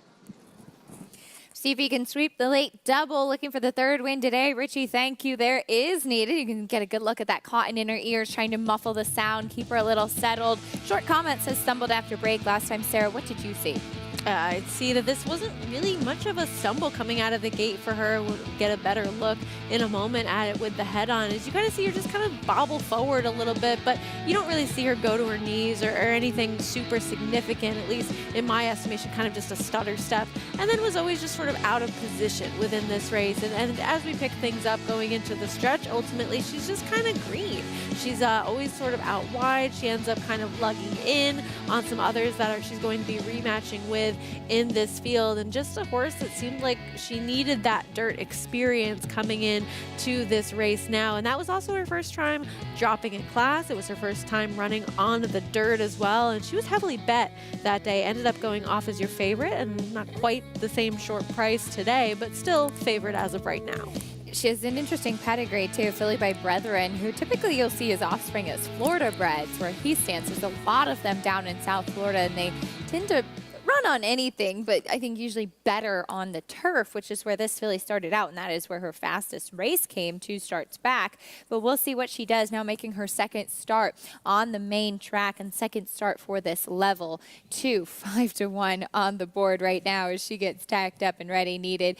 See if he can sweep the late double. Looking for the 3rd win today. Richie, thank you. There is needed. You can get a good look at that cotton in her ears, trying to muffle the sound, keep her a little settled. Short comment says stumbled after break last time. Sarah, what did you see? I'd see that this wasn't really much of a stumble coming out of the gate for her. We'll get a better look in a moment at it with the head on. As you kind of see her just kind of bobble forward a little bit, but you don't really see her go to her knees or anything super significant, at least in my estimation, kind of just a stutter step. And then was always just sort of out of position within this race. And as we pick things up going into the stretch, ultimately she's just kind of green. She's always sort of out wide. She ends up kind of lugging in on some others that she's going to be rematching with in this field, and just a horse that seemed like she needed that dirt experience coming in to this race now. And that was also her first time dropping in class. It was her first time running on the dirt as well, and she was heavily bet that day. Ended up going off as your favorite, and not quite the same short price today, but still favorite as of right now. She has an interesting pedigree, too, filly by Brethren, who typically you'll see as offspring as Florida breds, where he stands. There's a lot of them down in South Florida, and they tend to run on anything, but I think usually better on the turf, which is where this filly started out, and that is where her fastest race came 2 starts back. But we'll see what she does now, making her 2nd start on the main track and 2nd start for this level 2, 5-1 on the board right now as she gets tacked up and ready needed.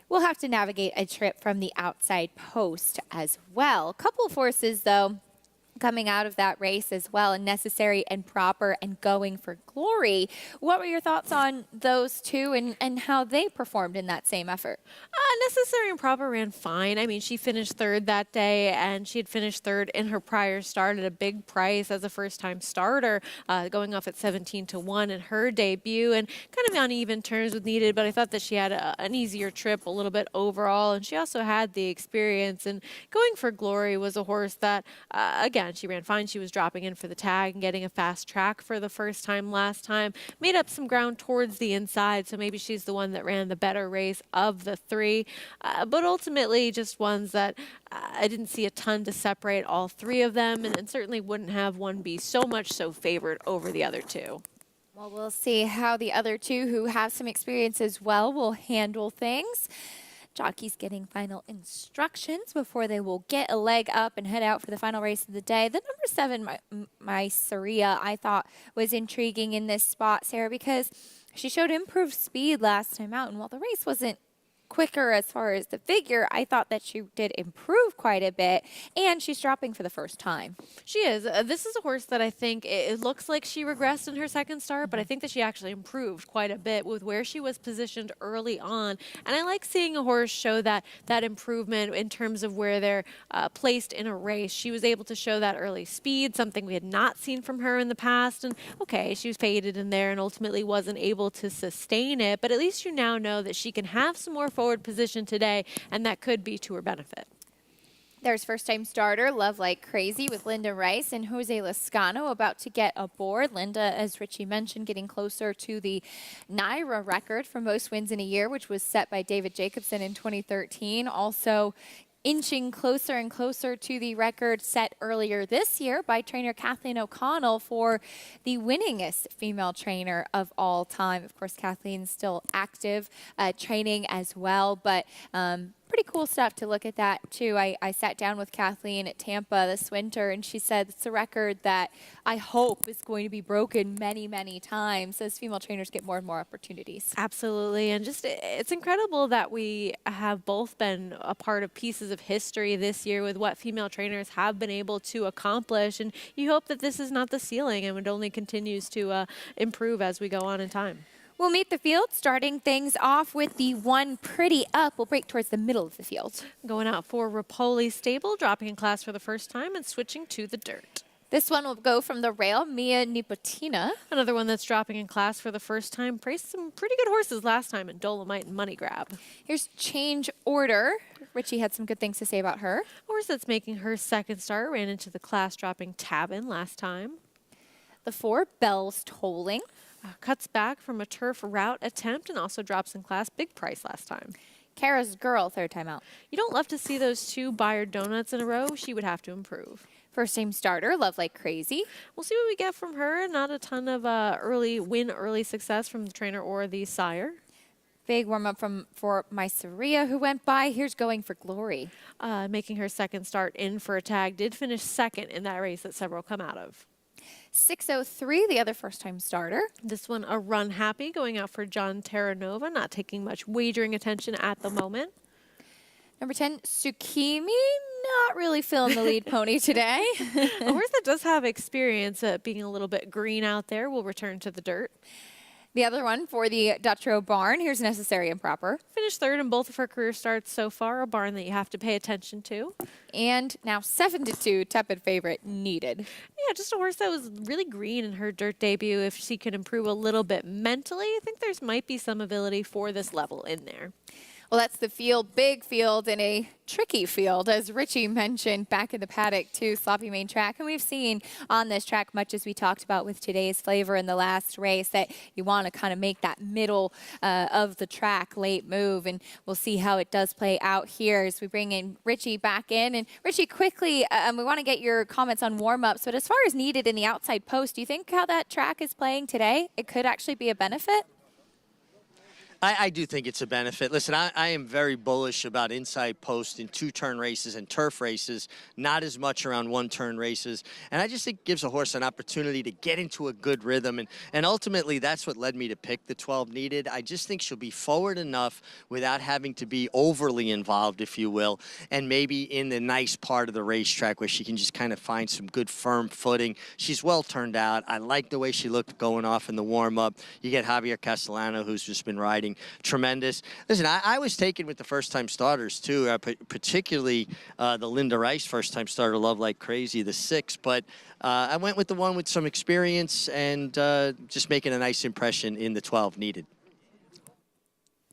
We'll have to navigate a trip from the outside post as well. Couple of horses, though, coming out of that race as well, and Necessary and Proper and Going for Glory. What were your thoughts on those two and how they performed in that same effort? Necessary and Proper ran fine. I mean, she finished 3rd that day, and she had finished 3rd in her prior start at a big price as a first-time starter, going off at 17-1 in her debut, and kind of on even terms with needed, but I thought that she had an easier trip a little bit overall, and she also had the experience. And Going for Glory was a horse that, again, she ran fine. She was dropping in for the tag and getting a fast track for the first time last time. Made up some ground towards the inside, so maybe she's the one that ran the better race of the 3. But ultimately, just ones that I didn't see a ton to separate all 3 of them, and certainly wouldn't have one be so much so favored over the other 2. Well, we'll see how the other 2 who have some experience as well will handle things. Jockeys getting final instructions before they will get a leg up and head out for the final race of the day. The number 7, Myceria, I thought was intriguing in this spot, Sarah, because she showed improved speed last time out, and while the race wasn't quicker as far as the figure, I thought that she did improve quite a bit, and she's dropping for the first time. She is. This is a horse that I think it looks like she regressed in her 2nd start, but I think that she actually improved quite a bit with where she was positioned early on. And I like seeing a horse show that improvement in terms of where they're placed in a race. She was able to show that early speed, something we had not seen from her in the past. And okay, she was faded in there and ultimately wasn't able to sustain it, but at least you now know that she can have some more forward position today, and that could be to her benefit. There's first-time starter Love Like Crazy with Linda Rice and Jose Lascano about to get aboard. Linda, as Richie mentioned, getting closer to the NYRA record for most wins in a year, which was set by David Jacobson in 2013. Also inching closer and closer to the record set earlier this year by trainer Kathleen O'Connell for the winningest female trainer of all time. Of course, Kathleen's still active training as well, but pretty cool stuff to look at that too. I sat down with Kathleen at Tampa this winter, and she said it's a record that I hope is going to be broken many, many times as female trainers get more and more opportunities. Absolutely, and just it's incredible that we have both been a part of pieces of history this year with what female trainers have been able to accomplish, and you hope that this is not the ceiling and it only continues to improve as we go on in time. We'll meet the field, starting things off with the one pretty up. We'll break towards the middle of the field. Going out for Rapoli Stable, dropping in class for the first time and switching to the dirt. This one will go from the rail, Mia Nipotina. Another one that's dropping in class for the first time. Priced some pretty good horses last time in Dolomite and Money Grab. Here's Change Order. Richie had some good things to say about her. Horse that's making her second start, ran into the class dropping Tabin last time. The 4, Bells Tolling. Cuts back from a turf route attempt and also drops in class. Big price last time. Kara's Girl, third time out. You don't love to see those 2 Bayard donuts in a row. She would have to improve. First time starter, Love Like Crazy. We'll see what we get from her. Not a ton of early success from the trainer or the sire. Big warm-up for Myceria, who went by. Here's Going for Glory. Making her second start in for a tag. Did finish second in that race that several come out of. 603, the other first-time starter. This one, a Run Happy, going out for John Terranova, not taking much wagering attention at the moment. Number 10, Tsukimi, not really feeling the lead pony today. A horse that does have experience at being a little bit green out there will return to the dirt. The other one for the Dutrow Barn, here's Necessary and Proper. Finished third in both of her career starts so far, a barn that you have to pay attention to. And now 7-2, tepid favorite, Needed. Yeah, just a horse that was really green in her dirt debut. If she could improve a little bit mentally, I think there's might be some ability for this level in there. Well, that's the field, big field in a tricky field, as Richie mentioned back in the paddock too, sloppy main track. And we've seen on this track, much as we talked about with today's flavor in the last race, that you want to kind of make that middle of the track late move. And we'll see how it does play out here as we bring in Richie back in. And Richie, quickly, we want to get your comments on warm-ups. But as far as Needed in the outside post, do you think how that track is playing today, it could actually be a benefit? I do think it's a benefit. Listen, I am very bullish about inside post in 2-turn races and turf races, not as much around 1-turn races. And I just think it gives a horse an opportunity to get into a good rhythm. And ultimately, that's what led me to pick the 12 Needed. I just think she'll be forward enough without having to be overly involved, if you will, and maybe in the nice part of the racetrack where she can just kind of find some good firm footing. She's well turned out. I like the way she looked going off in the warm-up. You get Javier Castellano, who's just been riding tremendous. Listen, I was taken with the first-time starters, too, particularly the Linda Rice first-time starter, Love Like Crazy, the 6. But I went with the one with some experience and just making a nice impression in the 12 Needed.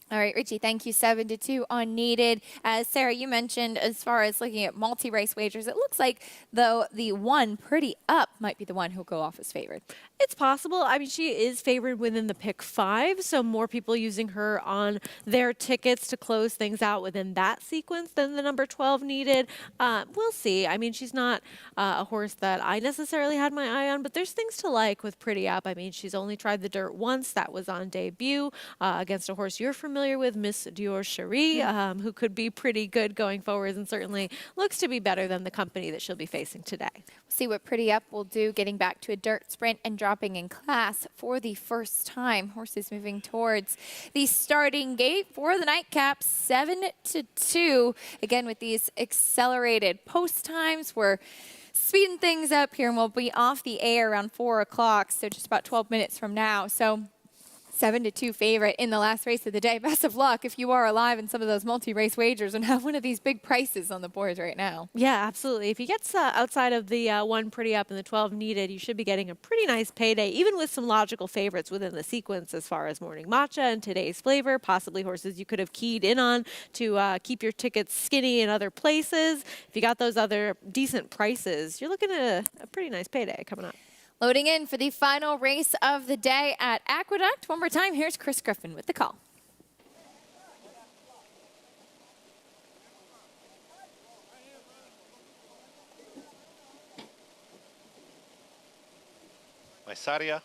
All right, Richie, thank you. 7-2 on Needed. As Sarah, you mentioned, as far as looking at multi-race wagers, it looks like, though, the one pretty up might be the one who'll go off as favored. It's possible. I mean, she is favored within the pick 5, so more people using her on their tickets to close things out within that sequence than the number 12 Needed. We'll see. I mean, she's not a horse that I necessarily had my eye on, but there's things to like with Pretty Up. I mean, she's only tried the dirt once. That was on debut against a horse you're familiar with, Miss Dior Cherie, who could be pretty good going forward and certainly looks to be better than the company that she'll be facing today. We'll see what Pretty Up will do, getting back to a dirt sprint and dropping in class for the first time. Horses moving towards the starting gate for the nightcap, 7-2. Again, with these accelerated post times, we're speeding things up here, and we'll be off the air around 4 o'clock, so just about 12 minutes from now. So 7-2 favorite in the last race of the day. Best of luck if you are alive in some of those multi-race wagers and have one of these big prices on the boards right now. Yeah, absolutely. If you get outside of the one Pretty Up and the 12 Needed, you should be getting a pretty nice payday, even with some logical favorites within the sequence as far as Morning Matcha and Today's Flavor, possibly horses you could have keyed in on to keep your tickets skinny in other places. If you got those other decent prices, you're looking at a pretty nice payday coming up. Loading in for the final race of the day at Aqueduct. One more time, here's Chris Griffin with the call. Mysaria.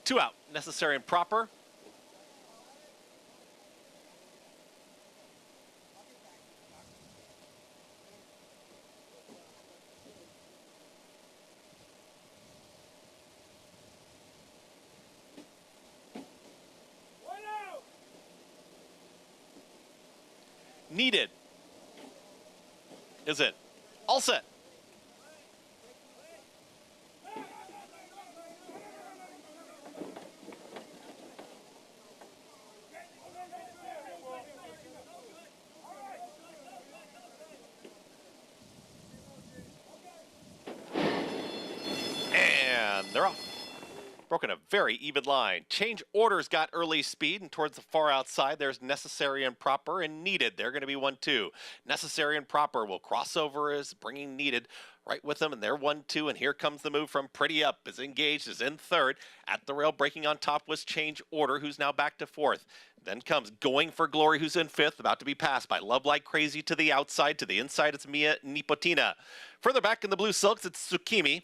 Two out, necessary and proper. Needed. Is it? All set. And they're off. Broken a very even line. Change orders got early speed, and towards the far outside, there's necessary and proper and needed. They're going to be 1-2. Necessary and proper will cross over as bringing needed right with them, and they're 1-2. And here comes the move from Pretty Up. Is engaged, is in third. At the rail, breaking on top was Change Order, who's now back to fourth. Then comes Going for Glory, who's in fifth, about to be passed by Love Like Crazy to the outside. To the inside, it's Mia Nipotina. Further back in the blue silks, it's Tsukimi.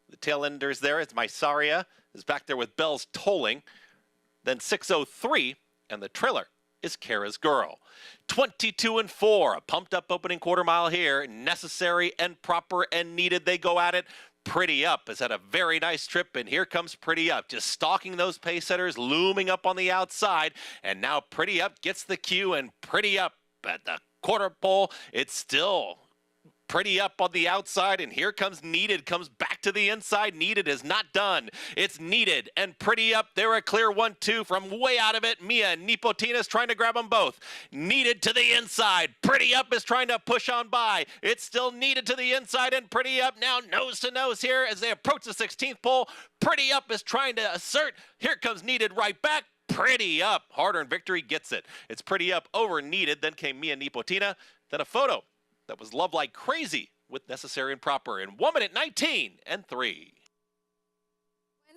The tail enders there, it's Mysaria, is back there with Bells Tolling. Then 6:03, and the trailer is Kara's Girl. 22-4, a pumped up opening quarter mile here. Necessary and proper and needed, they go at it. Pretty Up has had a very nice trip, and here comes Pretty Up, just stalking those pace setters, looming up on the outside. And now Pretty Up gets the cue, and Pretty Up at the quarter pole, it's still Pretty Up on the outside, and here comes Needed, comes back to the inside. Needed is not done. It's Needed and Pretty Up. They're a clear 1-2 from way out of it. Mia Nipotina is trying to grab them both. Needed to the inside. Pretty Up is trying to push on by. It's still Needed to the inside, and Pretty Up now nose to nose here as they approach the 16th pole. Pretty Up is trying to assert. Here comes Needed right back. Pretty Up. Hard-earned victory gets it. It's Pretty Up over Needed. Then came Mia Nipotina. Then a photo that was Love Like Crazy with Necessary and Proper in 1 minute 19 and 3.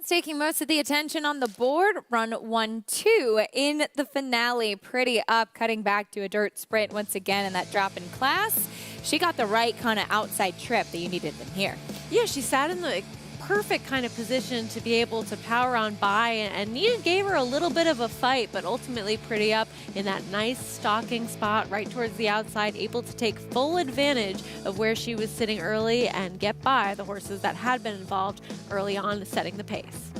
Taking most of the attention on the board, run 1-2 in the finale. Pretty Up cutting back to a dirt sprint once again in that drop in class. She got the right kind of outside trip that you needed in here. Yeah, she sat in the perfect kind of position to be able to power on by, and Needed gave her a little bit of a fight, but ultimately Pretty Up in that nice stalking spot right towards the outside, able to take full advantage of where she was sitting early and get by the horses that had been involved early on, setting the pace.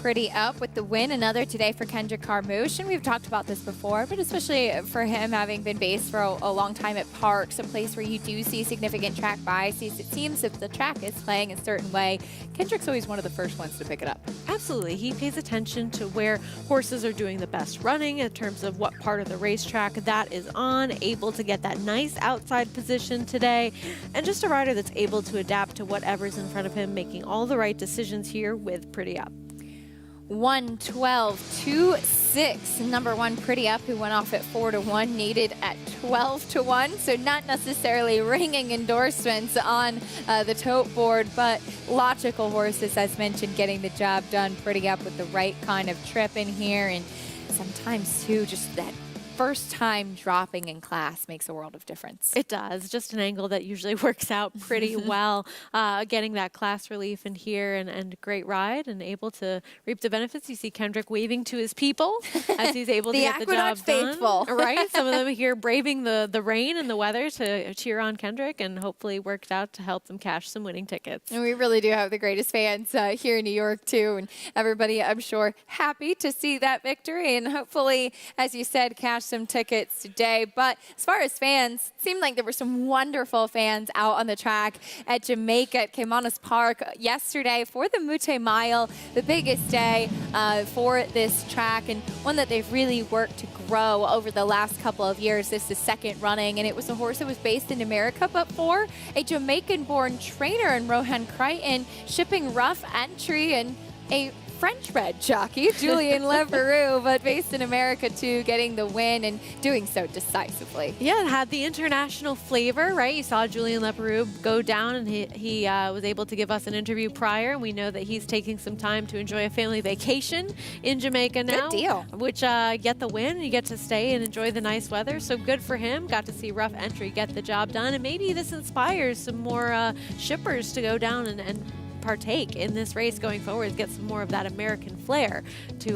Pretty Up with the win. Another today for Kendrick Carmouche, and we've talked about this before, but especially for him having been based for a long time at Parks, a place where you do see significant track biases. It seems if the track is playing a certain way, Kendrick's always one of the first ones to pick it up. Absolutely. He pays attention to where horses are doing the best running in terms of what part of the racetrack that is on, able to get that nice outside position today, and just a rider that's able to adapt to whatever's in front of him, making all the right decisions here with Pretty Up. 1-12-2-6. Number one, Pretty Up, who went off at 4-1, Needed at 12-1. So not necessarily ringing endorsements on the tote board, but logical horses, as mentioned, getting the job done. Pretty Up with the right kind of trip in here, and sometimes too, just that first time dropping in class makes a world of difference. It does. Just an angle that usually works out pretty well. Getting that class relief in here, and great ride, and able to reap the benefits. You see Kendrick waving to his people as he's able to get the job faithful. done. Right? Some of them here braving the rain and the weather to cheer on Kendrick, and hopefully worked out to help them cash some winning tickets. And we really do have the greatest fans here in New York too, and everybody, I'm sure, happy to see that victory, and hopefully, as you said, cash some tickets today. But as far as fans, it seemed like there were some wonderful fans out on the track at Jamaica at Caymanas Park yesterday for the Mute Mile, the biggest day for this track, and one that they've really worked to grow over the last couple of years. This is second running, and it was a horse that was based in America, but for a Jamaican-born trainer in Rohan Crichton, shipping rough entry and a French-bred jockey, Julien Leveroux, but based in America too, getting the win and doing so decisively. Yeah, it had the international flavor, right? You saw Julien Leveroux go down, and he was able to give us an interview prior, and we know that he's taking some time to enjoy a family vacation in Jamaica now. Good deal. Which get the win, you get to stay and enjoy the nice weather, so good for him. Got to see Rough Entry get the job done, and maybe this inspires some more shippers to go down and partake in this race going forward, get some more of that American flair to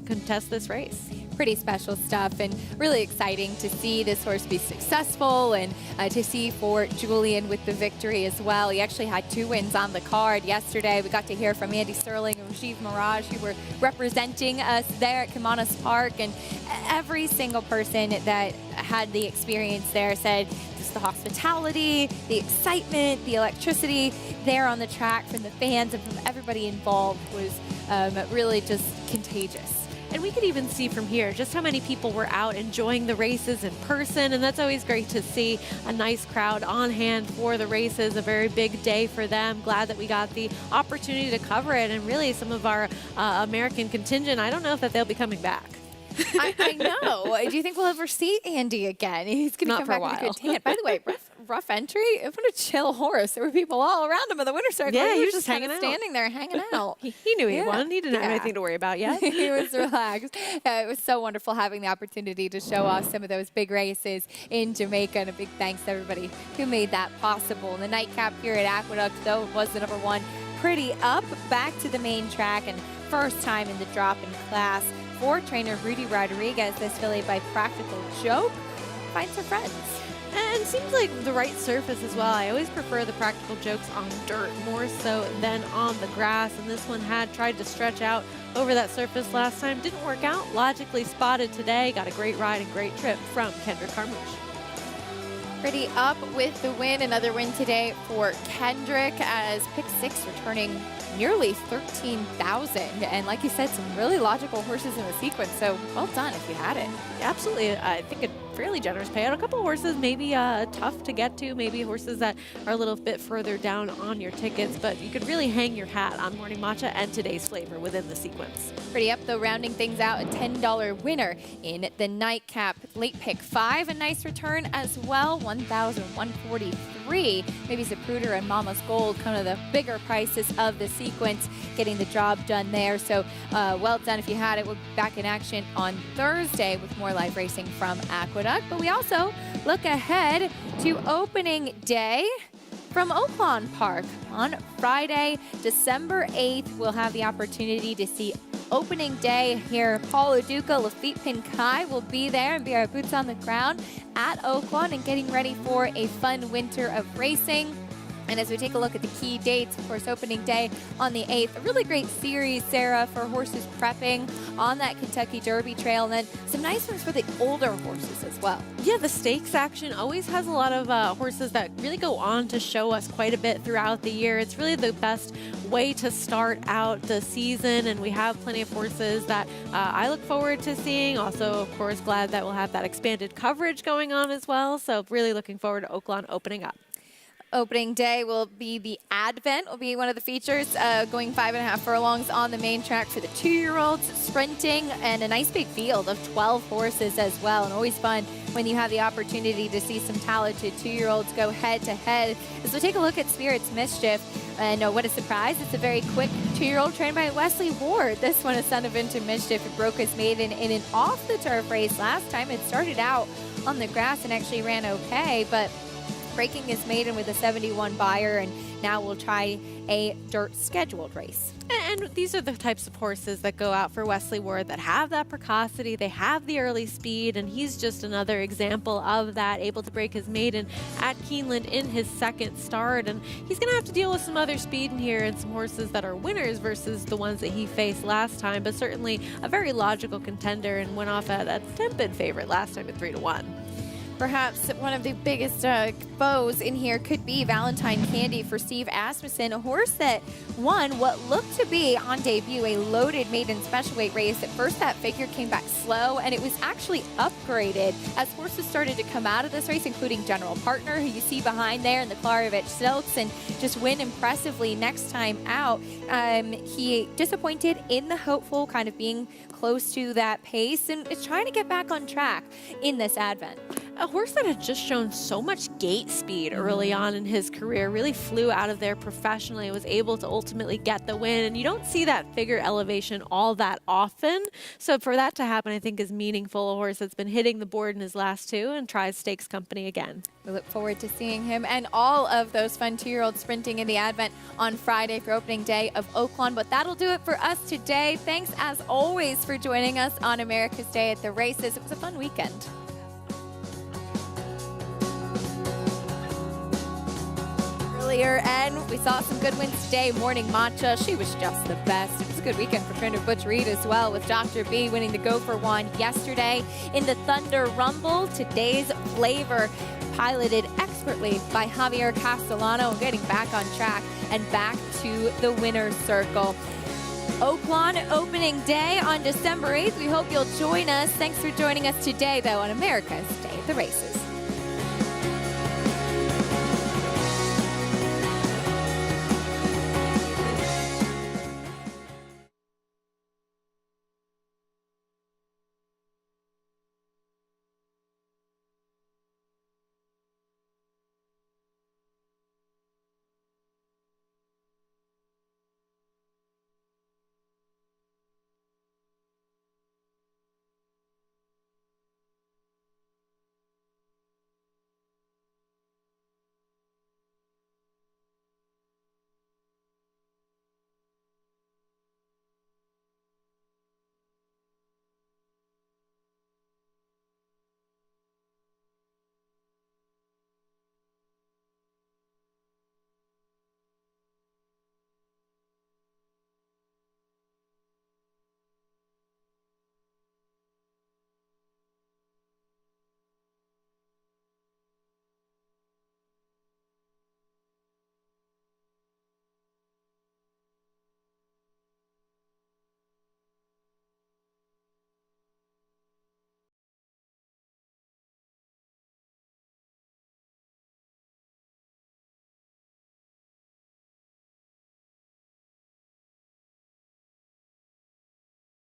contest this race. Pretty special stuff, and really exciting to see this horse be successful, and to see for Julien with the victory as well. He actually had 2 wins on the card yesterday. We got to hear from Andy Sterling and Rajiv Mirage, who were representing us there at Kamanas Park, and every single person that had the experience there said just the hospitality, the excitement, the electricity there on the track from the fans and from everybody involved was really just contagious. And we could even see from here just how many people were out enjoying the races in person, and that's always great to see a nice crowd on hand for the races, a very big day for them. Glad that we got the opportunity to cover it, and really some of our American contingent, I don't know if that they'll be coming back. I know. Do you think we'll ever see Andy again? He's going to come back with a good tan. By the way, rough entry. What a chill horse. There were people all around him in the winner's circle. Yeah, he was was just kind hanging of out. standing there hanging out. He knew he won. He didn't have anything to worry about yet. He was relaxed. It was so wonderful having the opportunity to show off some of those big races in Jamaica, and a big thanks to everybody who made that possible. And the nightcap here at Aqueduct, though, was the number 1. Pretty up, back to the main track, and first time in the drop-in class for trainer Rudy Rodriguez. This filly by Practical Joke finds her friends. And it seems like the right surface as well. I always prefer the Practical Jokes on dirt more so than on the grass. And this one had tried to stretch out over that surface last time. Didn't work out. Logically spotted today. Got a great ride and great trip from Kendrick Carmouche. Pretty up with the win. Another win today for Kendrick as pick 6 returning nearly 13,000. And like you said, some really logical horses in the sequence. So well done if you had it. Absolutely. I think a fairly generous payout. A couple horses maybe tough to get to, maybe horses that are a little bit further down on your tickets, but you could really hang your hat on Morning Matcha and today's flavor within the sequence. Pretty up though, rounding things out, a $10 winner in the nightcap. Late pick 5, a nice return as well, 1,143. Maybe Zapruder and Mama's Gold, kind of the bigger prices of the sequence, getting the job done there. So well done if you had it. We'll be back in action on Thursday with more live racing from Aqueduct. But we also look ahead to opening day from Oaklawn Park on Friday, December 8th. We'll have the opportunity to see opening day here. Paul Uduka, Lafitte Pinkai will be there and be our boots on the ground at Oaklawn and getting ready for a fun winter of racing. And as we take a look at the key dates, of course, opening day on the 8th, a really great series, Sarah, for horses prepping on that Kentucky Derby trail, and then some nice ones for the older horses as well. Yeah, the stakes action always has a lot of horses that really go on to show us quite a bit throughout the year. It's really the best way to start out the season, and we have plenty of horses that I look forward to seeing. Also, of course, glad that we'll have that expanded coverage going on as well. So really looking forward to Oaklawn opening up. Opening day will be the Advent, will be one of the features, going 5.5 furlongs on the main track for the 2-year-olds, sprinting, and a nice big field of 12 horses as well. And always fun when you have the opportunity to see some talented 2-year-olds go head-to-head. As we take a look at Spirit's Mischief, and what a surprise, it's a very quick 2-year-old trained by Wesley Ward. This one, a son of Into Mischief, who broke his maiden in an off-the-turf race last time. It started out on the grass and actually ran okay, but breaking his maiden with a 71 buyer, and now we'll try a dirt scheduled race. And these are the types of horses that go out for Wesley Ward that have that precocity, they have the early speed, and he's just another example of that, able to break his maiden at Keeneland in his second start. And he's going to have to deal with some other speed in here and some horses that are winners versus the ones that he faced last time, but certainly a very logical contender and went off at a tepid favorite last time at 3-1. Perhaps one of the biggest foes in here could be Valentine Candy for Steve Asmussen, a horse that won what looked to be on debut a loaded maiden special weight race. At first that figure came back slow, and it was actually upgraded as horses started to come out of this race, including General Partner, who you see behind there in the Klarovich Silks, and just win impressively next time out. He disappointed in the Hopeful, kind of being close to that pace, and is trying to get back on track in this advent. A horse that had just shown so much gate speed early on in his career, really flew out of there professionally, was able to ultimately get the win. And you don't see that figure elevation all that often. So for that to happen, I think is meaningful. A horse that's been hitting the board in his last two and tries Stakes Company again. We look forward to seeing him and all of those fun 2-year-olds sprinting in the Advent on Friday for opening day of Oaklawn. But that'll do it for us today. Thanks, as always, for joining us on America's Day at the Races. It was a fun weekend. And we saw some good wins today. Morning Matcha, she was just the best. It was a good weekend for trainer Butch Reed as well, with Dr. B winning the Go for One yesterday. In the Thunder Rumble, today's Flavor, piloted expertly by Javier Castellano, getting back on track and back to the winner's circle. Oaklawn opening day on December 8th. We hope you'll join us. Thanks for joining us today, though, on America's Day at the Races.